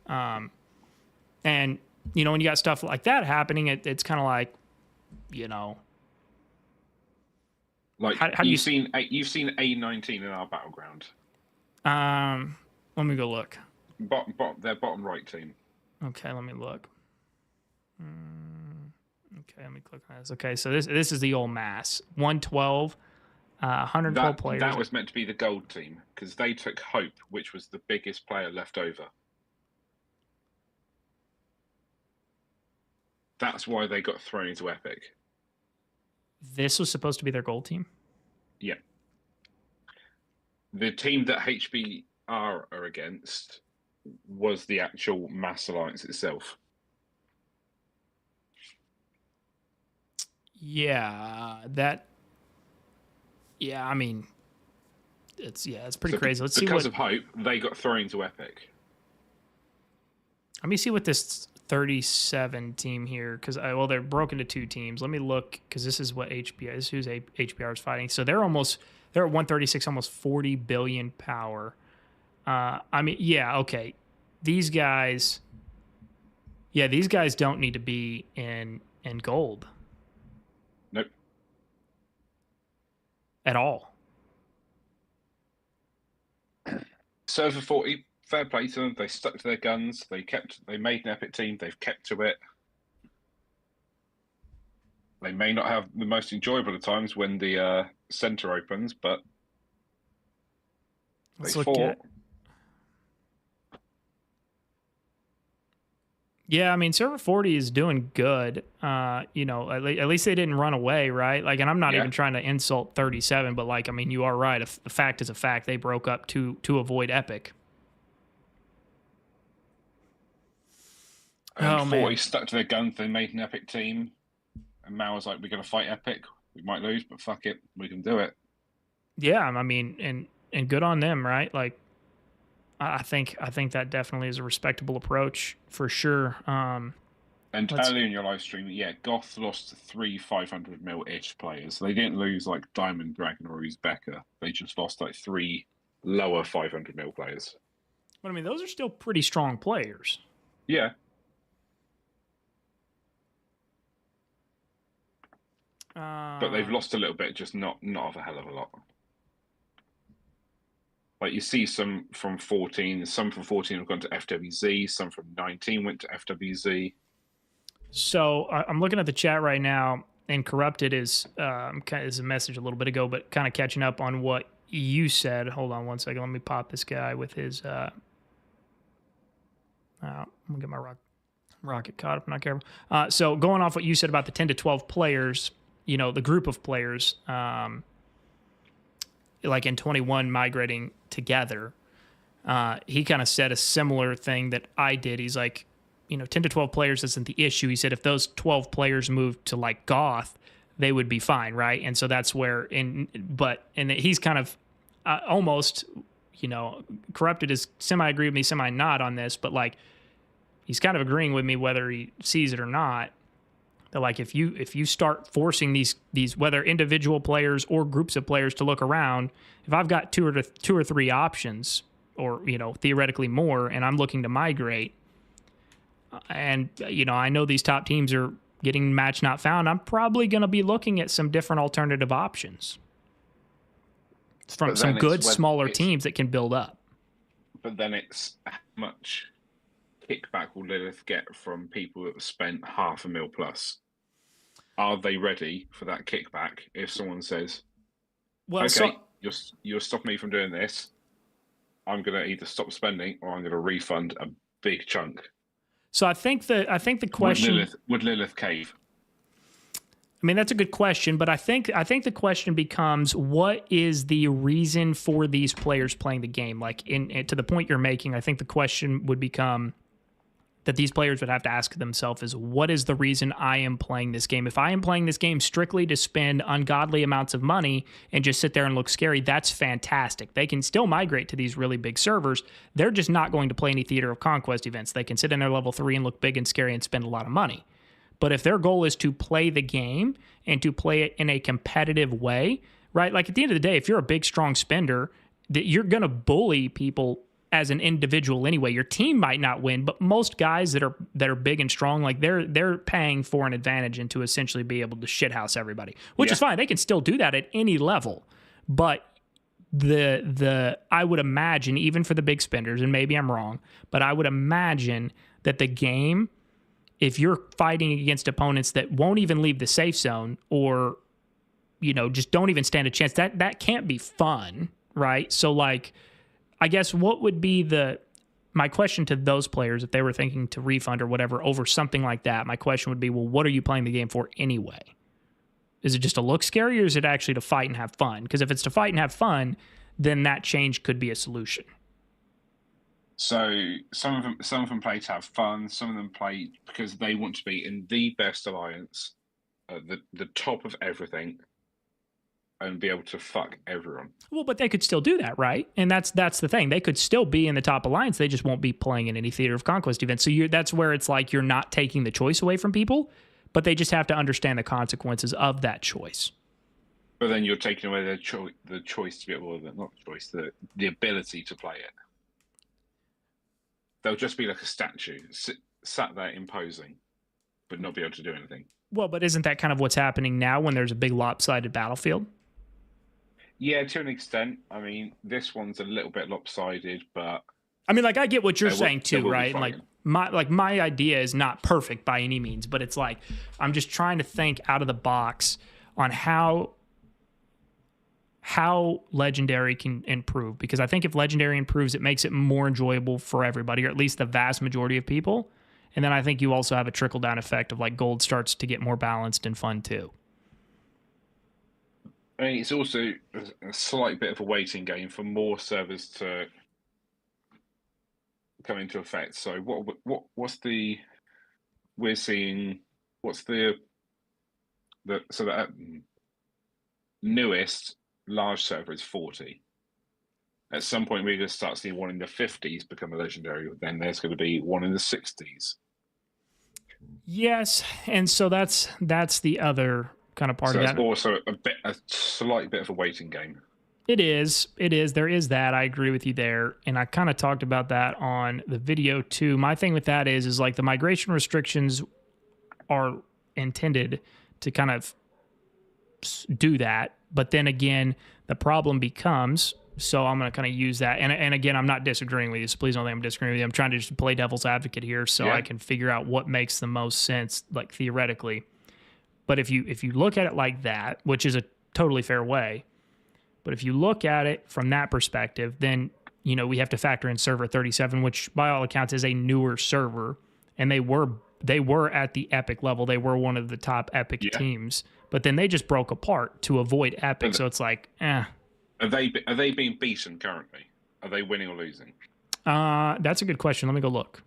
And, when you got stuff like that happening, it's kind of like, Like, how do you've seen A19 in our battleground. Let me go look. Their bottom right team. Okay, let me look. Okay, let me click on this. Okay, so this is the old mass. 112, 112 players. That was meant to be the gold team because they took Hope, which was the biggest player left over. That's why they got thrown into Epic. This was supposed to be their gold team? Yeah. The team that HBR are against was the actual Mass Alliance itself. Yeah, I mean, it's pretty crazy. Let's see because of Hope, they got thrown into Epic. Let me see what this 37 team here, because they're broken to 2 teams. Let me look, because this is what HBR is. Who's HBR is fighting. So they're at 136, almost 40 billion power. I mean, yeah, okay. These guys don't need to be in gold. Nope. At all. Server 40, fair play to them. They stuck to their guns. They made an Epic team. They've kept to it. They may not have the most enjoyable of times when the center opens, but Let's they look fought. at. Yeah, I mean, Server 40 is doing good. At least they didn't run away, right? Like, and I'm not even trying to insult 37, but like, I mean, you are right. The fact is a fact. They broke up to avoid Epic. And 40 stuck to their guns. They made an Epic team, and Mao was like, "We're going to fight Epic. We might lose, but fuck it, we can do it." Yeah, I mean, and good on them, right? Like, I think that definitely is a respectable approach for sure. And earlier in your live stream, Goth lost 3 500 mil-ish players. They didn't lose like Diamond Dragon or Uzbeka. They just lost like 3 lower 500 mil players. But I mean, those are still pretty strong players. Yeah. But they've lost a little bit, just not of a hell of a lot. Like you see some from 14, some from 14 have gone to FWZ, some from 19 went to FWZ. So I'm looking at the chat right now, and Corrupted is a message a little bit ago, but kind of catching up on what you said. Hold on one second. Let me pop this guy with his. I'm gonna get my rocket caught if I'm not careful. So going off what you said about the 10 to 12 players, the group of players, like in 21 migrating together, he kind of said a similar thing that I did. He's like, 10 to 12 players isn't the issue. He said if those 12 players moved to like Goth, they would be fine, right? And so that's where, he's kind of almost, corrupted is semi-agree with me, semi-not on this, but like he's kind of agreeing with me whether he sees it or not. That like if you start forcing these whether individual players or groups of players to look around, if I've got two or three options, or theoretically more, and I'm looking to migrate, and I know these top teams are getting match not found, I'm probably going to be looking at some different alternative options from some good smaller teams that can build up. But then it's how much kickback will Lilith get from people that have spent $500,000 plus? Are they ready for that kickback if someone says, well, okay, you're stopping me from doing this, I'm going to either stop spending or I'm going to refund a big chunk? So I think the question, would Lilith cave? I mean, that's a good question, but I think the question becomes, what is the reason for these players playing the game? Like to the point you're making, I think the question would become that these players would have to ask themselves is, what is the reason I am playing this game? If I am playing this game strictly to spend ungodly amounts of money and just sit there and look scary, that's fantastic. They can still migrate to these really big servers. They're just not going to play any Theater of Conquest events. They can sit in their level 3 and look big and scary and spend a lot of money. But if their goal is to play the game and to play it in a competitive way, right? Like at the end of the day, if you're a big, strong spender, that you're going to bully people as an individual anyway. Your team might not win, but most guys that are big and strong, like they're paying for an advantage and to essentially be able to shithouse everybody, which is fine. They can still do that at any level. But I would imagine, even for the big spenders, and maybe I'm wrong, but I would imagine that the game, if you're fighting against opponents that won't even leave the safe zone or, just don't even stand a chance, that can't be fun, right? So like, I guess what would be my question to those players if they were thinking to refund or whatever over something like that? My question would be, well, what are you playing the game for anyway? Is it just to look scary, or is it actually to fight and have fun? Because if it's to fight and have fun, then that change could be a solution. So some of them play to have fun. Some of them play because they want to be in the best alliance, at the top of everything, and be able to fuck everyone. Well, but they could still do that, right? And that's the thing. They could still be in the top alliance. They just won't be playing in any Theater of Conquest events. So that's where it's like you're not taking the choice away from people, but they just have to understand the consequences of that choice. But then you're taking away the choice to be able, not the choice, the ability to play it. They'll just be like a statue, sat there imposing, but not be able to do anything. Well, but isn't that kind of what's happening now when there's a big lopsided battlefield? Yeah, to an extent. I mean, this one's a little bit lopsided, but I mean, like, I get what you're saying too, right? Like my idea is not perfect by any means, but it's like I'm just trying to think out of the box on how Legendary can improve, because I think if Legendary improves, it makes it more enjoyable for everybody, or at least the vast majority of people. And then I think you also have a trickle-down effect of like gold starts to get more balanced and fun too. I mean, it's also a slight bit of a waiting game for more servers to come into effect. So what's the newest large server is 40. At some point, we're going to start seeing one in the 50s become a legendary. Then there's going to be one in the 60s. Yes, and so that's the other kind of part of that. So it's also a slight bit of a waiting game. It is. There is that. I agree with you there, and I kind of talked about that on the video too. My thing with that is like the migration restrictions are intended to kind of do that, but then again, the problem becomes. So I'm going to kind of use that. And again, I'm not disagreeing with you, so please don't think I'm disagreeing with you. I'm trying to just play devil's advocate here so I can figure out what makes the most sense, like theoretically. But if you look at it like that, which is a totally fair way, but if you look at it from that perspective, then, we have to factor in server 37, which by all accounts is a newer server. And they were at the Epic level. They were one of the top Epic teams. But then they just broke apart to avoid Epic. So it's like, Are they being beaten currently? Are they winning or losing? That's a good question. Let me go look.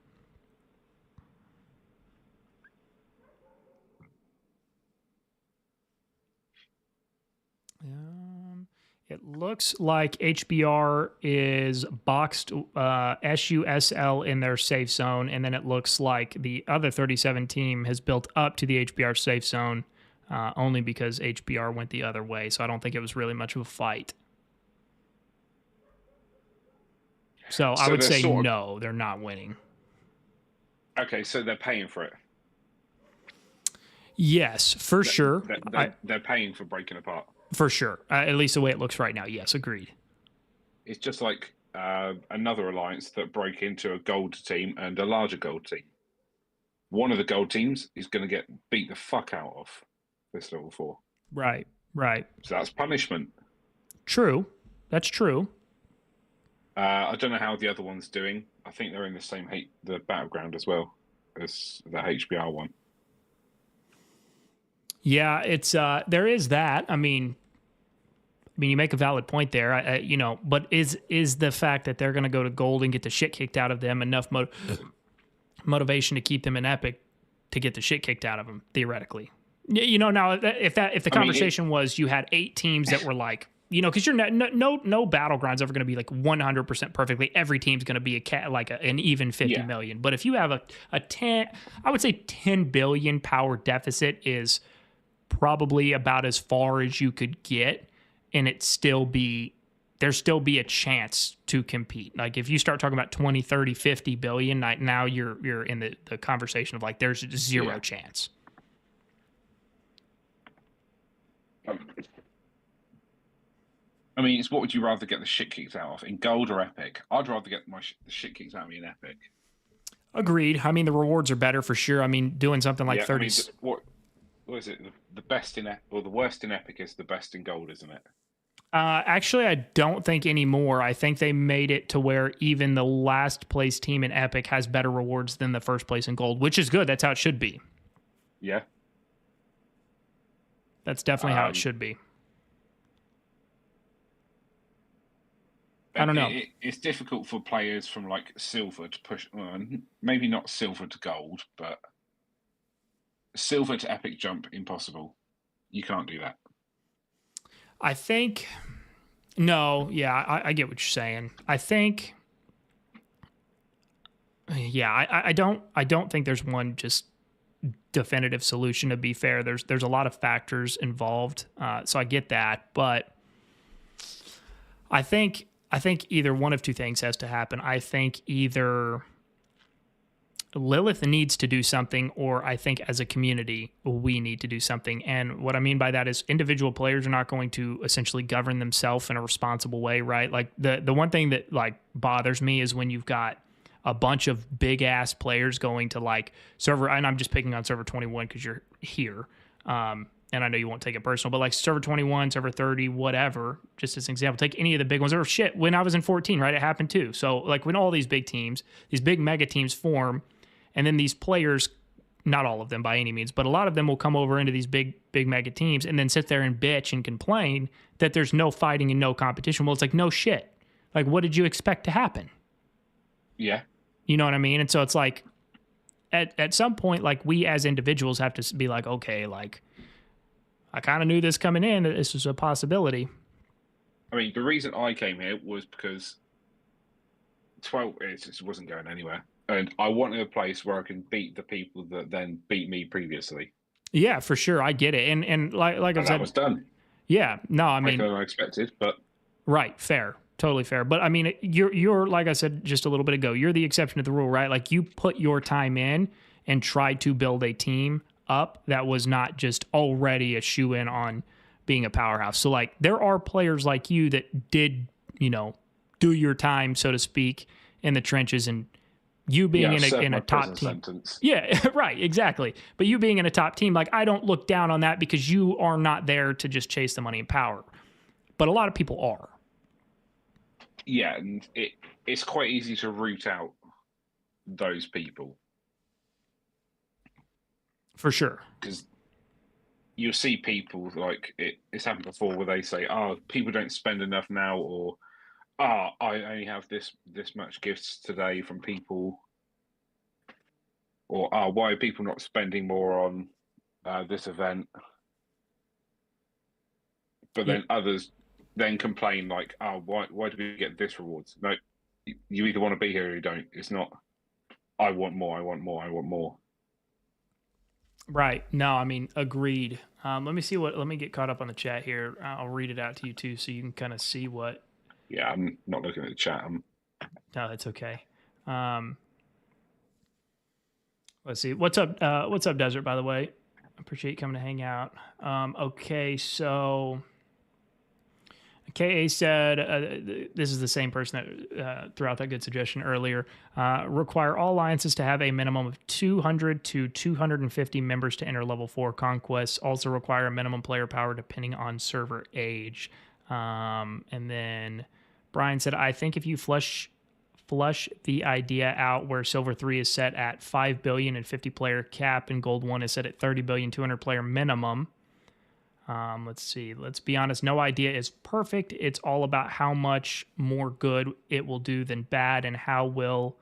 It looks like HBR is boxed SUSL in their safe zone, and then it looks like the other 37 team has built up to the HBR safe zone only because HBR went the other way. So I don't think it was really much of a fight. So I would say no, they're not winning. Okay, so they're paying for it. Yes, for sure. They're paying for breaking apart. For sure. At least the way it looks right now. Yes, agreed. It's just like another alliance that broke into a gold team and a larger gold team. One of the gold teams is going to get beat the fuck out of this level 4. Right, right. So that's punishment. True. That's true. I don't know how the other one's doing. I think they're in the same the battleground as well as the HBR one. Yeah, it's there is that. I mean, you make a valid point there. But is the fact that they're going to go to gold and get the shit kicked out of them enough motivation to keep them in Epic to get the shit kicked out of them theoretically? Now if the conversation was you had 8 teams that were like, because you're no battleground's ever going to be like 100% perfectly. Every team's going to be an even 50 million. But if you have a 10, I would say 10 billion power deficit is probably about as far as you could get, and there'd still be a chance to compete. Like if you start talking about 20, 30, 50 billion, now you're in the conversation of like there's zero chance. I mean, it's what would you rather get the shit kicked out of, in gold or Epic? I'd rather get the shit kicked out of me in Epic. Agreed. I mean, the rewards are better for sure. I mean, doing something like 30. What is it? The best in or the worst in Epic is the best in gold, isn't it? Actually, I don't think anymore. I think they made it to where even the last place team in Epic has better rewards than the first place in gold, which is good. That's how it should be. Yeah. That's definitely how it should be. I don't know. It's difficult for players from like silver to push, maybe not silver to gold, but silver to Epic jump, impossible. You can't do that. I think, no, yeah, I get what you're saying. I think, yeah, I don't think there's one just definitive solution. To be fair, there's a lot of factors involved, so I get that, but I think either one of two things has to happen. I think either Lilith needs to do something, or I think as a community, we need to do something. And what I mean by that is individual players are not going to essentially govern themselves in a responsible way, right? Like the one thing that like bothers me is when you've got a bunch of big ass players going to like server, and I'm just picking on server 21 because you're here. And I know you won't take it personal, but like server 21, server 30, whatever, just as an example, take any of the big ones. Or shit, when I was in 14, right, it happened too. So like when all these big teams, these big mega teams form, and then these players, not all of them by any means, but a lot of them will come over into these big mega teams and then sit there and bitch and complain that there's no fighting and no competition. Well, it's like, no shit. Like, what did you expect to happen? Yeah. You know what I mean? And so it's like, at some point, like we as individuals have to be like, okay, like, I kind of knew this coming in, that this was a possibility. I mean, the reason I came here was because 12, it just wasn't going anywhere. And I wanted a place where I can beat the people that then beat me previously. Yeah, for sure. I get it. And like I said, that was done. Yeah. No, I mean, I expected, but right. Fair. Totally fair. But I mean, you're like I said just a little bit ago, you're the exception to the rule, right? Like you put your time in and tried to build a team up that was not just already a shoe in on being a powerhouse. So like there are players like you that did, do your time, so to speak, in the trenches, and you being in a top team. Sentence. Yeah, right, exactly. But you being in a top team, like I don't look down on that because you are not there to just chase the money and power. But a lot of people are. Yeah, and it's quite easy to root out those people. For sure. Because you'll see people like it's happened before where they say, people don't spend enough now, or I only have this much gifts today from people, or why are people not spending more on this event? But then others then complain like, oh, why do we get this rewards? No, you either want to be here or you don't. It's not, I want more, I want more, I want more. Right. No, I mean, agreed. Let me get caught up on the chat here. I'll read it out to you too so you can kind of see what. Yeah, I'm not looking at the chat. No, that's okay. Let's see. What's up? What's up, Desert, by the way? Appreciate you coming to hang out. Okay, so KA said, this is the same person that threw out that good suggestion earlier. Require all alliances to have a minimum of 200 to 250 members to enter level 4 conquests. Also require a minimum player power depending on server age. And then Brian said, I think if you flush the idea out where silver 3 is set at 5 billion and 50 player cap and gold 1 is set at 30 billion 200 player minimum. Let's see. Let's be honest. No idea is perfect. It's all about how much more good it will do than bad, and how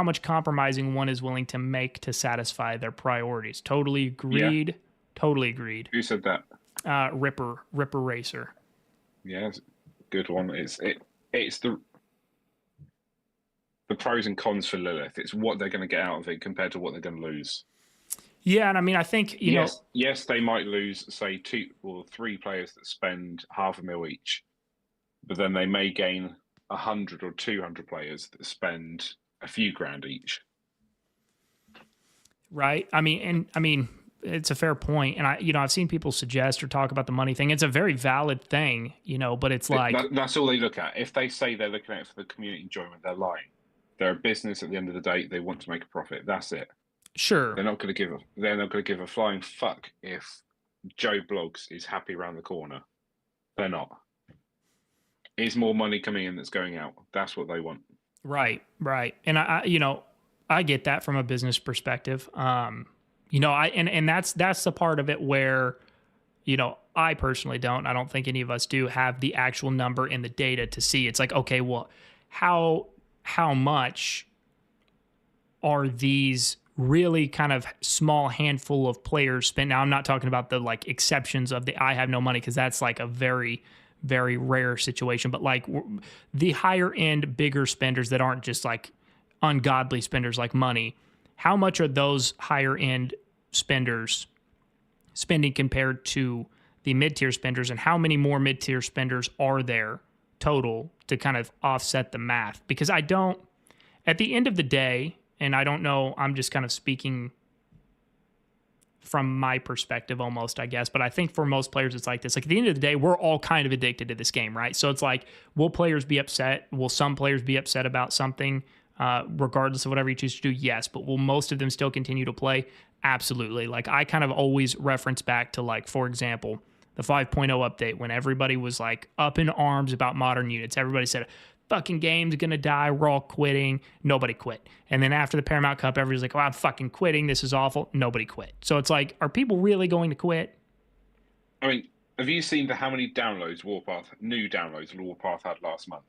much compromising one is willing to make to satisfy their priorities. Totally agreed. Yeah. Totally agreed. Who said that? Ripper Racer. Yeah, it's a good one. It's the pros and cons for Lilith. It's what they're going to get out of it compared to what they're going to lose. Yeah, and I mean, I think yes, they might lose, say, 2 or 3 players that spend $500,000 each, but then they may gain 100 or 200 players that spend a few grand each. Right. I mean, it's a fair point, and I've seen people suggest or talk about the money thing. It's a very valid thing, but it's like that's all they look at. If they say they're looking at it for the community enjoyment, they're lying. They're a business. At the end of the day, they want to make a profit. That's it. Sure. They're not going to give a flying fuck if Joe Blogs is happy around the corner. They're not. It's more money coming in that's going out. That's what they want. Right. And I get that from a business perspective. And that's the part of it where, I personally I don't think any of us do have the actual number in the data to see. It's like, okay, well, how much are these really kind of small handful of players spend? Now, I'm not talking about the like exceptions of the I have no money, because that's like a very, very rare situation. But like the higher end, bigger spenders that aren't just like ungodly spenders like money, how much are those higher end spenders spending compared to the mid-tier spenders, and how many more mid-tier spenders are there total to kind of offset the math? Because at the end of the day, and I don't know, I'm just kind of speaking from my perspective almost, I guess, but I think for most players it's like this. Like at the end of the day, we're all kind of addicted to this game, right? So it's like, will players be upset? Will some players be upset about something, regardless of whatever you choose to do? Yes. But will most of them still continue to play? Absolutely. Like I kind of always reference back to, like, for example, the 5.0 update, when everybody was like up in arms about modern units. Everybody said, fucking game's gonna die, we're all quitting. Nobody quit. And then after the Paramount Cup, everybody's like, oh, I'm fucking quitting, this is awful. Nobody quit. So it's like, are people really going to quit? I mean, have you seen how many downloads new downloads Warpath had last month?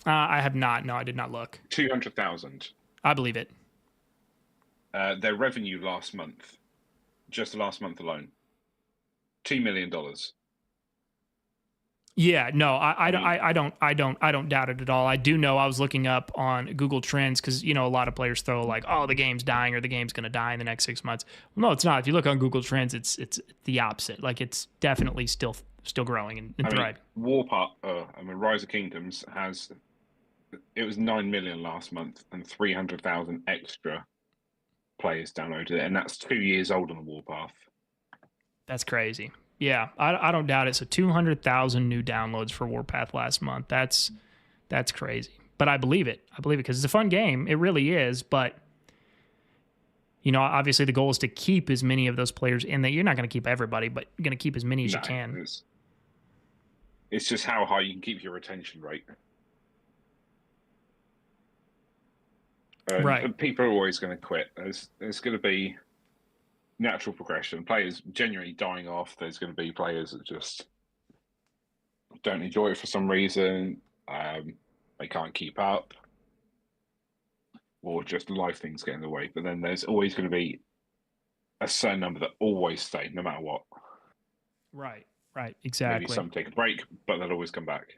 I have not. No, I did not look. 200,000. I believe it. Their revenue last month, just last month alone, $2 million. Yeah, no, I don't doubt it at all. I do know, I was looking up on Google Trends, because a lot of players throw like, oh, the game's dying or the game's going to die in the next 6 months. Well, no, it's not. If you look on Google Trends, it's the opposite. Like it's definitely still growing and thriving. Warpath, Rise of Kingdoms it was 9 million last month, and 300,000 extra players downloaded it, and that's 2 years old on the Warpath. That's crazy. Yeah, I don't doubt it. So 200,000 new downloads for Warpath last month. That's crazy. But I believe it. Because it's a fun game. It really is. But, obviously the goal is to keep as many of those players in that. You're not going to keep everybody, but you're going to keep as many as you can. It's just how high you can keep your retention rate. Right. People are always going to quit. There's going to be natural progression. Players genuinely dying off. There's going to be players that just don't enjoy it for some reason. They can't keep up, or just life things get in the way. But then there's always going to be a certain number that always stay, no matter what. Right. Exactly. Maybe some take a break, but they'll always come back.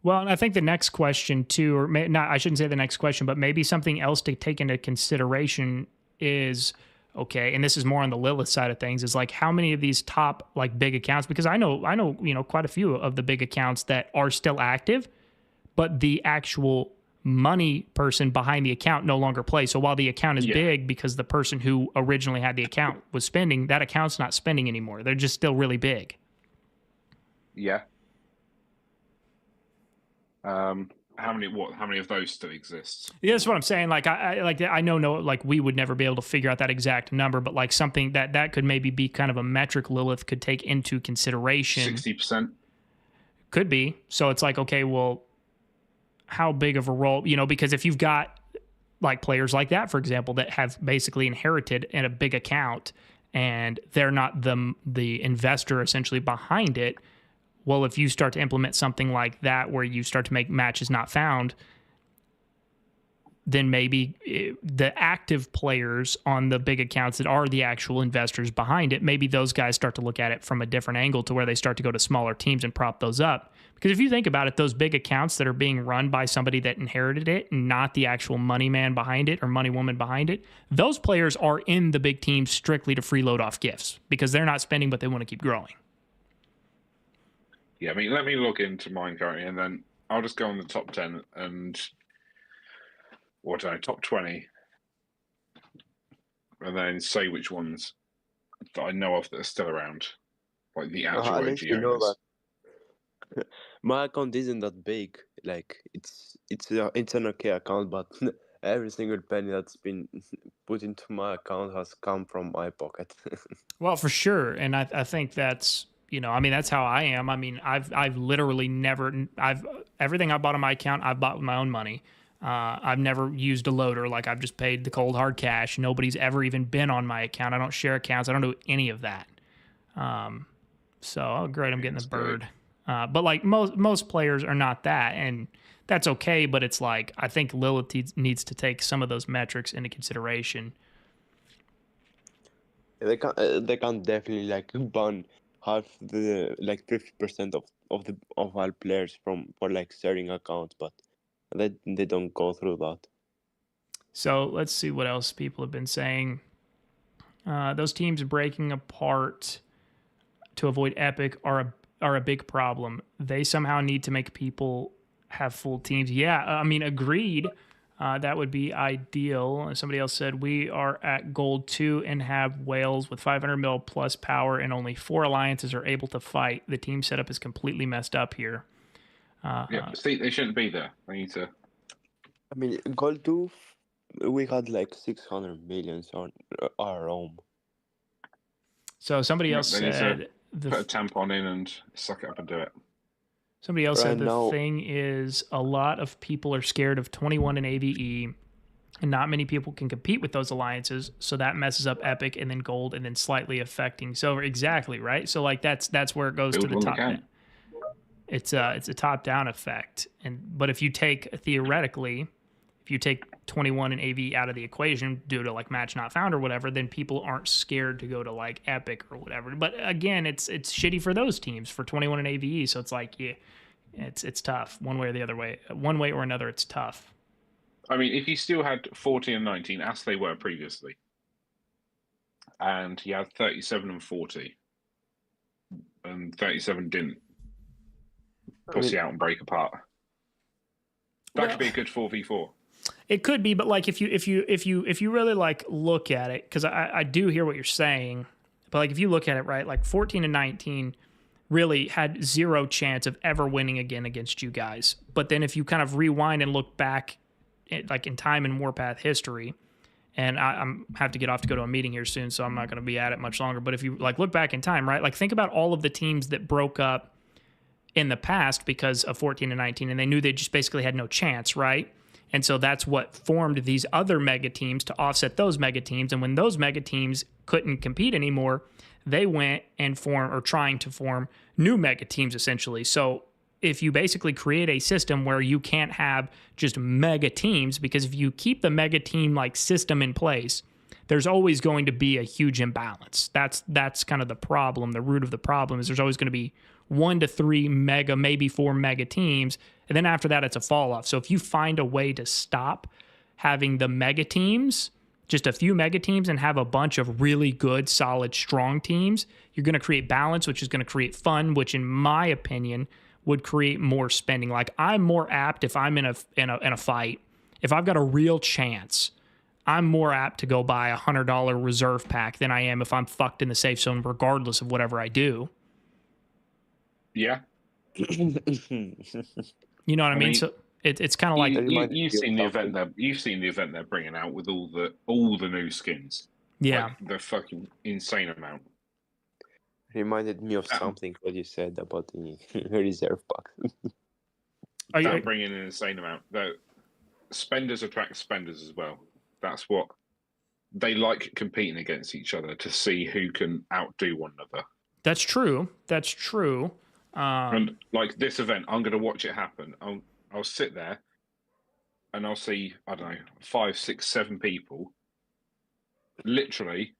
Well, and I think the next question too, or not, I shouldn't say the next question, but maybe something else to take into consideration is okay, and this is more on the Lilith side of things, is like how many of these top like big accounts, because I know, quite a few of the big accounts that are still active, but the actual money person behind the account no longer plays. So while the account is big because the person who originally had the account was spending, that account's not spending anymore. They're just still really big. Yeah. How many of those still exist? Yeah, that's what I'm saying. Like I know like we would never be able to figure out that exact number, but like something that could maybe be kind of a metric Lilith could take into consideration. 60%. Could be. So it's like, okay, well, how big of a role, because if you've got like players like that, for example, that have basically inherited in a big account and they're not the investor essentially behind it. Well, if you start to implement something like that where you start to make matches not found, then maybe the active players on the big accounts that are the actual investors behind it, maybe those guys start to look at it from a different angle to where they start to go to smaller teams and prop those up. Because if you think about it, those big accounts that are being run by somebody that inherited it, not the actual money man behind it or money woman behind it, those players are in the big teams strictly to freeload off gifts because they're not spending, but they want to keep growing. Yeah, I mean, let me log into mine currently, and then I'll just go on the top 10 and top 20, and then say which ones that I know of that are still around, like the actual At OG least you know owners. that my account isn't that big. Like it's an okay account, but every single penny that's been put into my account has come from my pocket. Well, for sure, and I think that's that's how I am. I mean, I've literally never everything I bought on my account I've bought with my own money. I've never used a loader. Like I've just paid the cold hard cash. Nobody's ever even been on my account. I don't share accounts. I don't do any of that. So great, I'm getting the bird. But like most players are not that, and that's okay. But it's like I think Lilith needs to take some of those metrics into consideration. They can definitely like ban half the 50% of all players for like sharing accounts, but they don't go through that. So let's see what else people have been saying. Those teams breaking apart to avoid Epic are a big problem. They somehow need to make people have full teams. Yeah, I mean, agreed. That would be ideal. Somebody else said, we are at gold 2 and have whales with 500 mil plus power and only 4 alliances are able to fight. The team setup is completely messed up here. See, they shouldn't be there. They need to. I mean, gold 2, we had like 600 millions on our own. So somebody else said... Put a tampon in and suck it up and do it. Somebody else said the thing is a lot of people are scared of 21 and AVE, and not many people can compete with those alliances, so that messes up Epic and then Gold and then slightly affecting Silver. Exactly, right? So like that's where it goes to the top down. It's a top-down effect. But if you take, theoretically, if you take 21 and AV out of the equation due to like match not found or whatever, then people aren't scared to go to like Epic or whatever. But again, it's shitty for those teams for 21 and AVE. So it's like, yeah, it's tough one way or the other way. One way or another, it's tough. I mean, if you still had 14 and 19 as they were previously, and you had 37 and 40, and 37 didn't pussy out and break apart, that could be a good 4v4. It could be, but like if you really like look at it, because I do hear what you're saying, but like if you look at it right, like 14 and 19 really had zero chance of ever winning again against you guys. But then if you kind of rewind and look back, like in time in Warpath history, and I'm have to get off to go to a meeting here soon, so I'm not going to be at it much longer. But if you like look back in time, right, like think about all of the teams that broke up in the past because of 14 and 19, and they knew they just basically had no chance, right? And so that's what formed these other mega teams to offset those mega teams. And when those mega teams couldn't compete anymore, they went and trying to form new mega teams essentially. So if you basically create a system where you can't have just mega teams, because if you keep the mega team like system in place, there's always going to be a huge imbalance. That's kind of the problem. The root of the problem is there's always going to be 1 to 3 mega, maybe 4 mega teams, And then after that, it's a fall off. So if you find a way to stop having the mega teams, just a few mega teams, and have a bunch of really good, solid, strong teams, you're going to create balance, which is going to create fun, which in my opinion would create more spending. Like, I'm more apt if I'm in a fight, if I've got a real chance, I'm more apt to go buy $100 reserve pack than I am if I'm fucked in the safe zone, regardless of whatever I do. Yeah. You know what I mean? mean, So it's kind of like you've seen the event they're bringing out with all the new skins. Yeah, like the fucking insane amount. Reminded me of something what you said about the reserve pack. They're bringing an insane amount. The spenders attract spenders as well. That's what they like, competing against each other to see who can outdo one another. That's true. That's true. And like this event, I'm going to watch it happen. I'll sit there and I'll see, I don't know, 5, 6, 7 people literally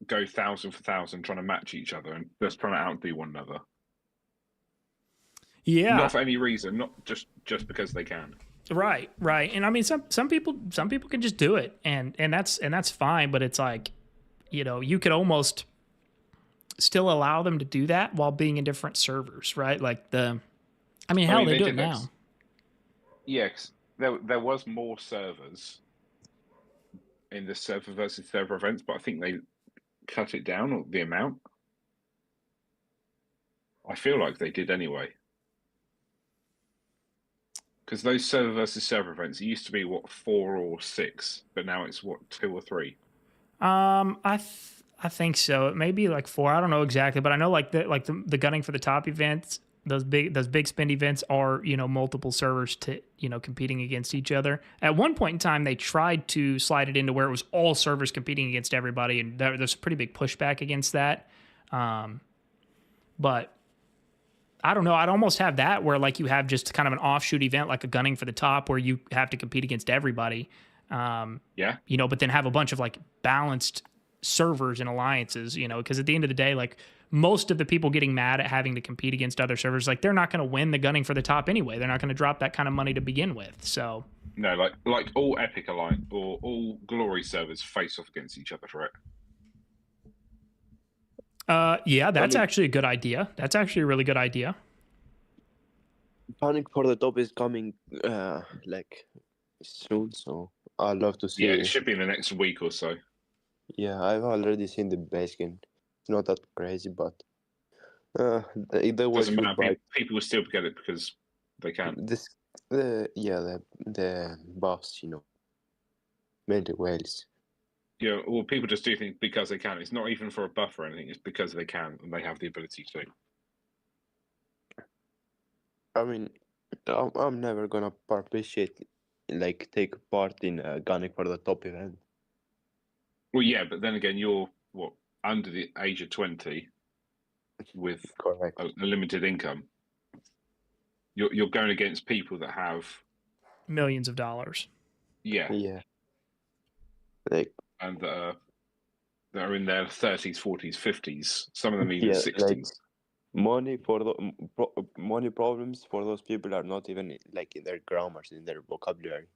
go 1,000 for 1,000 trying to match each other and just trying to outdo one another. Yeah. Not for any reason, not just because they can. Right. And I mean, some people can just do it, and that's fine. But it's like, you know, you could almost still allow them to do that while being in different servers, right? Like they do it now. Yeah, there was more servers in the server versus server events, but I think they cut it down, or the amount. I feel like they did anyway. Because those server versus server events, it used to be 4 or 6, but now it's 2 or 3. I think so. It may be like 4. I don't know exactly, but I know like the gunning for the top events, those big spend events are, you know, multiple servers to, you know, competing against each other. At one point in time, they tried to slide it into where it was all servers competing against everybody, and there's a pretty big pushback against that. But I don't know. I'd almost have that where like you have just kind of an offshoot event, like a gunning for the top, where you have to compete against everybody. Yeah. You know, but then have a bunch of like balanced servers and alliances, you know, because at the end of the day, like most of the people getting mad at having to compete against other servers, like they're not going to win the gunning for the top anyway. They're not going to drop that kind of money to begin with. So no, like all Epic Alliance or all Glory servers face off against each other for it. Yeah, that's actually a good idea. That's actually a really good idea. Panic for the top is coming like soon, so I'd love to see. Yeah, it should be in the next week or so. Yeah, I've already seen the base skin. It's not that crazy, but there was doesn't matter. People will still get it because they can. The buffs, you know, mainly whales. Yeah, well, people just do things because they can. It's not even for a buff or anything. It's because they can and they have the ability to. I mean, I'm never gonna take part in gunning for the top event. Well, yeah, but then again, you're under the age of 20 with Correct. a limited income. You're going against people that have millions of dollars. Yeah. And that are in their 30s, 40s, 50s. Some of them even 60s. Money money problems for those people are not even like in their grammars, in their vocabulary.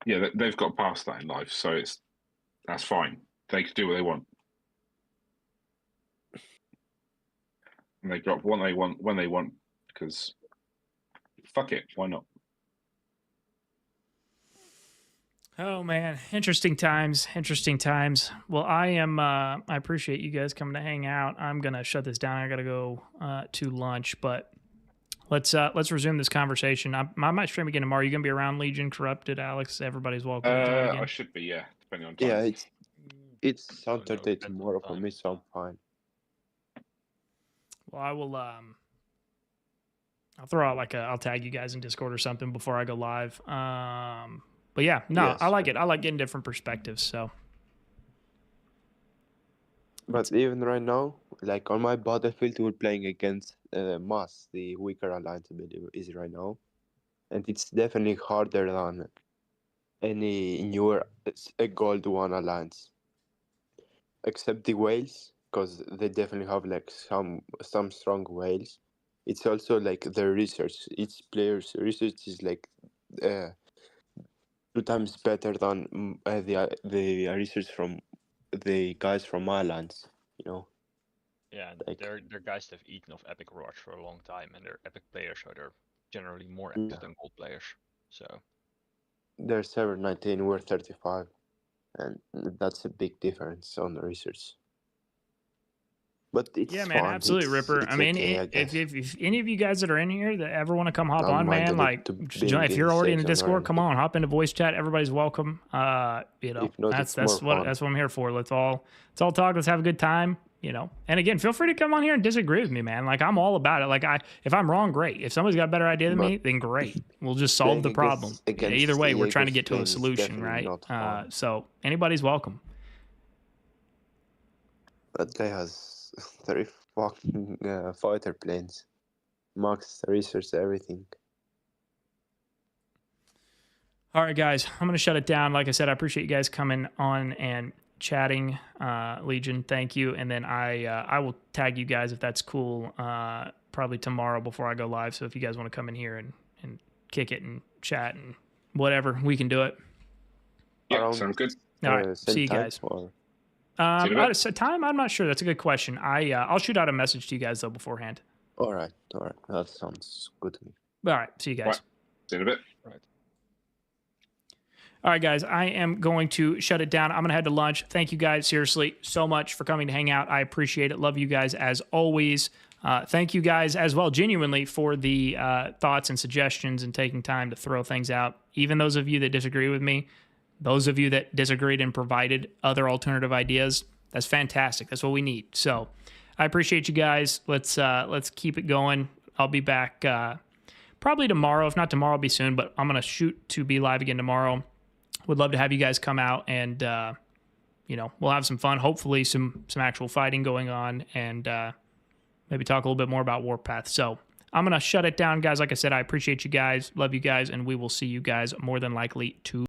Yeah, they've got past that in life, so that's fine. They can do what they want. And they drop what they want when they want, because fuck it, why not? Oh man, interesting times. Well, I appreciate you guys coming to hang out. I'm gonna shut this down. I gotta go to lunch, but let's resume this conversation. I might stream again tomorrow. You gonna be around, Legion, Corrupted, Alex? Everybody's welcome to join again. I should be, yeah, depending on time. Yeah, it's Saturday tomorrow for me, so I'm fine. Well, I will. I'll throw out I'll tag you guys in Discord or something before I go live. But yeah, no, yes. I like it. I like getting different perspectives. So, but even right now, like on my battlefield, we're playing against Mass, the weaker alliance, I believe is right now, and it's definitely harder than any newer Gold 1 alliance, except the whales, because they definitely have like some strong whales, it's also like the research. Each player's research is like 2 times better than the research from the guys from my lands. You know, Yeah, and like they're guys that have eaten off epic rewards for a long time, and they're epic players, so they're generally more yeah, active than gold players. So they're 719, we're 35, and that's a big difference on the research. But it's Yeah, man, fun. absolutely, Ripper. I It's mean, okay, I guess. if any of you guys that are in here that ever want to come hop I'm on, man, minded like to just being if in you're already in the section or Discord, come anything. on, hop into voice chat. Everybody's welcome. You know, If not, that's it's more fun. that's what I'm here for. Let's all talk. Let's have a good time. You know, and again, feel free to come on here and disagree with me, man. Like I'm all about it. Like if I'm wrong, great. If somebody's got a better idea than But me, then great. We'll just solve the problem. against Either way, we're trying to Jaeger's get to a plane is solution, definitely right? not fun. So anybody's welcome. That guy has 30 fucking fighter planes. Max research everything. All right, guys, I'm going to shut it down. Like I said, I appreciate you guys coming on and chatting. Legion, thank you. And then I will tag you guys if that's cool probably tomorrow before I go live. So if you guys want to come in here and kick it and chat and whatever, we can do it. Yeah, sounds good. All right, Same see you time, guys. or Time? I'm not sure. That's a good question. I'll shoot out a message to you guys though beforehand. all right, that sounds good to me. All right, see you guys. Right. See you in a bit. right. All right, guys, I am going to shut it down. I'm going to head to lunch. Thank you guys, seriously, so much for coming to hang out. I appreciate it. Love you guys as always. Thank you guys as well, genuinely, for the thoughts and suggestions and taking time to throw things out. Even those of you that disagree with me, those of you that disagreed and provided other alternative ideas, that's fantastic. That's what we need. So I appreciate you guys. Let's keep it going. I'll be back probably tomorrow. If not tomorrow, I'll be soon, but I'm going to shoot to be live again tomorrow. Would love to have you guys come out and, we'll have some fun. Hopefully some actual fighting going on and maybe talk a little bit more about Warpath. So I'm going to shut it down, guys. Like I said, I appreciate you guys. Love you guys. And we will see you guys more than likely tomorrow.